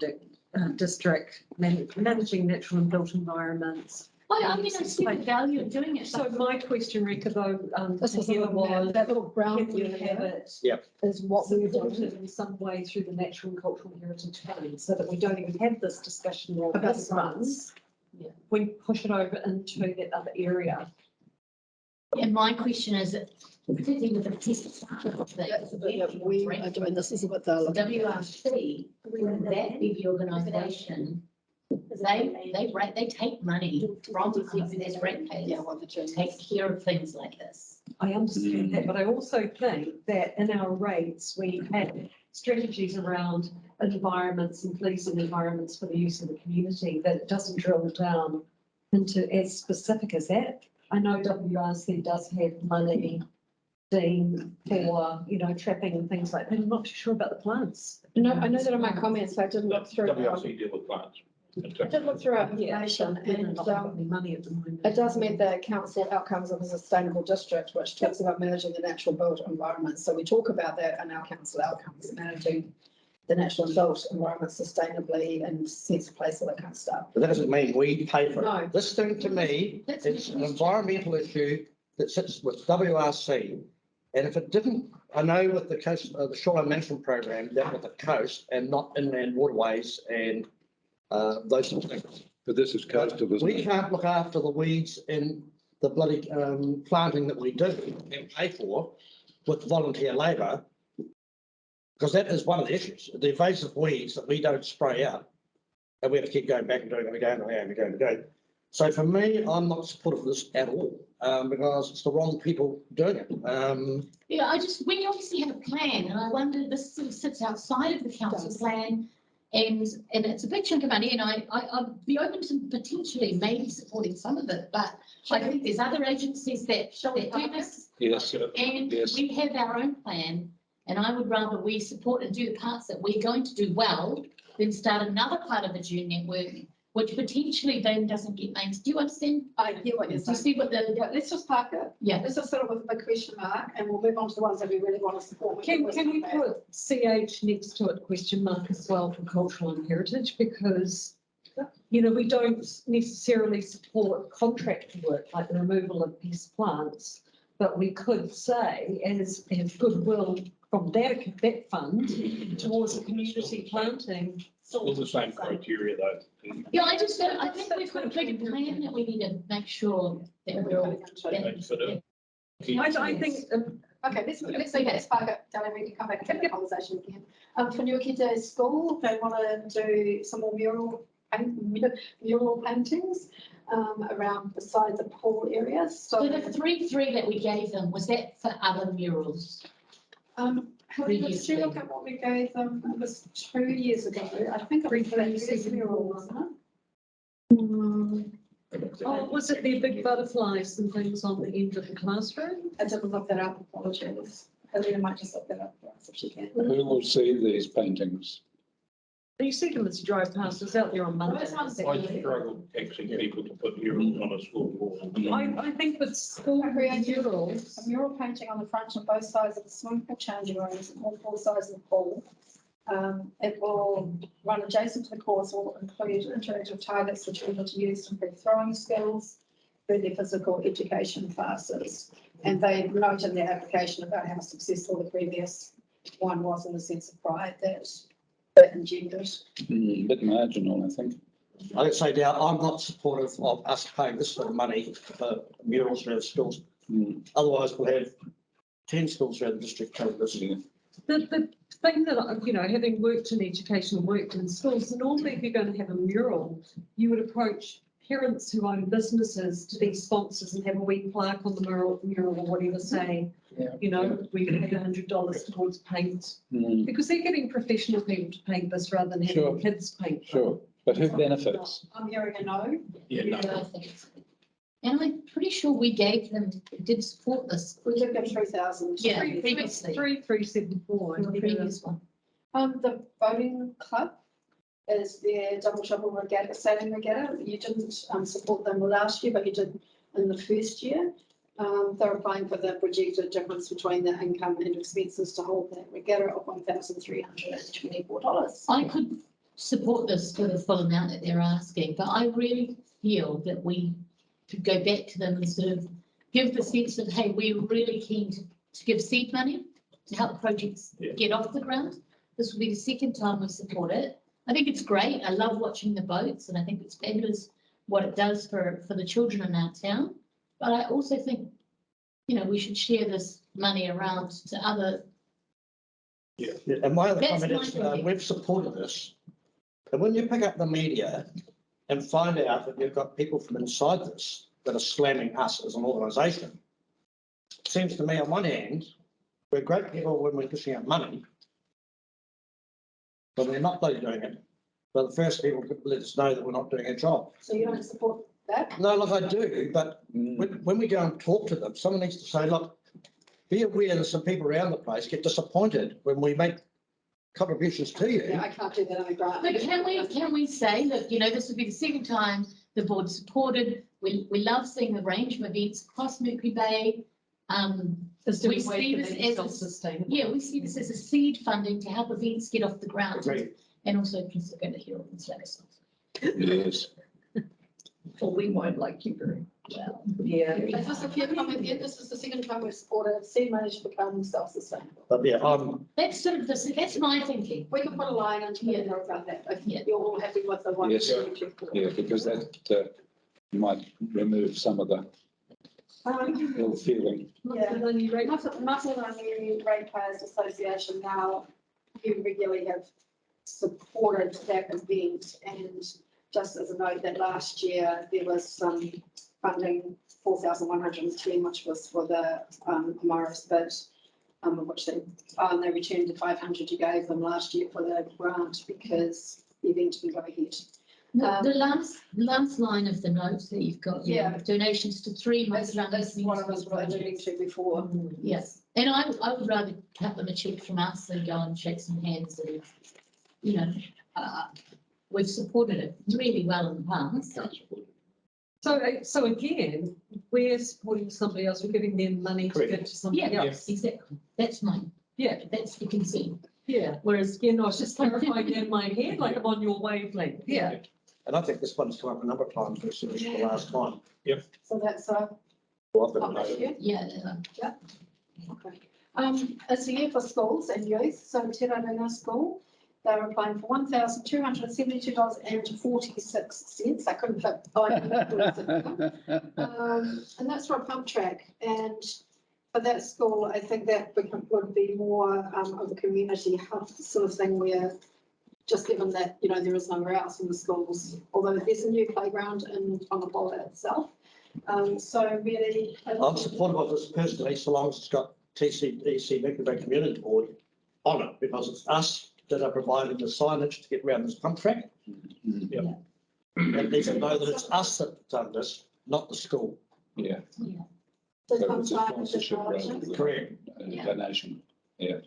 district, managing natural and built environments. I mean, I see the value of doing it. So my question, Rika, though, This was that little brown can we have area it is what we're supported doing. in some way through the natural and cultural heritage fund, so that we don't even have this discussion around About this the funds. We push it over into that other area. And my question is, particularly with the pest We are doing this is what they're looking at. WRC, that big organisation, they take money from the ratepayers to take care of things like this. I understand that, but I also think that in our rates, we have strategies around environments and pleasing environments for the use of the community, that it doesn't drill down into as specific as that. I know WRC does have money deemed for, you know, trapping and things like that. I'm not too sure about the plants. No, I know that in my comments, I did look through. WRC deal with plants. I did look through our information and money at the moment. it does meet the council outcomes of a sustainable district, which talks about managing the natural built environment. So we talk about that in our council outcomes, managing the natural and built environment sustainably and sense of place, all that kind of stuff. But that doesn't mean we pay for it. No. This thing to me, it's an environmental issue that sits with WRC. And if it didn't, I know with the coast, the shoreline management program, that with the coast and not inland waterways and those sorts of things. But this is coastal, isn't We it? can't look after the weeds in the bloody planting that we do and pay for with volunteer labour. Because that is one of the issues, the invasive weeds that we don't spray out. And we have to keep going back and doing it again and again and again and again. So for me, I'm not supportive of this at all, because it's the wrong people doing it. Yeah, when you obviously have a plan, and I wonder, this sort of sits outside of the council plan, and it's a big chunk of money, and I'd be open to potentially maybe supporting some of it, but I think there's other agencies that do this. Yes. And Yes. we have our own plan, and I would rather we support and do the parts that we're going to do well than start another part of the June network which potentially then doesn't get names. Do you understand? I hear what you're Do you saying. see what the, Yeah, let's just park it. yeah. Let's just sort of with a big question mark and we'll move on to the ones that we really want to support. Can we put CH next to it, question mark as well, for cultural and heritage? Because, you know, we don't necessarily support contract work like the removal of pest plants, but we could say as goodwill from that fund towards the community planting. Still the same criteria though. Yeah, I think we've got a big plan that we need to make sure that we're all. I think, okay, let's leave it, let's park it, Darren, we can come back and have the conversation again. For New Kita School, they want to do some more mural paintings around beside the pool areas. So the 3 that we gave them, was that for other murals? Did you look at what we gave them? It was 2 years ago. I think it was for that mural, wasn't it? oh, was it the big butterflies and things on the end of the classroom? I didn't look that up, apologies. Helena might just look that up for us if she can. Who will see these paintings? You see them as you drive past, it was out there on Monday. Those ones that I you- struggle actually people to put murals on a school wall. I think with school murals. A mural painting on the front and both sides of the swimming pool changing rooms and all 4 sides of the pool. It will run adjacent to the course, will include interactive targets for children to use to improve throwing skills, through their physical education classes. And they note in their application about how successful the previous one was in the sense of pride that engendered. A bit marginal, I think. I would say now, I'm not supportive of us paying this sort of money for murals around schools. Otherwise, we'll have 10 schools around the district covered this year. The thing that, you know, having worked in education and worked in schools, normally if you're going to have a mural, you would approach parents who own businesses to be sponsors and have a wee plaque on the mural or whatever saying, you know, we paid $100 towards paint. Because they're getting professional people to paint this rather than having kids paint. Sure, but who benefits? I'm hearing a no. Yeah, no. I think it's- And I'm pretty sure we gave them, did support this. We did give 3,000. Yeah, previously. 3,374. The previous one. The boating club is their double trouble regatta, sailing regatta. You didn't support them last year, but you did in the first year. They're applying for the projected difference between the income and expenses to hold that regatta of $1,324. I could support this for the full amount that they're asking, but I really feel that we should go back to them and sort of give the sense of, hey, we're really keen to give seed money to help projects get off the ground. This will be the second time we support it. I think it's great. I love watching the boats and I think it's fabulous what it does for the children in our town. But I also think, you know, we should share this money around to other. Yeah, and my other That's comment my is, thinking. we've supported this. And when you pick up the media and find out that you've got people from inside this that are slamming us as an organisation, it seems to me on one hand, we're great people when we're dishing out money, but we're not bloody doing it. But the first people could let us know that we're not doing our job. So you don't support that? No, look, I do, but when we go and talk to them, someone needs to say, look, be aware that some people around the place get disappointed when we make contributions to you. Yeah, I can't do that on a grant. But can we say, look, you know, this would be the second time the board supported. We love seeing the range of events across Mercury Bay. We see this as self-sustainable. Yeah, we see this as a seed funding to help events get off the ground. Agreed. And also consider the Herald and Slavis. Yes. Well, we won't like you very well. Yeah. If this is the second time we've supported seed money to become self-sustainable. But yeah, That's sort of that's my thinking. We can put a line into the note about that if you're all happy with the one. Yes. Yeah, because that might remove some of the ill feeling. Yeah, Muscle Ratepayers Association now, you regularly have supported that event, and just as a note that last year there was some funding, 4,110, which was for the Amaris bid, which they returned the 500 you gave them last year for the grant because the event didn't go ahead. The last line of the notes that you've got, donations to 3 months. That's what I was alluding to before. Yes, and I would rather cut them a check from us than go and shake some hands and, you know, we've supported it really well in the past. So again, we're supporting somebody else, we're giving them money to give to somebody Yeah, else. exactly. That's mine. Yeah, That's the concern. yeah. Whereas, you know, I was just clarifying in my head, like I'm on your wavelength. Yeah. And I think this one's come up a number of times, this is the last time. So that's Well, I've got a note. Yeah. okay. It's a year for schools and youth. So Te Raupinga School, they're applying for $1,272.46. I couldn't fit and that's for a pump track. And for that school, I think that would be more of a community hub sort of thing where just given that, you know, there is nowhere else in the schools, although there's a new playground in Tongapola itself. So really. I'm supportive of this personally, so long as it's got TCDC, Mercury Bay Community Board on it, because it's us that are providing the signage to get around this pump track. Yeah. And need to know that it's us that have done this, not the school. Yeah. So So it's a sponsorship rather than Correct. a donation. Yeah.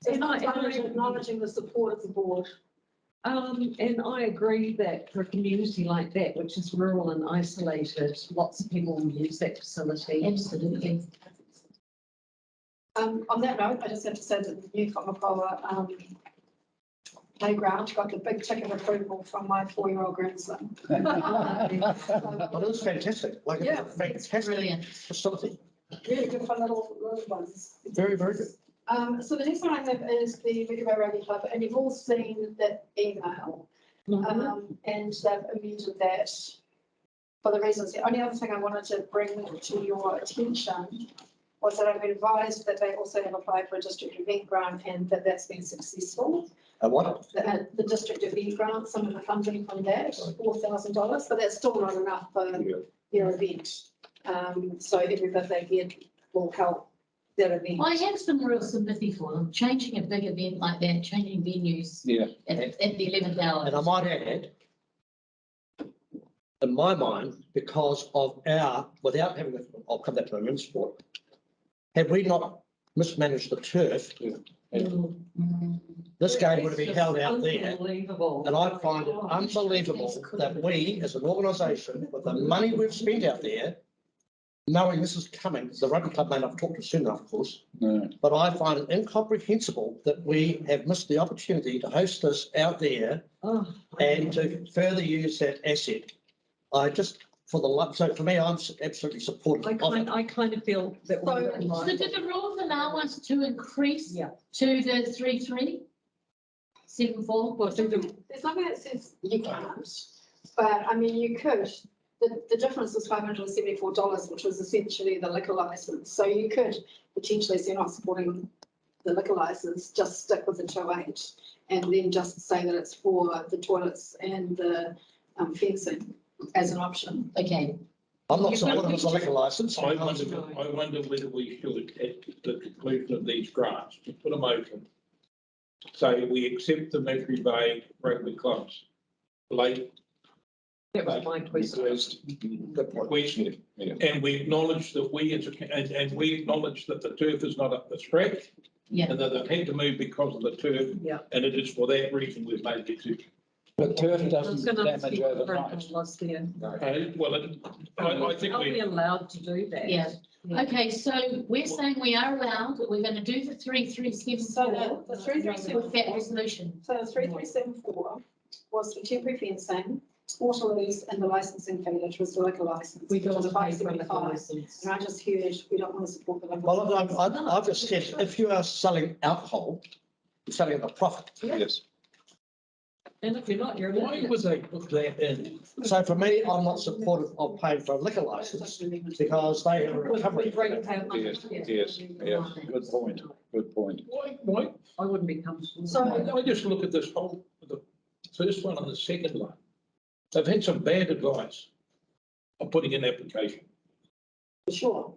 So acknowledging the support of the board. And I agree that for a community like that, which is rural and isolated, lots of people will use that facility. Absolutely. On that note, I just have to say that the new Kaimarama playground got the big tick of approval from my 4-year-old grandson. But it's fantastic, like it's Yeah, a fantastic Brilliant. facility. Really good for little ones. Very, very good. So the next one I have is the Mercury Bay Rugby Club, and you've all seen that email. And they've amended that for the reasons. The only other thing I wanted to bring to your attention was that I've been advised that they also have applied for a district event grant and that that's been successful. What? The district event grant, some of the funding from that, $4,000, but that's still not enough for their event. So every bit they get will help that event. I have some real sympathy for them, changing a big event like that, changing venues. Yeah. At the 11th hour. And I might add, in my mind, because of without having, I'll come back to the men's sport, had we not mismanaged the turf, this game would have been held out there. Unbelievable. And I find it unbelievable that we, as an organisation, with the money we've spent out there, knowing this is coming, the rugby club may not have talked to us soon enough, of course, but I find it incomprehensible that we have missed the opportunity to host this out there and to further use that asset. I just, so for me, I'm absolutely supportive of it. I kind of feel that. So did the rules allow us to increase to the 3374? There's nothing that says you can't, but I mean, you could. The difference is $574, which was essentially the liquor license. So you could potentially, so you're not supporting the liquor license, just stick with the 2.8 and then just say that it's for the toilets and the fencing as an option. Okay. I'm not supportive of the liquor license. I wonder whether we should, at the conclusion of these grants, to put a motion. Say we accept the Mercury Bay Rugby Club's late. That was my question. And we acknowledge that and we acknowledge that the turf is not up to scratch. Yeah. And that they've had to move because of the turf. Yeah. And it is for that reason we've made the exception. But turf doesn't damage overnight. Well, I think Are we allowed to do that? Yeah. Okay, so we're saying we are allowed, but we're going to do the 3374. The 3374 with that resolution. So the 3374 was for temporary fencing, waterloos and the licensing fee, which was the liquor license. We don't which was want to pay for a liquor $575. license. And I just heard we don't want to support the liquor. Well, license. I've just said, if you are selling alcohol, you're selling at a profit. Yes. And if you're not, you're. Why would they put that in? So for me, I'm not supportive of paying for a liquor license because they have a recovery. Yes, yes, yes. Good point. Good point. Why? I wouldn't be comfortable. So I just look at this whole, the first one and the second one. They've had some bad advice of putting in application. Sure.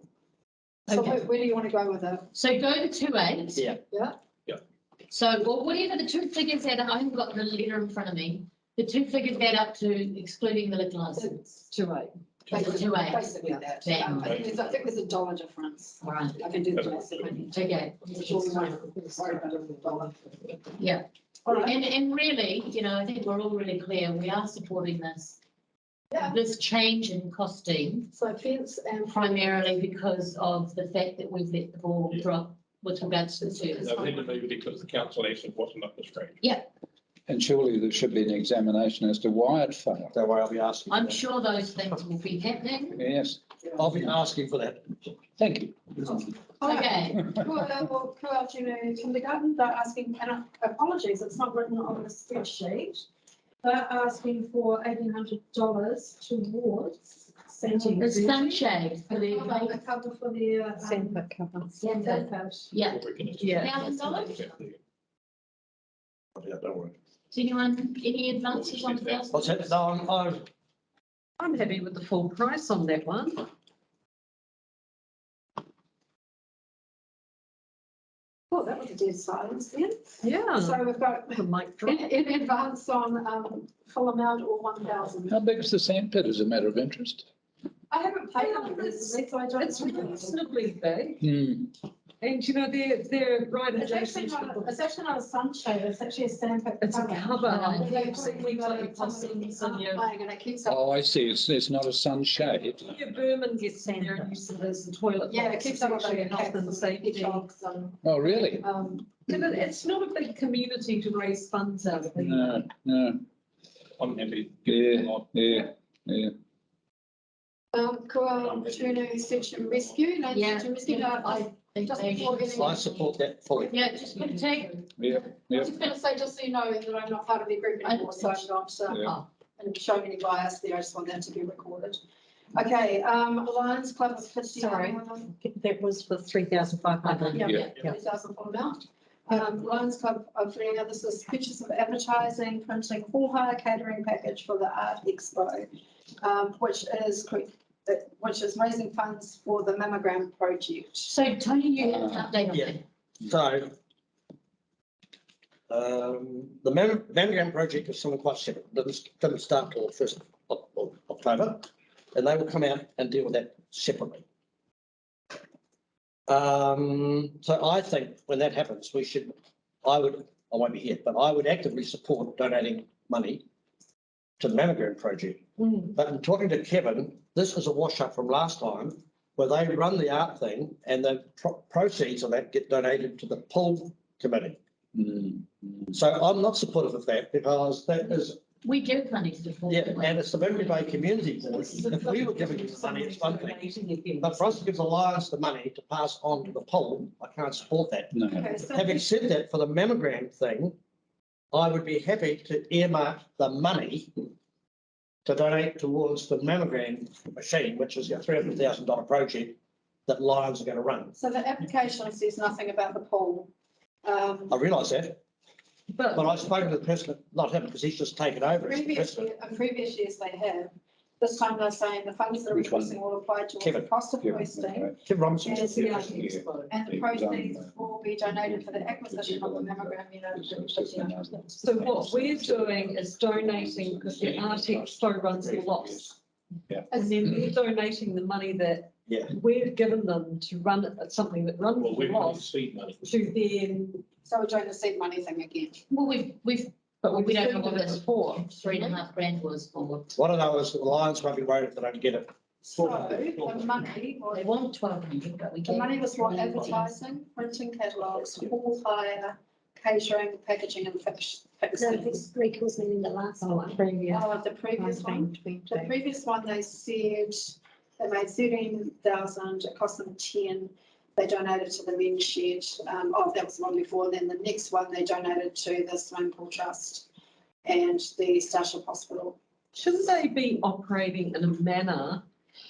So Okay. where do you want to go with it? So go to 2.8. Yeah. Yeah. So well, whatever the two figures add, I haven't got the letter in front of me. The two figures add up to excluding the liquor license. 2.8. Basically that. I That. think there's a $1 difference. All right. I can do the math. Okay. Yeah. All right. And really, you know, I think we're all really clear, we are supporting this. Yeah. This change in costing So fence and. primarily because of the fact that we've let the ball drop with regards to the service. They've had to move because the council actually wasn't up the street. Yeah, And surely there should be an examination as to why it failed. That way I'll be asking. I'm sure those things will be happening. Yes, I'll be asking for that. thank you. Okay. Junior Kindergarten, they're asking, and apologies, it's not written on the spreadsheet. They're asking for $1,800 towards Sanding. It's sunshade for the. a cover for the. Sandpit cover. Sandpit. Yeah. Yeah. $1,000? Yeah, don't worry. Does anyone, any advances on $1,000? What's that? No, I'm happy with the full price on that one. Oh, that was a dead silence then. Yeah. So we've got The mic drop. in advance on full amount or 1,000. How big is the sandpit as a matter of interest? I haven't paid them recently, so I don't. It's reasonably big. Hmm. And you know, they're right It's actually adjacent to not, the. it's actually not a sunshade, it's actually a sandpit. It's a cover. They've Seen things like your possums and your. playing and it keeps up. Oh, I see. It's not a sunshade. Your vermin gets in there and uses it as the toilet. Yeah, it box. keeps It's up actually with a health and safety. hedgehogs and, Oh, really? And it's not a big community to raise funds out of. No, no. I'm happy. Yeah. Kua Tuna Search and Rescue, Land Yeah. Search and Rescue. I think Just they before should. getting. I support that fully. Yeah, just put a tag. Yeah, I yeah. was just going to say, just so you know, that I'm not part of the group anymore, so I'm not, Yeah. and showing any bias there, I just want that to be recorded. Okay, Lions Club is 50. Sorry. That was for 3,500. Yeah, Yeah. 3,000 full amount. Lions Club of Fleetwood, this is purchase of advertising, printing, hall hire, catering package for the Art Expo, which is raising funds for the mammogram project. So Tony, you have an update on Yeah. that? So, the mammogram project is something quite separate. Didn't start till the 1st of October, and they will come out and deal with that separately. So I think when that happens, I won't be here, but I would actively support donating money to the mammogram project. But in talking to Kevin, this is a wash up from last time where they run the art thing and the proceeds of that get donated to the pool committee. So I'm not supportive of that because that is, We give money to the. pool. yeah, and it's the Mercury Bay Community Board. If we were giving you the money, it's one thing. But for us to give the Lions the money to pass on to the pool, I can't support that. No. Okay, so Having said that, for the mammogram thing, I would be happy to earmark the money to donate towards the mammogram machine, which is a $300,000 project that Lions are going to run. So the application says nothing about the pool. I realise that, but I've spoken to the person, not him, because he's just taken over as the president. In previous years they have. This time they're saying the funds they're Which one? requesting will apply towards the Kevin. cost of Kevin, hosting. right. Kevin Robinson. And Yeah. and the proceeds will be donated for the acquisition of the mammogram unit. So what we're doing is donating, because the Art Expo runs a loss. Yeah. And then we're donating the money that Yeah. we've given them to run it at something that runs Well, a we've loss seed money. to then, So we're doing the seed money thing again. Well, we don't know what it's for. 3.5 grand was for. What I know is that the Lions won't be worried if they don't get it. So the money, They want 1,200, but we the gave. money was for advertising, printing catalogues, hall hire, catering, packaging and fixing. Rick was meaning the last one. previous. Oh, the previous one. The previous one, they said they made 13,000, it cost them 10. They donated to the men's shed. That was the one before. Then the next one, they donated to the Swimming Pool Trust and the Starship Hospital. Shouldn't they be operating in a manner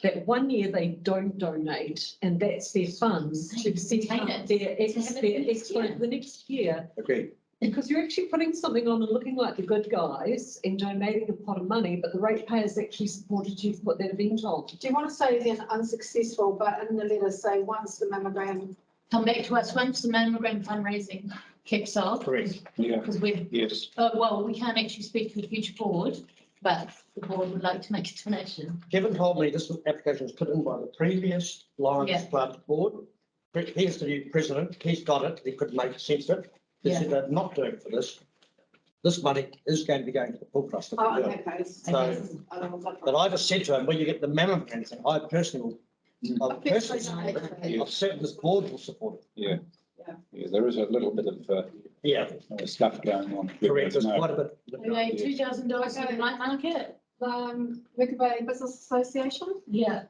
that one year they don't donate and that's their funds to set up their expo the next year? Agreed. Because you're actually putting something on and looking like the good guys and donating a pot of money, but the ratepayers actually supported you to put that event on. Do you want to say then unsuccessful, but in the letter say once the mammogram? Come back to us once the mammogram fundraising kicks off. Correct. Yeah. Because we've, Yes. well, we can't actually speak to the future board, but the board would like to make a donation. Kevin told me this application was put in by the previous Lions Yeah. Club board. He's the new president. He's got it. He couldn't make sense of it. He said they're not doing it for this. this money is going to be going to the pool trust. Oh, in that case. So, but I just said to him, when you get the mammoth plan thing, I personally, I've certain this board will support it. Yeah. Yeah, there is a little bit of stuff going on. Correct, there's quite a bit. Okay, $2,000 for the night market. Mercury Bay Business Association, Yeah,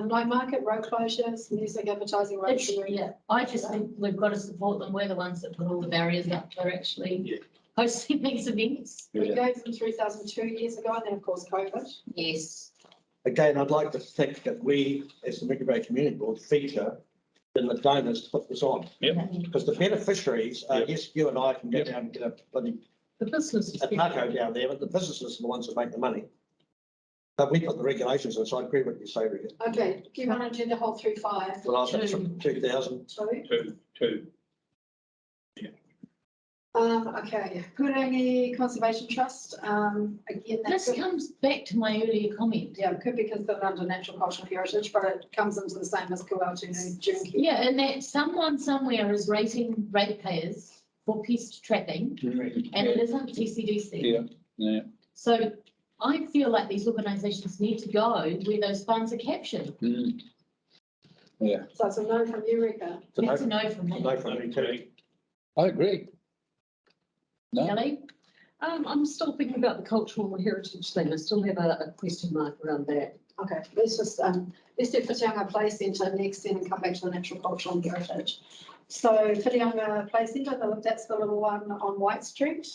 night market, road closures, music advertising, road. yeah, I just think we've got to support them. We're the ones that put all the barriers up for actually hosting these events. We gave them 3,000 2 years ago, and then of course COVID. Yes. Again, I'd like to think that we, as the Mercury Bay Community Board, feature in the donors to put this on. Because the beneficiaries, yes, you and I can go down and get a bloody The business. a taco down there, but the businesses are the ones that make the money. But we put the regulations in, so I agree with you say, Rita. Okay, do you want to do the whole 3,500? Well, I've got 2,000. Two. Okay, Purangi Conservation Trust, again. This comes back to my earlier comment. Yeah, it could be considered under natural cultural heritage, but it comes into the same as Kuautunu Junkie. Yeah, and that someone somewhere is rating ratepayers for pest trapping, and it isn't TCDC. Yeah. So I feel like these organisations need to go where those funds are captured. Yeah. So it's a no from you, Rika. That's a no from me. No from me too. I agree. No. Kelly? I'm still thinking about the cultural heritage thing. I still have a question mark around that. Okay, let's just, let's do Whitianga Play Centre next then and come back to the natural cultural and heritage. So Whitianga Play Centre, that's the little one on White Street.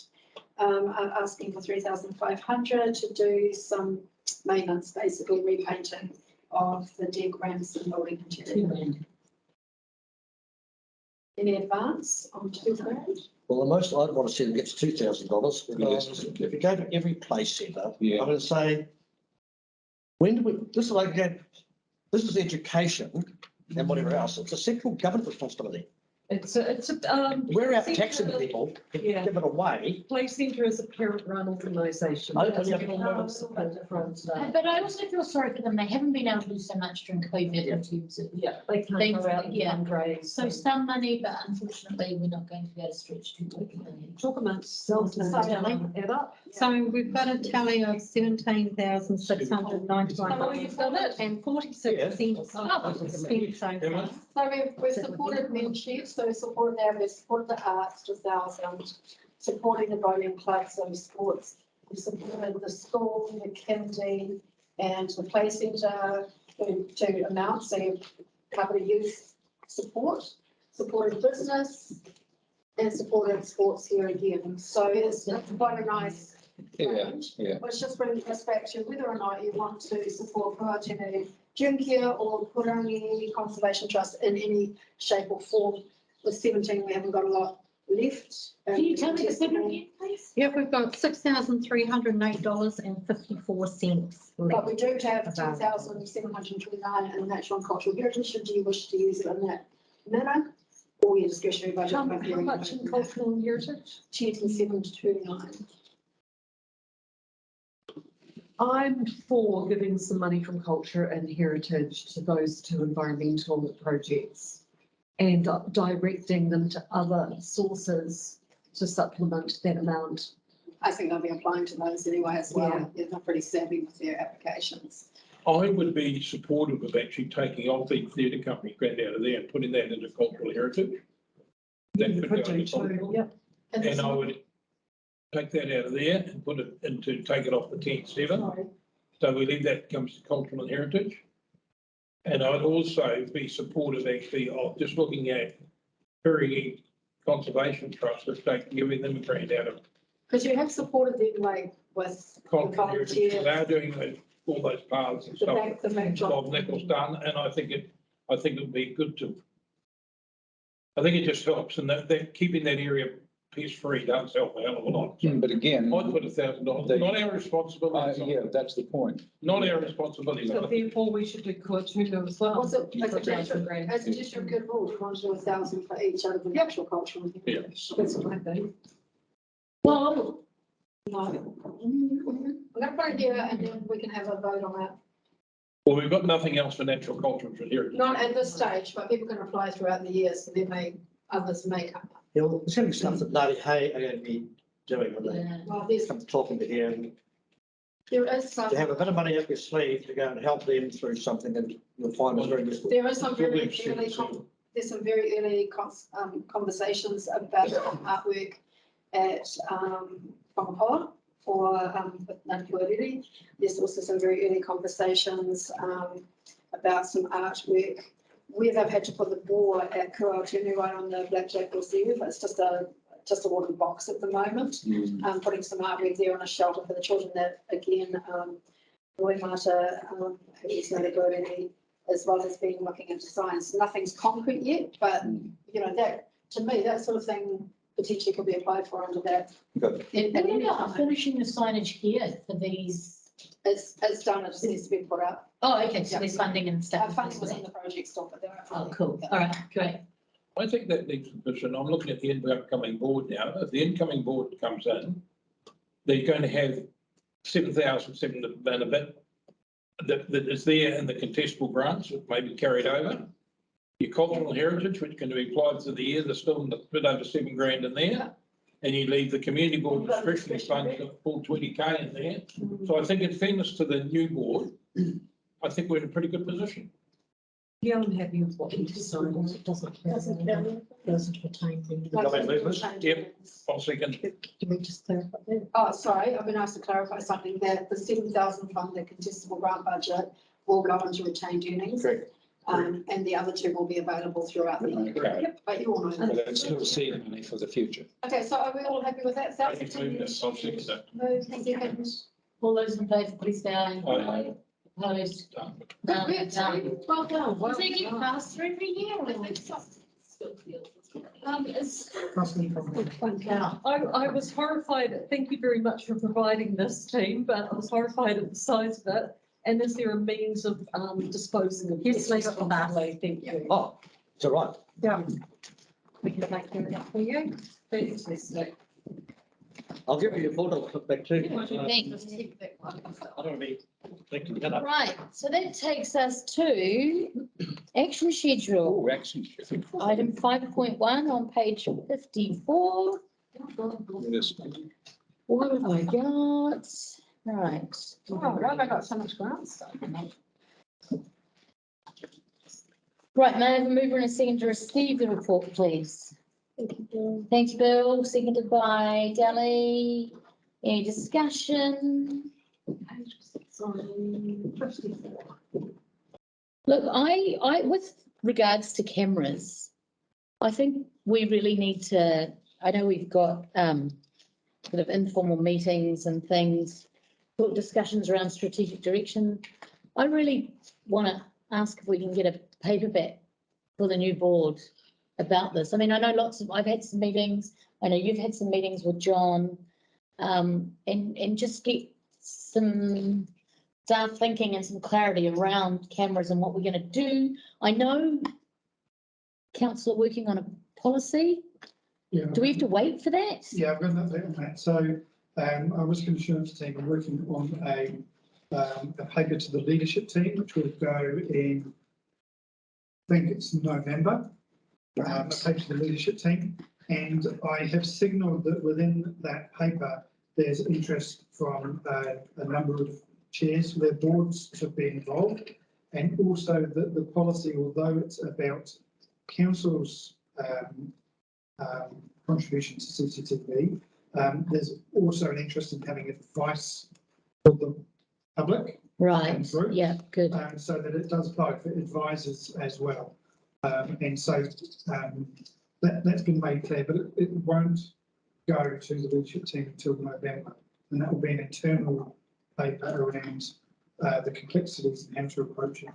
Asking for 3,500 to do some maintenance, basically repainting of the deck ramps and building material. Any advance on $2,000? Well, the most I'd want to see them get to $2,000 because if you go to every play centre, I'm going to say, when do we, this is like, this is education and whatever else. It's a central government responsibility. We're out taxing people to give it away. Play Centre is a parent-run organisation. But I also feel sorry for them. They haven't been able to do so much during COVID in terms of they can't go out and fundraise. So some money, but unfortunately, we're not going to be able to stretch too quickly. Talk amongst yourselves. So we've got a tally of $17,691 and 46 cents spent so far. So we've supported Lynch, so we supported that, we've supported the arts, 2,000, supporting the bowling club, so sports. We supported the school, the kindy, and the play centre to amounts, so you cover youth support, supported business, and supported sports here again. So it's quite a nice. Which just brings us back to whether or not you want to support Kuautunu Junkia or Purangi Conservation Trust in any shape or form. With 17, we haven't got a lot left. Can you tell me the figure again, please? Yeah, we've got $6,308.54 left. But we do have 2,729 in natural and cultural heritage. Should you wish to use it in that manner? Or your discretionary budget. How much in cultural and heritage? 2,729. I'm for giving some money from culture and heritage to those two environmental projects and directing them to other sources to supplement that amount. I think they'll be applying to those anyway as well. Yeah, they're pretty savvy with their applications. I would be supportive of actually taking old the theatre company grant out of there and putting that into cultural heritage. That could go into cultural. And I would take that out of there and put it into, take it off the 10-7. So we leave that comes to cultural and heritage. And I'd also be supportive actually of just looking at Purangi Conservation Trust, giving them a grant out of. Because you have supported them like with Cultural heritage, volunteers. they're doing all those paths and stuff. The backdrop. Bob Nichols done, and I think it would be good to. I think it just helps, and that keeping that area pest-free does help a hell of a lot. But again, I'd put $1,000, not our responsibility. Yeah, that's the point. Not our responsibility. So therefore we should do Kuautunu as well. Was it, as a district good rule, you want to do 1,000 for each out of the natural culture. Yeah. That's what I think. Well, no. I'm going to put it here and then we can have a vote on that. Well, we've got nothing else for natural culture and heritage. Not at this stage, but people can apply throughout the year, so others may come up. Yeah, well, there's going to be stuff that Ngāti Hei are going to be doing when they Well, there's, come talking to here, and there is some. to have a bit of money up your sleeve to go and help them through something that you'll find is very useful. There is some very early, there's some very early conversations about artwork at Whakapoa for Ngāti. There's also some very early conversations about some artwork where they've had to put the ball at Kuaotunu right on the Blackjack Reserve. It's just a wooden box at the moment. Putting some artwork there on a shelter for the children that, again, Roy Mata, who's now the as well as been looking into science. Nothing's concrete yet, but you know, that, to me, that sort of thing potentially could be applied for under that. What about finishing the signage here for these? It's done, it just needs to be put up. Oh, okay, so there's funding and stuff. Funding was in the project still, but there are. Oh, cool. All right, great. I think that needs position. I'm looking at the incoming board now. If the incoming board comes in, they're going to have 7,007 and a bit that is there in the contestable grants, which may be carried over. Your cultural heritage, which can be applied to the year, there's still a bit over $7,000 in there. And you leave the community board discretionary funds at full 20K in there. So I think in fairness to the new board, I think we're in a pretty good position. Yeah, I'm happy with what you decided. It doesn't pertain. Yep, I'll second. Can we just clarify that? Oh, sorry, I've been asked to clarify something, that the 7,000 from the contestable grant budget will go into retained earnings. Correct. And the other two will be available throughout the year. Okay. Yep, but you all know. Well, that. that's still seed money for the future. Okay, so are we all happy with that? Sal? I'll second that. Thank you. All those in favour, please say aye. Aye. Opposed? Good, Done. well done. Does it get passed through every year? Or I was horrified, thank you very much for providing this, team, but I was horrified at the size of it. And is there a means of disposing of? Yes, please, for that. Thank you. Oh, it's all right. Yeah. We can take care of that for you. Fantastic. I'll give you your board, I'll click back too. Thanks. I don't want to be thinking that up. Right, so that takes us to action schedule. Oh, action schedule. Item 5.1 on page 54. Yes. What have I got? Right. Oh, why have I got so much grant stuff? Right, may I have a mover and a second to receive the report, please? Thanks, Bill. Seconded by Dally. Any discussion? Look, I, with regards to cameras, I think we really need to, I know we've got sort of informal meetings and things, discussions around strategic direction. I really want to ask if we can get a paperback for the new board about this. I mean, I know I've had some meetings, I know you've had some meetings with John, and just get some staff thinking and some clarity around cameras and what we're going to do. I know council are working on a policy. Yeah. Do we have to wait for that? Yeah, I've got an update on that. So our risk and assurance team are working on a paper to the leadership team, which will go in, I think it's November, a paper to the leadership team. And I have signalled that within that paper, there's interest from a number of chairs for their boards to be involved. And also that the policy, although it's about council's contribution to CCTV, there's also an interest in having advice for the public. Right, yeah, good. So that it does both, it advises as well. And so that's been made clear, but it won't go to the leadership team until November. And that will be an internal paper around the complexities and how to approach it.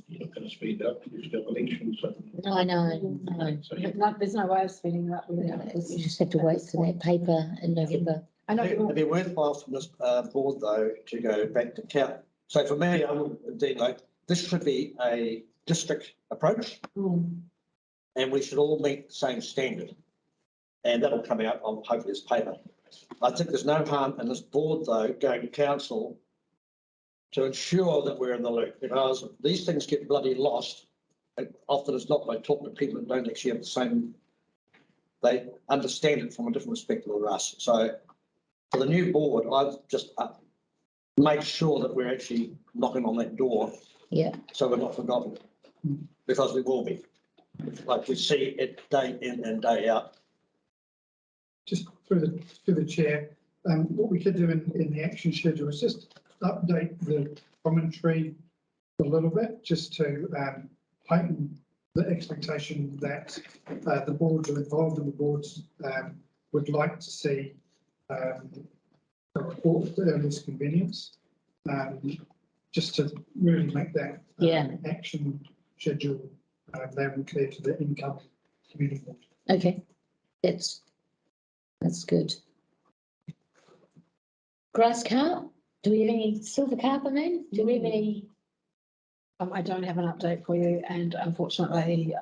You're not going to speed up, you still elections. No, I know. There's no way of speeding that. You just have to wait for that paper in November. It'd be worthwhile from this board though to go back to count. So for me, I would indeed like, this should be a district approach. And we should all meet the same standard. And that'll come out on hopefully this paper. I think there's no harm in this board though going to council to ensure that we're in the loop, because these things get bloody lost. And often it's not by talking to people that don't actually have the same they understand it from a different perspective than us. So for the new board, I've just made sure that we're actually knocking on that door. Yeah. So we're not forgotten, because we will be. Like we see it day in and day out. Just through the chair, what we could do in the action schedule is just update the commentary a little bit, just to heighten the expectation that the boards are involved and the boards would like to see a report at the earliest convenience, just to really make that action schedule loud and clear to the incoming community board. Okay, that's good. Grass carp, do we have any silver carp in there? Do we have any? I don't have an update for you, and unfortunately,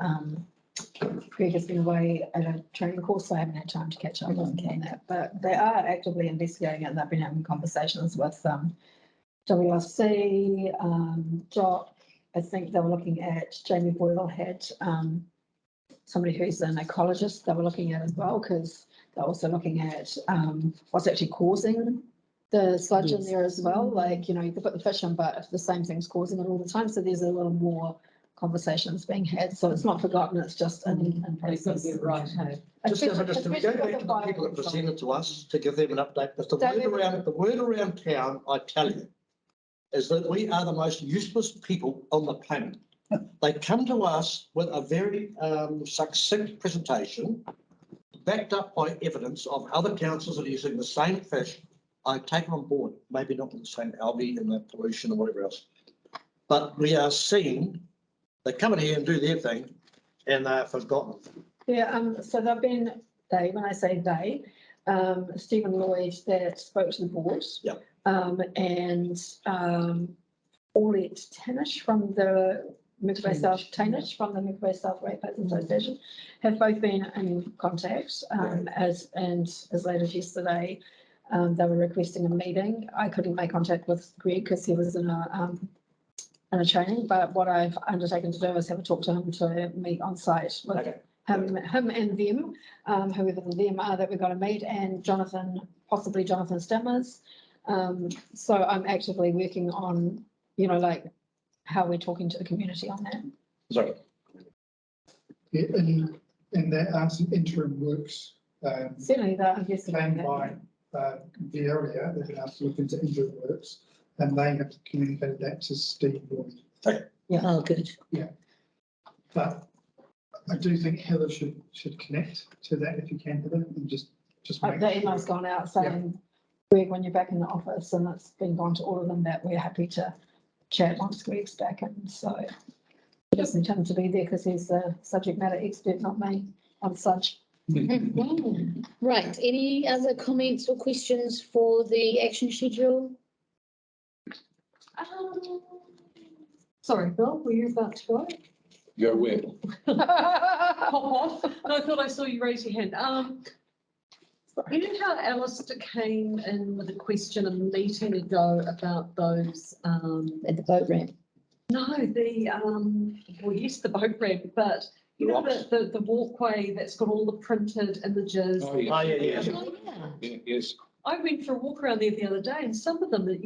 Greg has been away at a training course, so I haven't had time to catch up on that. But they are actively investigating it, and they've been having conversations with WRC, Doc. I think they were looking at, Jamie Boyle had somebody who's an ecologist they were looking at as well, because they're also looking at what's actually causing the sludge in there as well. Like, you know, you could put the fish in, but if the same thing's causing it all the time, so there's a little more conversations being had. So it's not forgotten, it's just in process. Right. Just go back to the people that presented to us to give them an update. But the word around town, I tell you, is that we are the most useless people on the planet. They come to us with a very succinct presentation, backed up by evidence of other councils that are using the same fish. I take them on board, maybe not with the same algae and the pollution and whatever else. But we are seeing, they come in here and do their thing and they're forgotten. Yeah, so they've been, when I say they, Stephen Lloyd that spoke to the board. Yeah. And Paulette Tannish from the Mercury Bay South, Tannish from the Mercury Bay South Ratepayers Association have both been in contact, as late as yesterday. They were requesting a meeting. I couldn't make contact with Greg because he was in a training, but what I've undertaken to do is have a talk to him to meet on site with him and them, whoever the them are that we've got to meet, and Jonathan, possibly Jonathan Stammers. So I'm actively working on, you know, like how we're talking to the community on that. Sorry. Yeah, and there are some interim works. Certainly that, yes. Planned by the area, they've been asked to look into interim works, and they have communicated that to Steve Lloyd. Okay. Yeah. Oh, good. Yeah. But I do think Heather should connect to that if you can, Heather, and just make the email's gone out saying, Greg, when you're back in the office, and it's been gone to all of them, that we're happy to chat once Greg's back in. So he doesn't tend to be there because he's the subject matter expert, not me, on such. Right, any other comments or questions for the action schedule? Sorry, Bill, were you about to go? You're aware. Pop off. No, I thought I saw you raise your hand. You know how Alistair came in with a question a meeting ago about those at the boat ramp? No, well, yes, the boat ramp, but you know the walkway that's got all the printed images. Oh, yes. Yes. I went for a walk around there the other day, and some of them are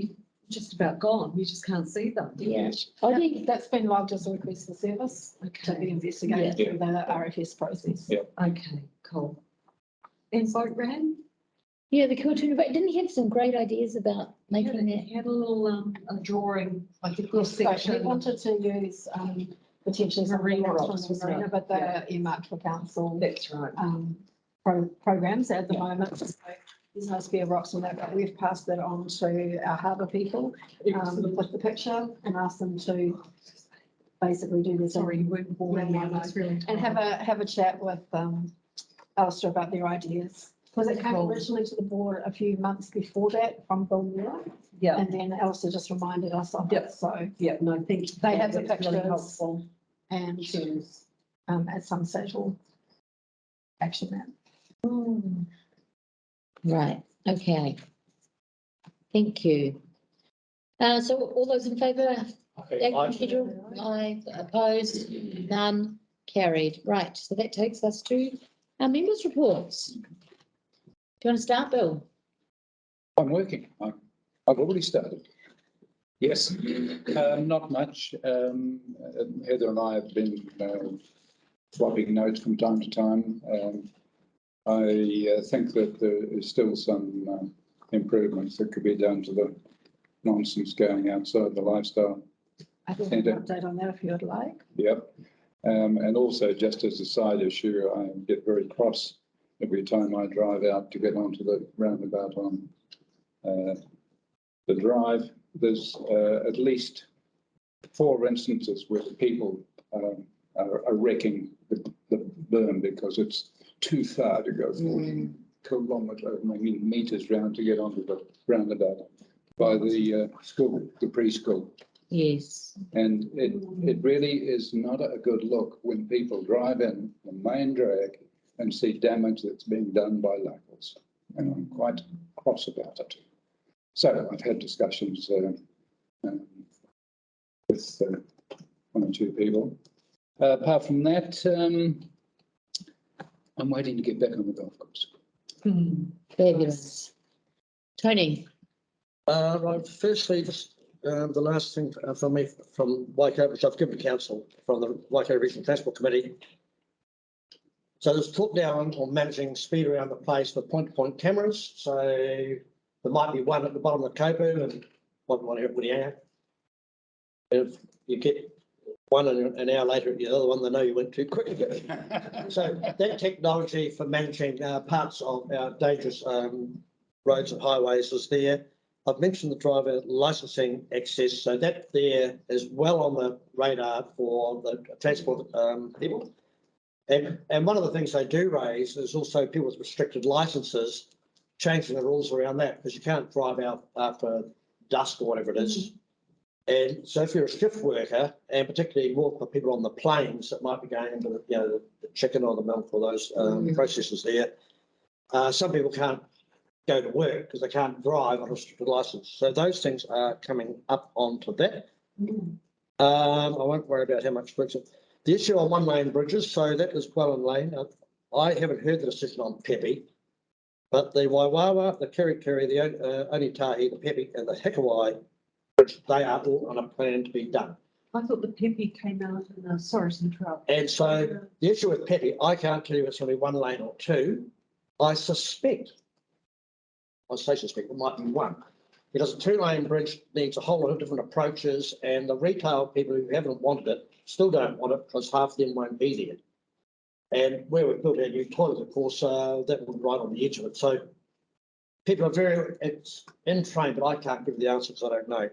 just about gone. You just can't see them. Yes. I think that's been logged as a request for service to be investigated through the RFS process. Yeah. Okay, cool. And boat ramp? Yeah, the cartoon, but didn't he have some great ideas about making that? He had a little a drawing, like a Yes, so section. he wanted to use potentially some Marina rocks rocks, from the marina, right. but they're earmarked for council. That's right. Programs at the moment. So there's no spare rocks on that, but we've passed that on to our harbour people with the picture and asked them to basically do this. Sorry, you weren't born in one, that's really and have a chat with Alistair about their ideas. Because it came originally to the board a few months before that from Bill Muir. Yeah. And then Alistair just reminded us of it. So yeah, no, thank you. they have the That's really pictures helpful. and at some stage we'll action that. Right, okay. Thank you. So all those in favour? Action schedule? Aye, opposed? None? Carried. Right, so that takes us to Our members' reports. Do you want to start, Bill? I'm working. I've already started. Yes, not much. Heather and I have been swapping notes from time to time. I think that there is still some improvements that could be done to the nonsense going outside the lifestyle. I think an update on that if you would like. Yep. And also, just as a side issue, I get very cross every time I drive out to get onto the roundabout on the drive. There's at least 4 instances where people are wrecking the berm because it's too far to go 40 kilometres, maybe metres round to get onto the roundabout by the school, the preschool. Yes. And it really is not a good look when people drive in the main drag and see damage that's being done by locals. And I'm quite cross about it. So I've had discussions with 1 or 2 people. Apart from that, I'm waiting to get back on the golf course. Fabulous. Tony? Right, firstly, just the last thing from me from Waikato, which I've given to council from the Waikato Regional Transport Committee. So there's talk down on managing speed around the place with point-to-point cameras. So there might be one at the bottom of the Kopu and one here at Whitianga. If you get one and an hour later at the other one, they know you went too quick. So that technology for managing parts of our dangerous roads and highways is there. I've mentioned the driver licensing access, so that there is well on the radar for the transport people. And one of the things they do raise is also people with restricted licenses, changing the rules around that, because you can't drive out after dusk or whatever it is. And so if you're a shift worker, and particularly more for people on the plains that might be going into the chicken or the milk or those processes there, some people can't go to work because they can't drive on a restricted license. So those things are coming up onto that. I won't worry about how much works. The issue on one-lane bridges, so that is well in lane. I haven't heard the decision on Pepe, but the Waiwawa, the Kirikiri, the Onitahi, the Pepe and the Hikawai bridge, they are all on a plan to be done. I thought the Pepe came out in the Sorensen Trail. And so the issue with Pepe, I can't tell you it's only 1 lane or 2. I suspect, it might be 1. Because a 2-lane bridge needs a whole lot of different approaches, and the retail people who haven't wanted it still don't want it because half of them won't be there. And where we've built our new toilet, of course, that will be right on the edge of it. So people are it's in train, but I can't give the answer because I don't know.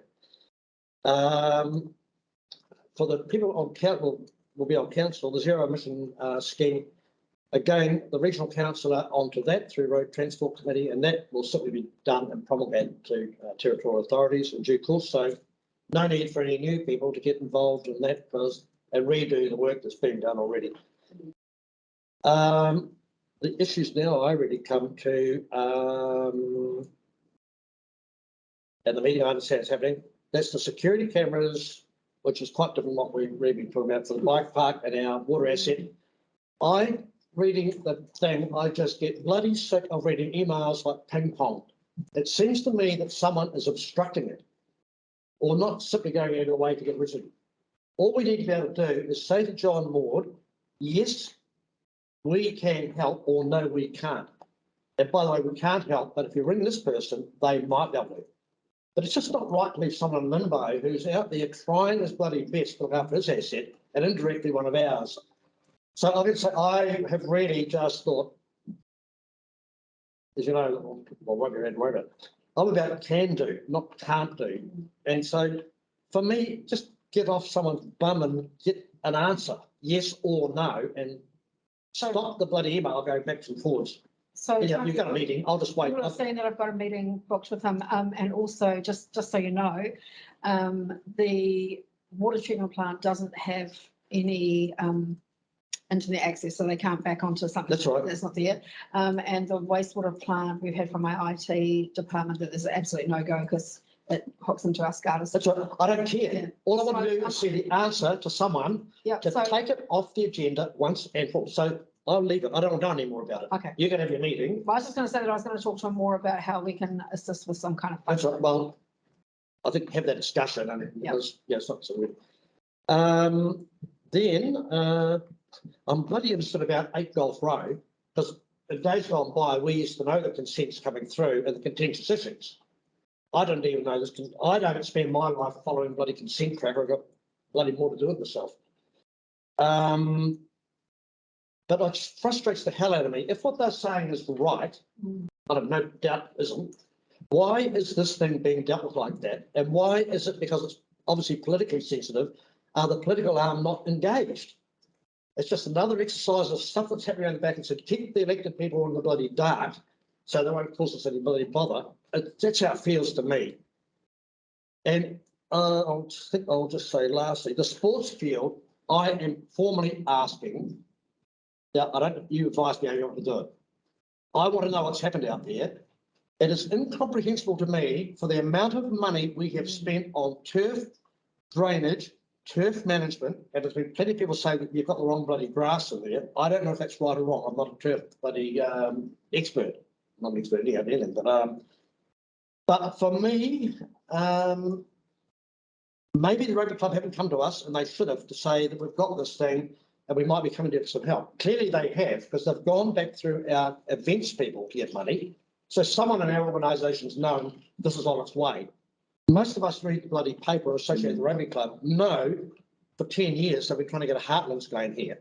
For the people on council, will be on council, the zero emission scheme. Again, the regional councillor onto that through Road Transport Committee, and that will simply be done and promulgated to territorial authorities in due course. So no need for any new people to get involved in that and redo the work that's been done already. The issues now I really come to, and the meeting I understand is happening, that's the security cameras, which is quite different from what we've really been talking about for the bike park and our water asset. Reading the thing, I just get bloody sick of reading emails like ping pong. It seems to me that someone is obstructing it or not simply going out of the way to get rid of it. All we need to be able to do is say to John Maud, yes, we can help, or no, we can't. And by the way, we can't help, but if you ring this person, they might be able to. But it's just not right to leave someone in limbo who's out there trying his bloody best to look after his asset and indirectly one of ours. So I'm going to say I have really just thought, as you know, well, what you're worried about. I'm about can do, not can't do. And so for me, just get off someone's bum and get an answer, yes or no, and stop the bloody email going backwards and forwards. So yeah, you've got a meeting. I'll just wait. You will have seen that I've got a meeting booked with them, and also just so you know, the water treatment plant doesn't have any internet access, so they can't back onto something that's right. That's not there. And the wastewater plant we've had from my IT department that there's absolutely no go because it hooks into our SCADA. That's right. I don't care. Yeah. All I want to do is see the answer to someone to take it off the agenda once and for all. So I'll leave it. I don't want to know any more about it. Okay. You can have your meeting. Well, I was just going to say that I was going to talk to him more about how we can assist with some kind of. That's right. Well, I think have that discussion and because, yeah, it's not so weird. I'm bloody interested about 8 Golf Road because in days gone by, we used to know the consents coming through and the contentious issues. I don't even know this. I don't spend my life following bloody consent track. I've got bloody more to do with myself. But it frustrates the hell out of me. If what they're saying is right, I have no doubt isn't, why is this thing being dealt with like that? And why is it, because it's obviously politically sensitive, are the political arm not engaged? It's just another exercise of stuff that's happening around the back and said, keep the elected people in the bloody dark so they won't cause us any bloody bother. That's how it feels to me. And I'll just say lastly, the sports field, I am formally asking, you advised me how you want to do it. I want to know what's happened out there. It is incomprehensible to me for the amount of money we have spent on turf drainage, turf management, and there's been plenty of people say that you've got the wrong bloody grass in there. I don't know if that's right or wrong. I'm not a turf bloody expert. I'm not an expert in anything, but for me, maybe the rugby club haven't come to us, and they should have, to say that we've got this thing and we might be coming to for some help. Clearly they have, because they've gone back through our events people to get money. So someone in our organisation's known this is on its way. Most of us read the bloody paper associated with the rugby club know for 10 years they've been trying to get a Heartlands going here.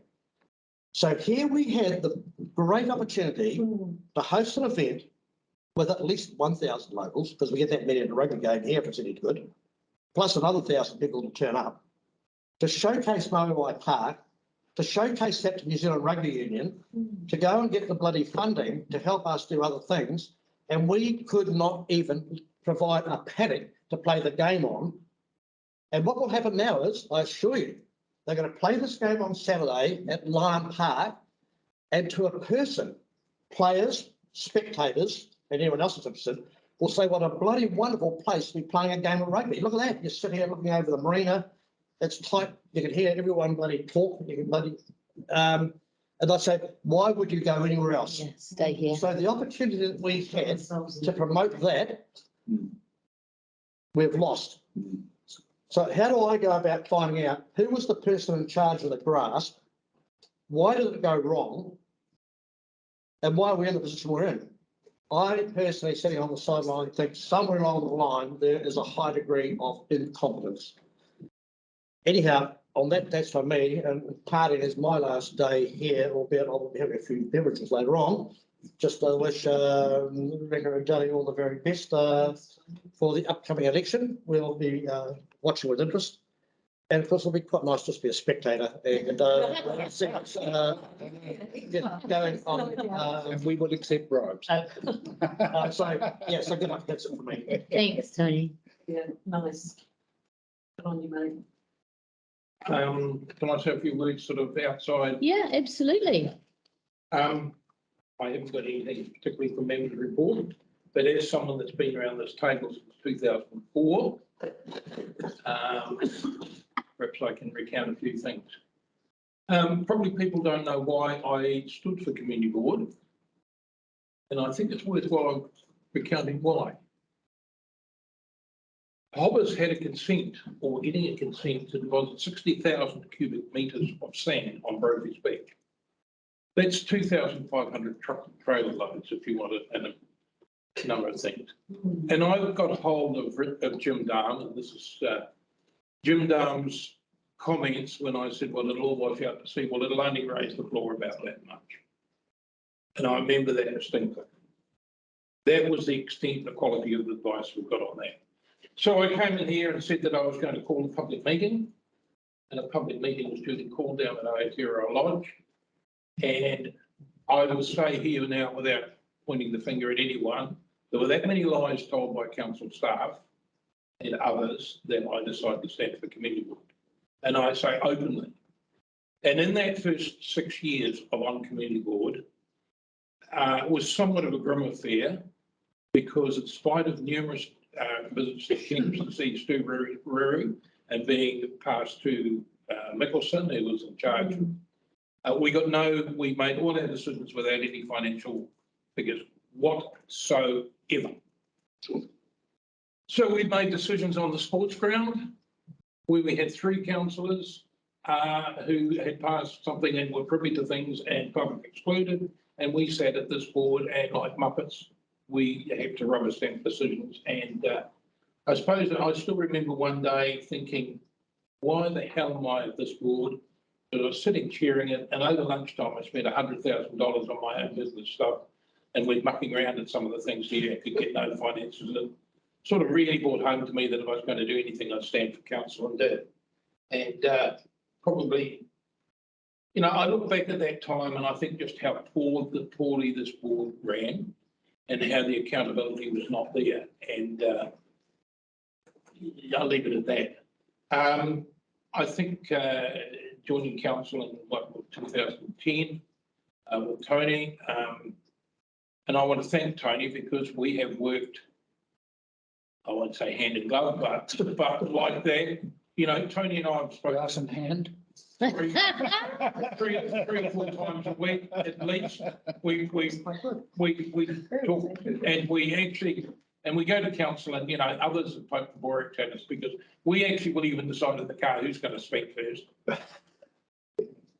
So here we had the great opportunity to host an event with at least 1,000 locals, because we get that many at the rugby game here if it's any good, plus another 1,000 people to turn up, to showcase Mowai Park, to showcase that to New Zealand Rugby Union, to go and get the bloody funding to help us do other things, and we could not even provide a paddock to play the game on. And what will happen now is, I assure you, they're going to play this game on Saturday at Lion Park, and to a person, players, spectators, and anyone else that's interested, will say what a bloody wonderful place to be playing a game of rugby. Look at that, you're sitting here looking over the marina, it's tight, you can hear everyone bloody talk, you can bloody, and I say, why would you go anywhere else? Yeah, stay here. So the opportunity that we had to promote that, we've lost. So how do I go about finding out who was the person in charge of the grass? Why did it go wrong? And why are we in the position we're in? I personally, sitting on the sideline, think somewhere along the line there is a high degree of incompetence. Anyhow, on that's for me, and partying is my last day here, albeit I'll be having a few beverages later on. Just wish Rebecca and Johnny all the very best for the upcoming election. We'll be watching with interest. And of course, it'll be quite nice just to be a spectator and see what's going on. And we will accept bribes. So, yeah, so good luck. That's it for me. Thanks, Tony. Yeah, nice. Good on you, mate. Can I say a few words sort of outside? Yeah, absolutely. I haven't got anything particularly from members' report, but as someone that's been around this table since 2004, perhaps I can recount a few things. Probably people don't know why I stood for community board, and I think it's worthwhile recounting why. Hobbers had a consent, or getting a consent, to deposit 60,000 cubic metres of sand on Brophy's Beach. That's 2,500 truck and trailer loads, if you want it, and a number of things. And I got a hold of Jim Darm, and this is Jim Darm's comments when I said, well, it'll all wash out to sea. Well, it'll only raise the floor about that much. And I remember that distinctly. That was the extent, the quality of the advice we got on that. So I came in here and said that I was going to call a public meeting, and a public meeting was duly called down at Aotearoa Lodge. And I will say here now, without pointing the finger at anyone, there were that many lies told by council staff and others that I decided to stand for community board. And I say openly. And in that first 6 years of on community board, it was somewhat of a grim affair, because in spite of numerous visits to camps and see Stu Ruru and being passed to Mickelson, who was in charge of We made all our decisions without any financial figures whatsoever. So we made decisions on the sports ground where we had 3 councillors who had passed something and were privy to things and public excluded. And we sat at this board and like Muppets, we have to rubber stamp decisions. And I suppose I still remember one day thinking, why the hell am I at this board? Because I was sitting chairing it, and over lunchtime I spent $100,000 on my own business stuff, and we're mucking around at some of the things here. I could get no finances, and sort of really brought home to me that if I was going to do anything, I'd stand for council and did. And probably, you know, I look back at that time and I think just how poorly this board ran, and how the accountability was not there. And I'll leave it at that. I think joining council in 2010 with Tony, and I want to thank Tony because we have worked, I won't say hand in glove, but like that. You know, Tony and I have spoken. Glass in hand. Three or 4 times a week at least. We talk, and we go to council, and you know others have poked the bore at us because we actually will even decide in the car who's going to speak first.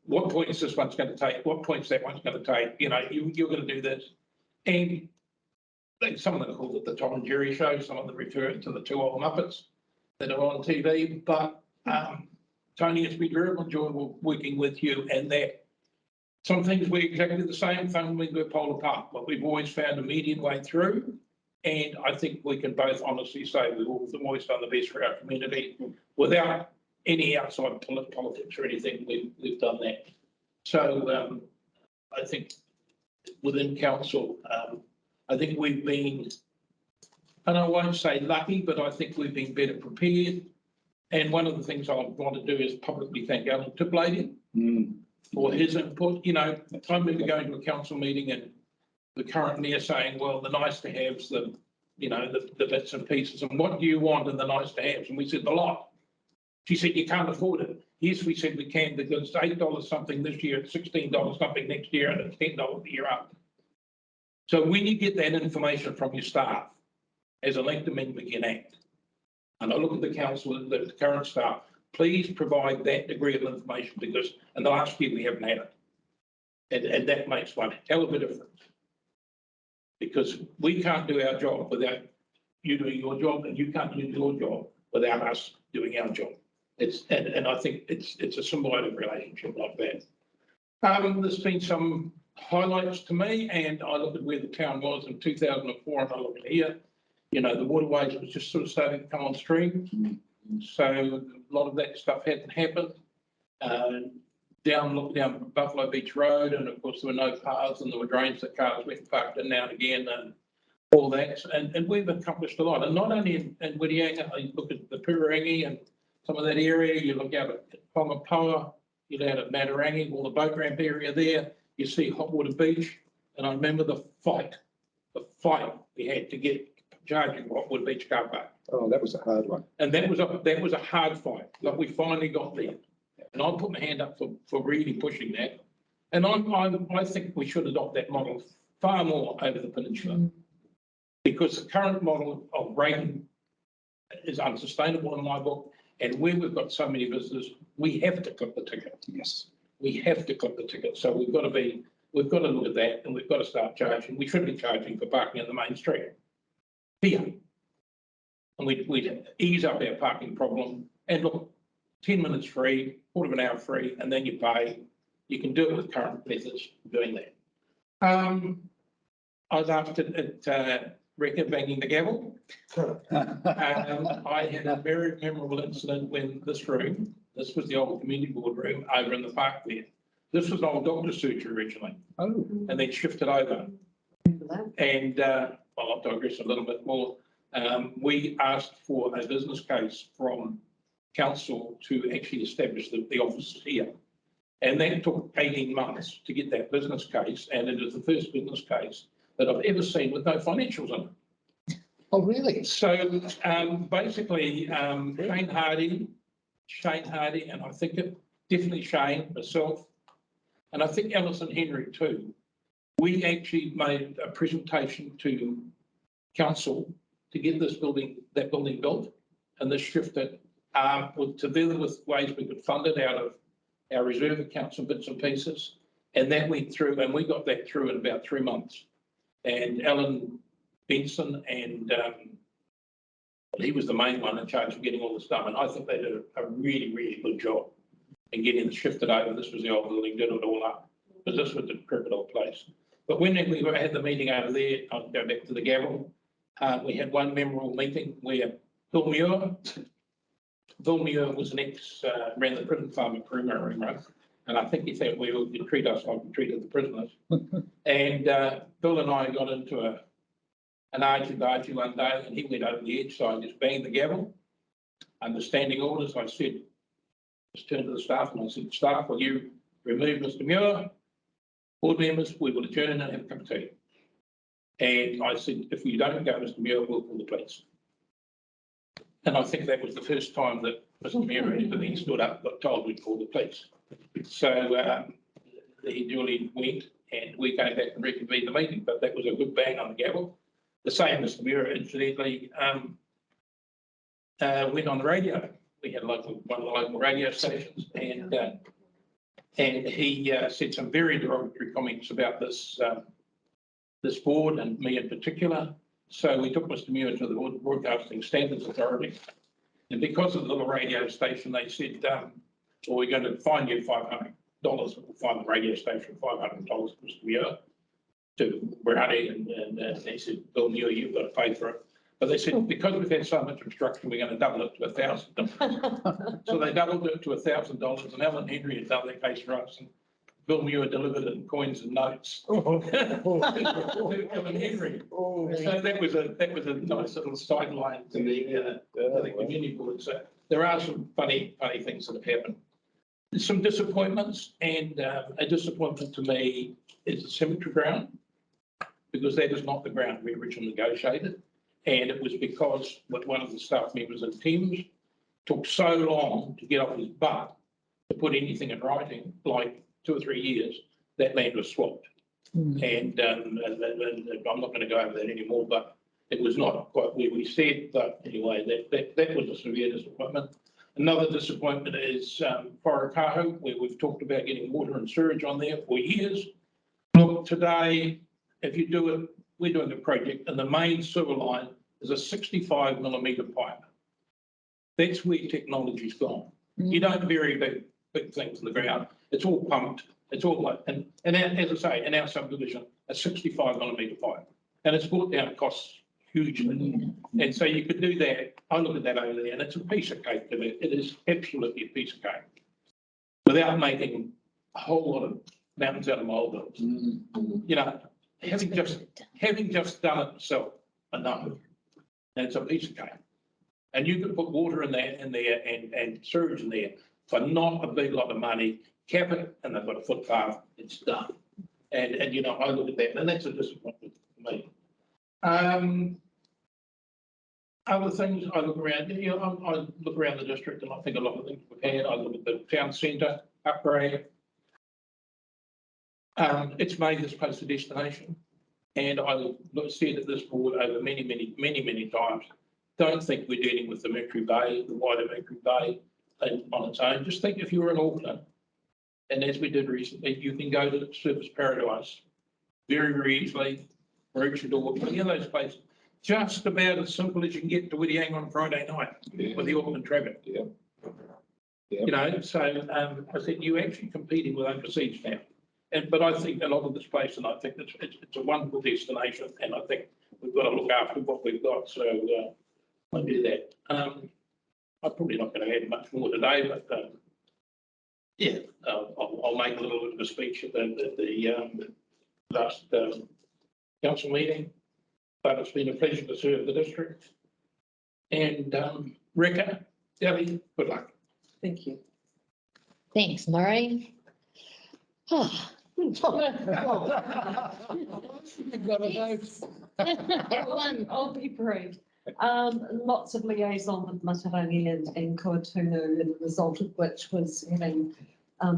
What points this one's going to take? What points that one's going to take? You know, you're going to do this, and some of them call it the Tom and Jerry show. Some of them refer it to the 2 old Muppets that are on TV. But Tony, it's been very enjoyable working with you, and that some things we're exactly the same, some things we're polar apart, but we've always found a median way through. And I think we can both honestly say we've always done the best for our community without any outside politics or anything. We've done that. So I think within council, I think we've been, and I won't say lucky, but I think we've been better prepared. And one of the things I want to do is publicly thank Alan Tiplady for his input. You know, I remember going to a council meeting and the current mayor saying, well, the nice to haves, the bits and pieces, and what do you want in the nice to haves? And we said, the lot. She said, you can't afford it. Yes, we said we can because it's $8 something this year, it's $16 something next year, and it's $10 the year after. So when you get that information from your staff as elected members can act, and I look at the council, the current staff, please provide that degree of information because in the last year we haven't had it. And that makes one hell of a difference. Because we can't do our job without you doing your job, and you can't do your job without us doing our job. And I think it's a symbiotic relationship like that. There's been some highlights to me, and I look at where the town was in 2004, and I look at here. You know, the waterways was just sort of starting to come on stream. So a lot of that stuff hadn't happened. Down Buffalo Beach Road, and of course there were no paths, and there were drains that cars went parked in now and again, and all that. And we've accomplished a lot. And not only in Whitianga, you look at the Purangi and some of that area, you look out at Pongapoa, you look out at Matarangi, all the boat ramp area there, you see Hot Water Beach. And I remember the fight we had to get charging Hot Water Beach car park. Oh, that was a hard one. And that was a hard fight, but we finally got there. And I'll put my hand up for really pushing that. And I think we should adopt that model far more over the peninsula. Because the current model of rating is unsustainable in my book. And where we've got so many visitors, we have to clip the ticket. Yes. We have to clip the ticket. So we've got to look at that, and we've got to start charging. We should be charging for parking in the main street here. And we'd ease up our parking problem. And look, 10 minutes free, quarter of an hour free, and then you pay. You can do it with current methods of doing that. I was after at Rekka banging the gavel. I had a very memorable incident when this was the old community board room over in the park there. This was an old doctor's surgery originally. Oh. And then shifted over. And I'll digress a little bit more. We asked for a business case from council to actually establish the offices here. And that took 18 months to get that business case. And it is the first business case that I've ever seen with no financials in it. Oh, really? So basically, Shane Hardy, and I think definitely Shane, myself, and I think Alison Henry too, we actually made a presentation to council to get this building, that building built, and this shifted, together with ways we could fund it out of our reserve accounts and bits and pieces. And that went through, and we got that through in about 3 months. And Alan Benson and he was the main one in charge of getting all this done. And I think they did a really, really good job in getting it shifted over. This was the old building, did it all up, but this was the perfect old place. But when we had the meeting over there, I'll go back to the gavel. We had one memorable meeting where Bill Muir was an ran the prison farm at Kaimarama, and I think he thought we would treat us like we treated the prisoners. And Bill and I got into an argy one day, and he went over the edge, so I just banged the gavel. Understanding orders, I said, just turned to the staff and I said, staff, will you remove Mr. Muir? Board members, we will adjourn and have a cup of tea. And I said, if you don't go, Mr. Muir, we'll call the police. And I think that was the first time that Mr. Muir or anything stood up, got told we'd call the police. So he duly went, and we came back and reconvened the meeting, but that was a good bang on the gavel. The same Mr. Muir, incidentally, went on the radio. We had one of the local radio stations, and he said some very derogatory comments about this this board and me in particular. So we took Mr. Muir to the Broadcasting Standards Authority, and because of the little radio station, they said, well, we're going to fine you $500. We'll fine the radio station $500, Mr. Muir, to Brownie, and they said, Bill Muir, you've got to pay for it. But they said, because we've had so much obstruction, we're going to double it to $1,000. So they doubled it to $1,000, and Alan Henry had done that case for us, and Bill Muir delivered it in coins and notes. Alan Henry. So that was a nice little sideline to the community board. So there are some funny things that have happened. There's some disappointments, and a disappointment to me is the cemetery ground, because that is not the ground we originally negotiated. And it was because one of the staff members in Thames took so long to get off his butt to put anything in writing, like 2 or 3 years, that land was swapped. And I'm not going to go over that anymore, but it was not quite where we said. But anyway, that was a severe disappointment. Another disappointment is Wharakahu, where we've talked about getting water and sewage on there for years. Look, today, if you do it, we're doing a project, and the main sewer line is a 65mm pipe. That's where technology's gone. You don't bury big things in the ground. It's all pumped. It's all like, and as I say, in our subdivision, a 65mm pipe, and it's brought down costs hugely. And so you could do that. I look at that over there, and it's a piece of cake to me. It is absolutely a piece of cake, without making a whole lot of mountains out of molehills. You know, having just done it myself, I know, and it's a piece of cake. And you could put water in there and sewage in there for not a big lot of money, cap it, and they've got a footpath, it's done. And you know, I look at that, and that's a disappointment for me. Other things I look around, you know, I look around the district, and I think a lot of things we've had. I look at the town centre upgrade. It's made this place a destination, and I've said at this board over many times, don't think we're dealing with the Mercury Bay, the wider Mercury Bay on its own. Just think if you were in Auckland, and as we did recently, you can go to Surfers Paradise very easily, Maroochydore, any of those places, just about as simple as you can get to Whittiang on Friday night with the Auckland traffic. You know, so I said you're actually competing with overseas now. But I think a lot of this place, and I think it's a wonderful destination, and I think we've got to look after what we've got. So I do that. I'm probably not going to add much more today, but yeah, I'll make a little bit of a speech at the last council meeting. But it's been a pleasure to serve the district. And Rika, Ellie, good luck. Thank you. Thanks, Murray. I'll be brief. Lots of liaison with Matarangi and Kuatunu, and the result of which was having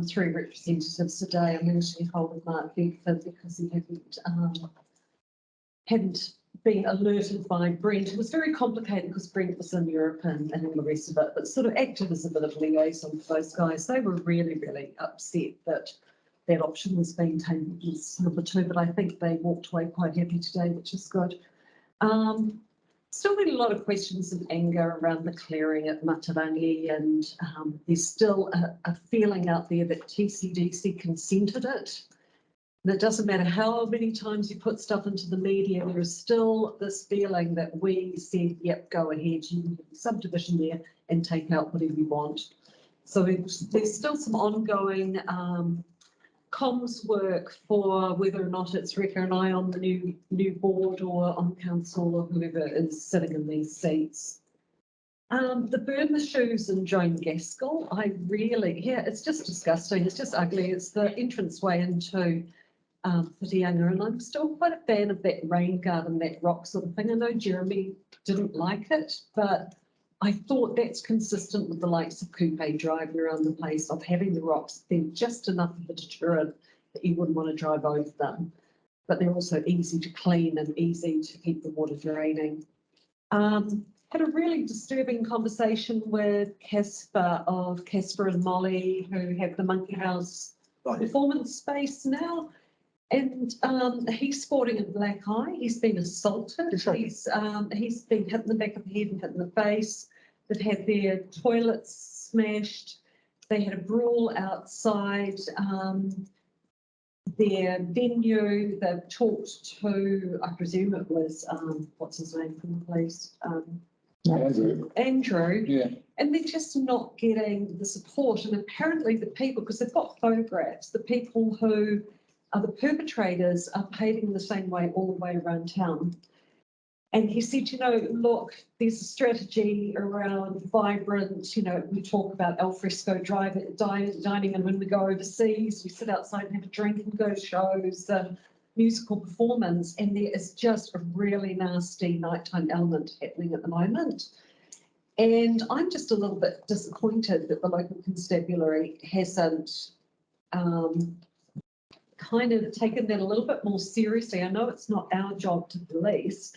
three representatives today. I'm managing to hold with Mark Bedford because he hadn't been alerted by Brent. It was very complicated because Brent was in Europe and all the rest of it, but sort of acted as a bit of liaison for those guys. They were really, really upset that that option was being taken as number two, but I think they walked away quite happy today, which is good. Still been a lot of questions and anger around the clearing at Matarangi, and there's still a feeling out there that TCDC consented it. And it doesn't matter how many times you put stuff into the media, there is still this feeling that we said, yep, go ahead, you can have a subdivision there and take out whatever you want. So there's still some ongoing comms work for whether or not it's Rebecca and I on the new board or on council or whoever is sitting in these seats. The Burma shoes and Joan Gaskell, it's just disgusting. It's just ugly. It's the entranceway into Whitianga, and I'm still quite a fan of that rain garden, that rock sort of thing. I know Jeremy didn't like it, but I thought that's consistent with the likes of Coupe driving around the place, of having the rocks. They're just enough of a deterrent that you wouldn't want to drive over them, but they're also easy to clean and easy to keep the water draining. Had a really disturbing conversation with Casper and Molly, who have the Monkey House performance space now. And he's sporting a black eye. He's been assaulted. He's been hit in the back of the head and hit in the face. They've had their toilets smashed. They had a brawl outside their venue. They've talked to, I presume it was, what's his name from the police? Andrew. Yeah. And they're just not getting the support. And apparently the people, because they've got photographs, the people who are the perpetrators are behaving the same way all the way around town. And he said, look, there's a strategy around vibrant, we talk about alfresco dining, and when we go overseas, we sit outside and have a drink and go to shows, musical performance, and there is just a really nasty nighttime element happening at the moment. And I'm just a little bit disappointed that the local constabulary hasn't kind of taken that a little bit more seriously. I know it's not our job to police,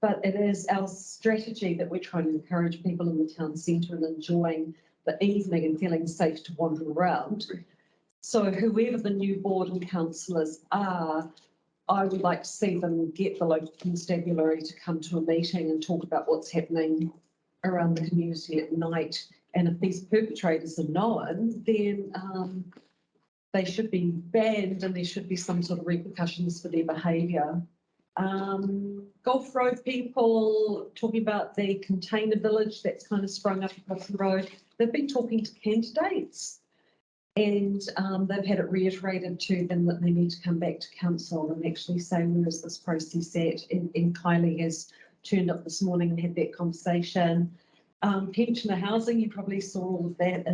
but it is our strategy that we're trying to encourage people in the town centre and enjoying the evening and feeling safe to wander around. So whoever the new board and councillors are, I would like to see them get the local constabulary to come to a meeting and talk about what's happening around the community at night. And if these perpetrators are known, then they should be banned and there should be some sort of repercussions for their behaviour. Golf Road people talking about the container village that's kind of sprung up across the road. They've been talking to candidates and they've had it reiterated to them that they need to come back to council and actually say, where is this process at? And Kylie has turned up this morning and had that conversation. Pensioner housing, you probably saw all of that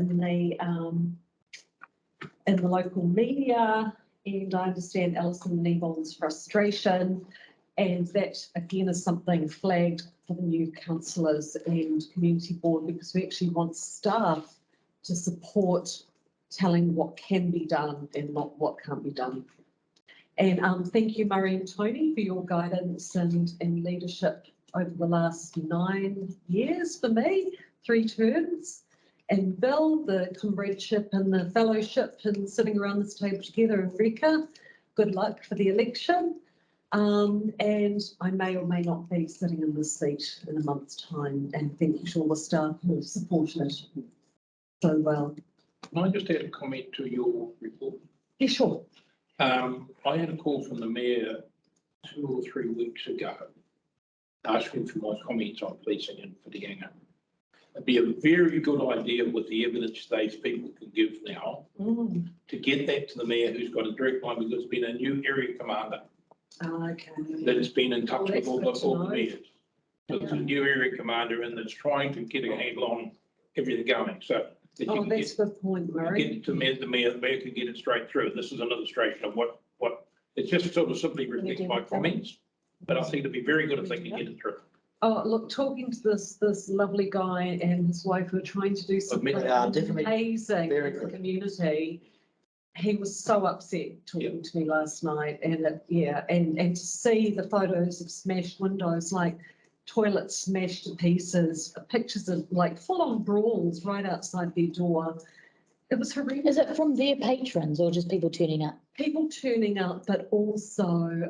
in the local media, and I understand Alison Nebon's frustration, and that again is something flagged for the new councillors and community board, because we actually want staff to support telling what can be done and not what can't be done. And thank you, Murray and Tony, for your guidance and leadership over the last 9 years for me, 3 terms. And Bill, the comradeship and the fellowship and sitting around this table together, and Rika, good luck for the election. And I may or may not be sitting in this seat in a month's time, and thank you to all the staff who have supported it so well. Can I just add a comment to your report? Yeah, sure. I had a call from the mayor 2 or 3 weeks ago asking for my comments on policing in Whitianga. It'd be a very good idea with the evidence these people can give now to get that to the mayor, who's got a direct line, because there's been a new area commander that has been in touch with all the mayors. So there's a new area commander and that's trying to get a handle on everything going. So that's the point, Murray. Get it to the mayor can get it straight through. This is an illustration of what it's just sort of simply reflects my comments, but I think it'd be very good if they can get it through. Oh, look, talking to this lovely guy and his wife who are trying to do something definitely amazing very in the good. community. He was so upset talking to me last night and and to see the photos of smashed windows, like toilets smashed to pieces, pictures of like full on brawls right outside their door. It was horrendous. Is it from their patrons or just people turning up? People turning up, but also,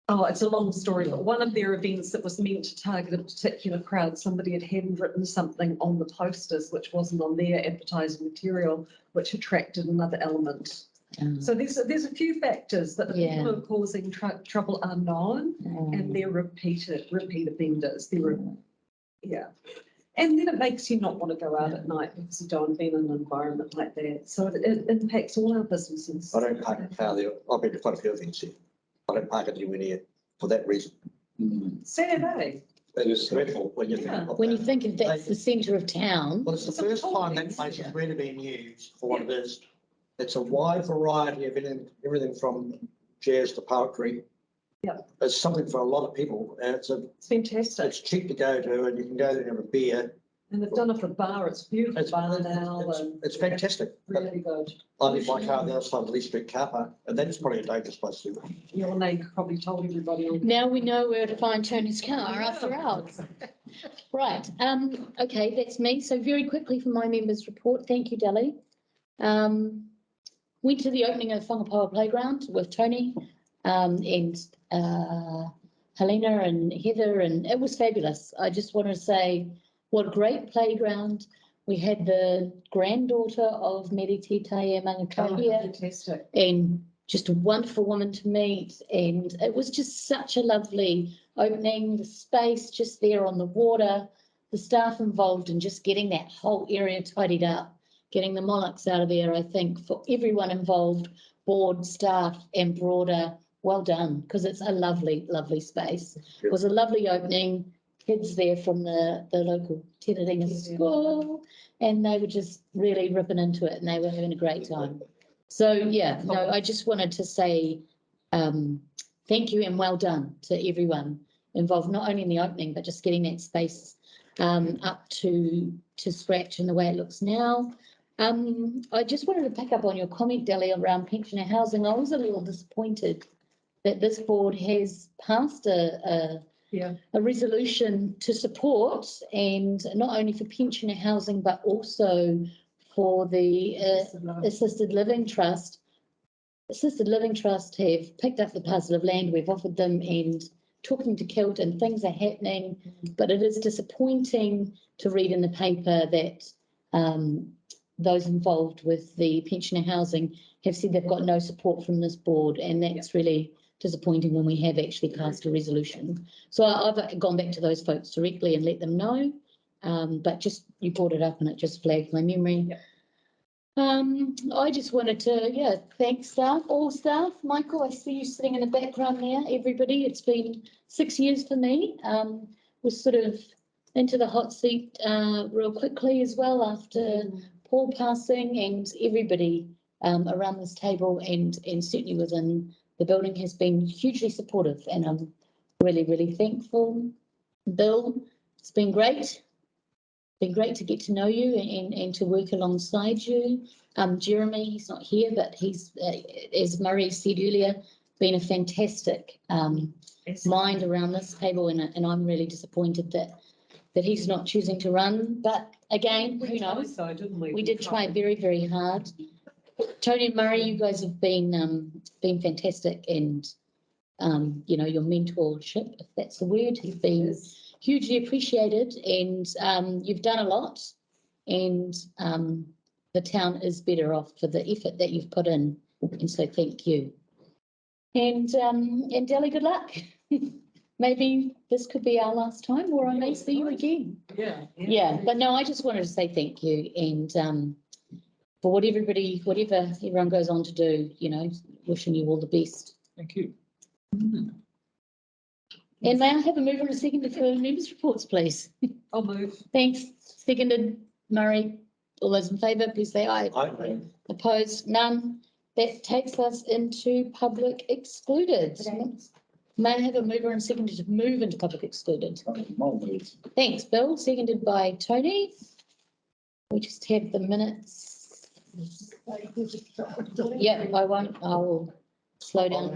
oh, it's a long story, but one of their events that was meant to target a particular crowd, somebody had handwritten something on the posters, which wasn't on their advertising material, which attracted another element. So there's a few factors that the people who are causing trouble are known, and they're repeat offenders. And then it makes you not want to go out at night because you don't want to be in an environment like that. So it impacts all our businesses. I don't park a car there. I've been to quite a few events here. I don't park it anywhere near for that reason. Saturday. It is dreadful when you think of When you that. think of that's the centre of town. Well, it's the first time that place has really been used for what it is. It's a wide variety of everything from jazz to poetry. Yeah. It's something for a lot of people, and it's fantastic. It's cheap to go to, and you can go there and have a beer. And they've done it for bar. It's beautiful bar now. It's fantastic. Really good. I leave my car on the other side of the Lee Street car park, and that's probably a dangerous place to go. Your name probably told everybody. Now we know where to find Tony's car after hours. Right, okay, that's me. So very quickly for my members' report, thank you, Deli. Went to the opening of Whangapoa Playground with Tony and Helena and Heather, and it was fabulous. I just want to say what a great playground. We had the granddaughter of Meriti Tae Mangaka here. Fantastic. And just a wonderful woman to meet. And it was just such a lovely opening, the space just there on the water, the staff involved in just getting that whole area tidied up, getting the monarchs out of there. I think for everyone involved, board, staff and broader, well done, because it's a lovely, lovely space. It was a lovely opening. Kids there from the local Tererenga school, and they were just really ripping into it and they were having a great time. So yeah, no, I just wanted to say thank you and well done to everyone involved, not only in the opening, but just getting that space up to scratch in the way it looks now. I just wanted to pick up on your comment, Deli, around pensioner housing. I was a little disappointed that this board has passed a resolution to support, and not only for pensioner housing, but also for the Assisted Living Trust. Assisted Living Trust have picked up the parcel of land we've offered them and took them to Kilt, and things are happening. But it is disappointing to read in the paper that those involved with the pensioner housing have said they've got no support from this board, and that's really disappointing when we have actually passed a resolution. So I've gone back to those folks directly and let them know, but just you brought it up and it just flagged my memory. I just wanted to, thank staff, all staff. Michael, I see you sitting in the background there, everybody. It's been 6 years for me. Was sort of into the hot seat real quickly as well after Paul passing, and everybody around this table and certainly within the building has been hugely supportive, and I'm really, really thankful. Bill, it's been great. Been great to get to know you and to work alongside you. Jeremy, he's not here, but he's, as Murray said earlier, been a fantastic mind around this table, and I'm really disappointed that he's not choosing to run. But again, who knows? We did try very, very hard. Tony and Murray, you guys have been fantastic, and your mentorship, if that's the word, has been hugely appreciated, and you've done a lot, and the town is better off for the effort that you've put in, and so thank you. And Deli, good luck. Maybe this could be our last time, or I may see you again. Yeah, but no, I just wanted to say thank you, and for whatever everyone goes on to do, wishing you all the best. Thank you. And may I have a mover and a second for members' reports, please? I'll move. Thanks. Seconded. Murray. All those in favour, please say aye. Aye. Opposed? None. That takes us into public excluded. May I have a mover and seconder to move into public excluded? Thanks, Bill. Seconded by Tony. We just have the minutes. Yeah, I will slow down.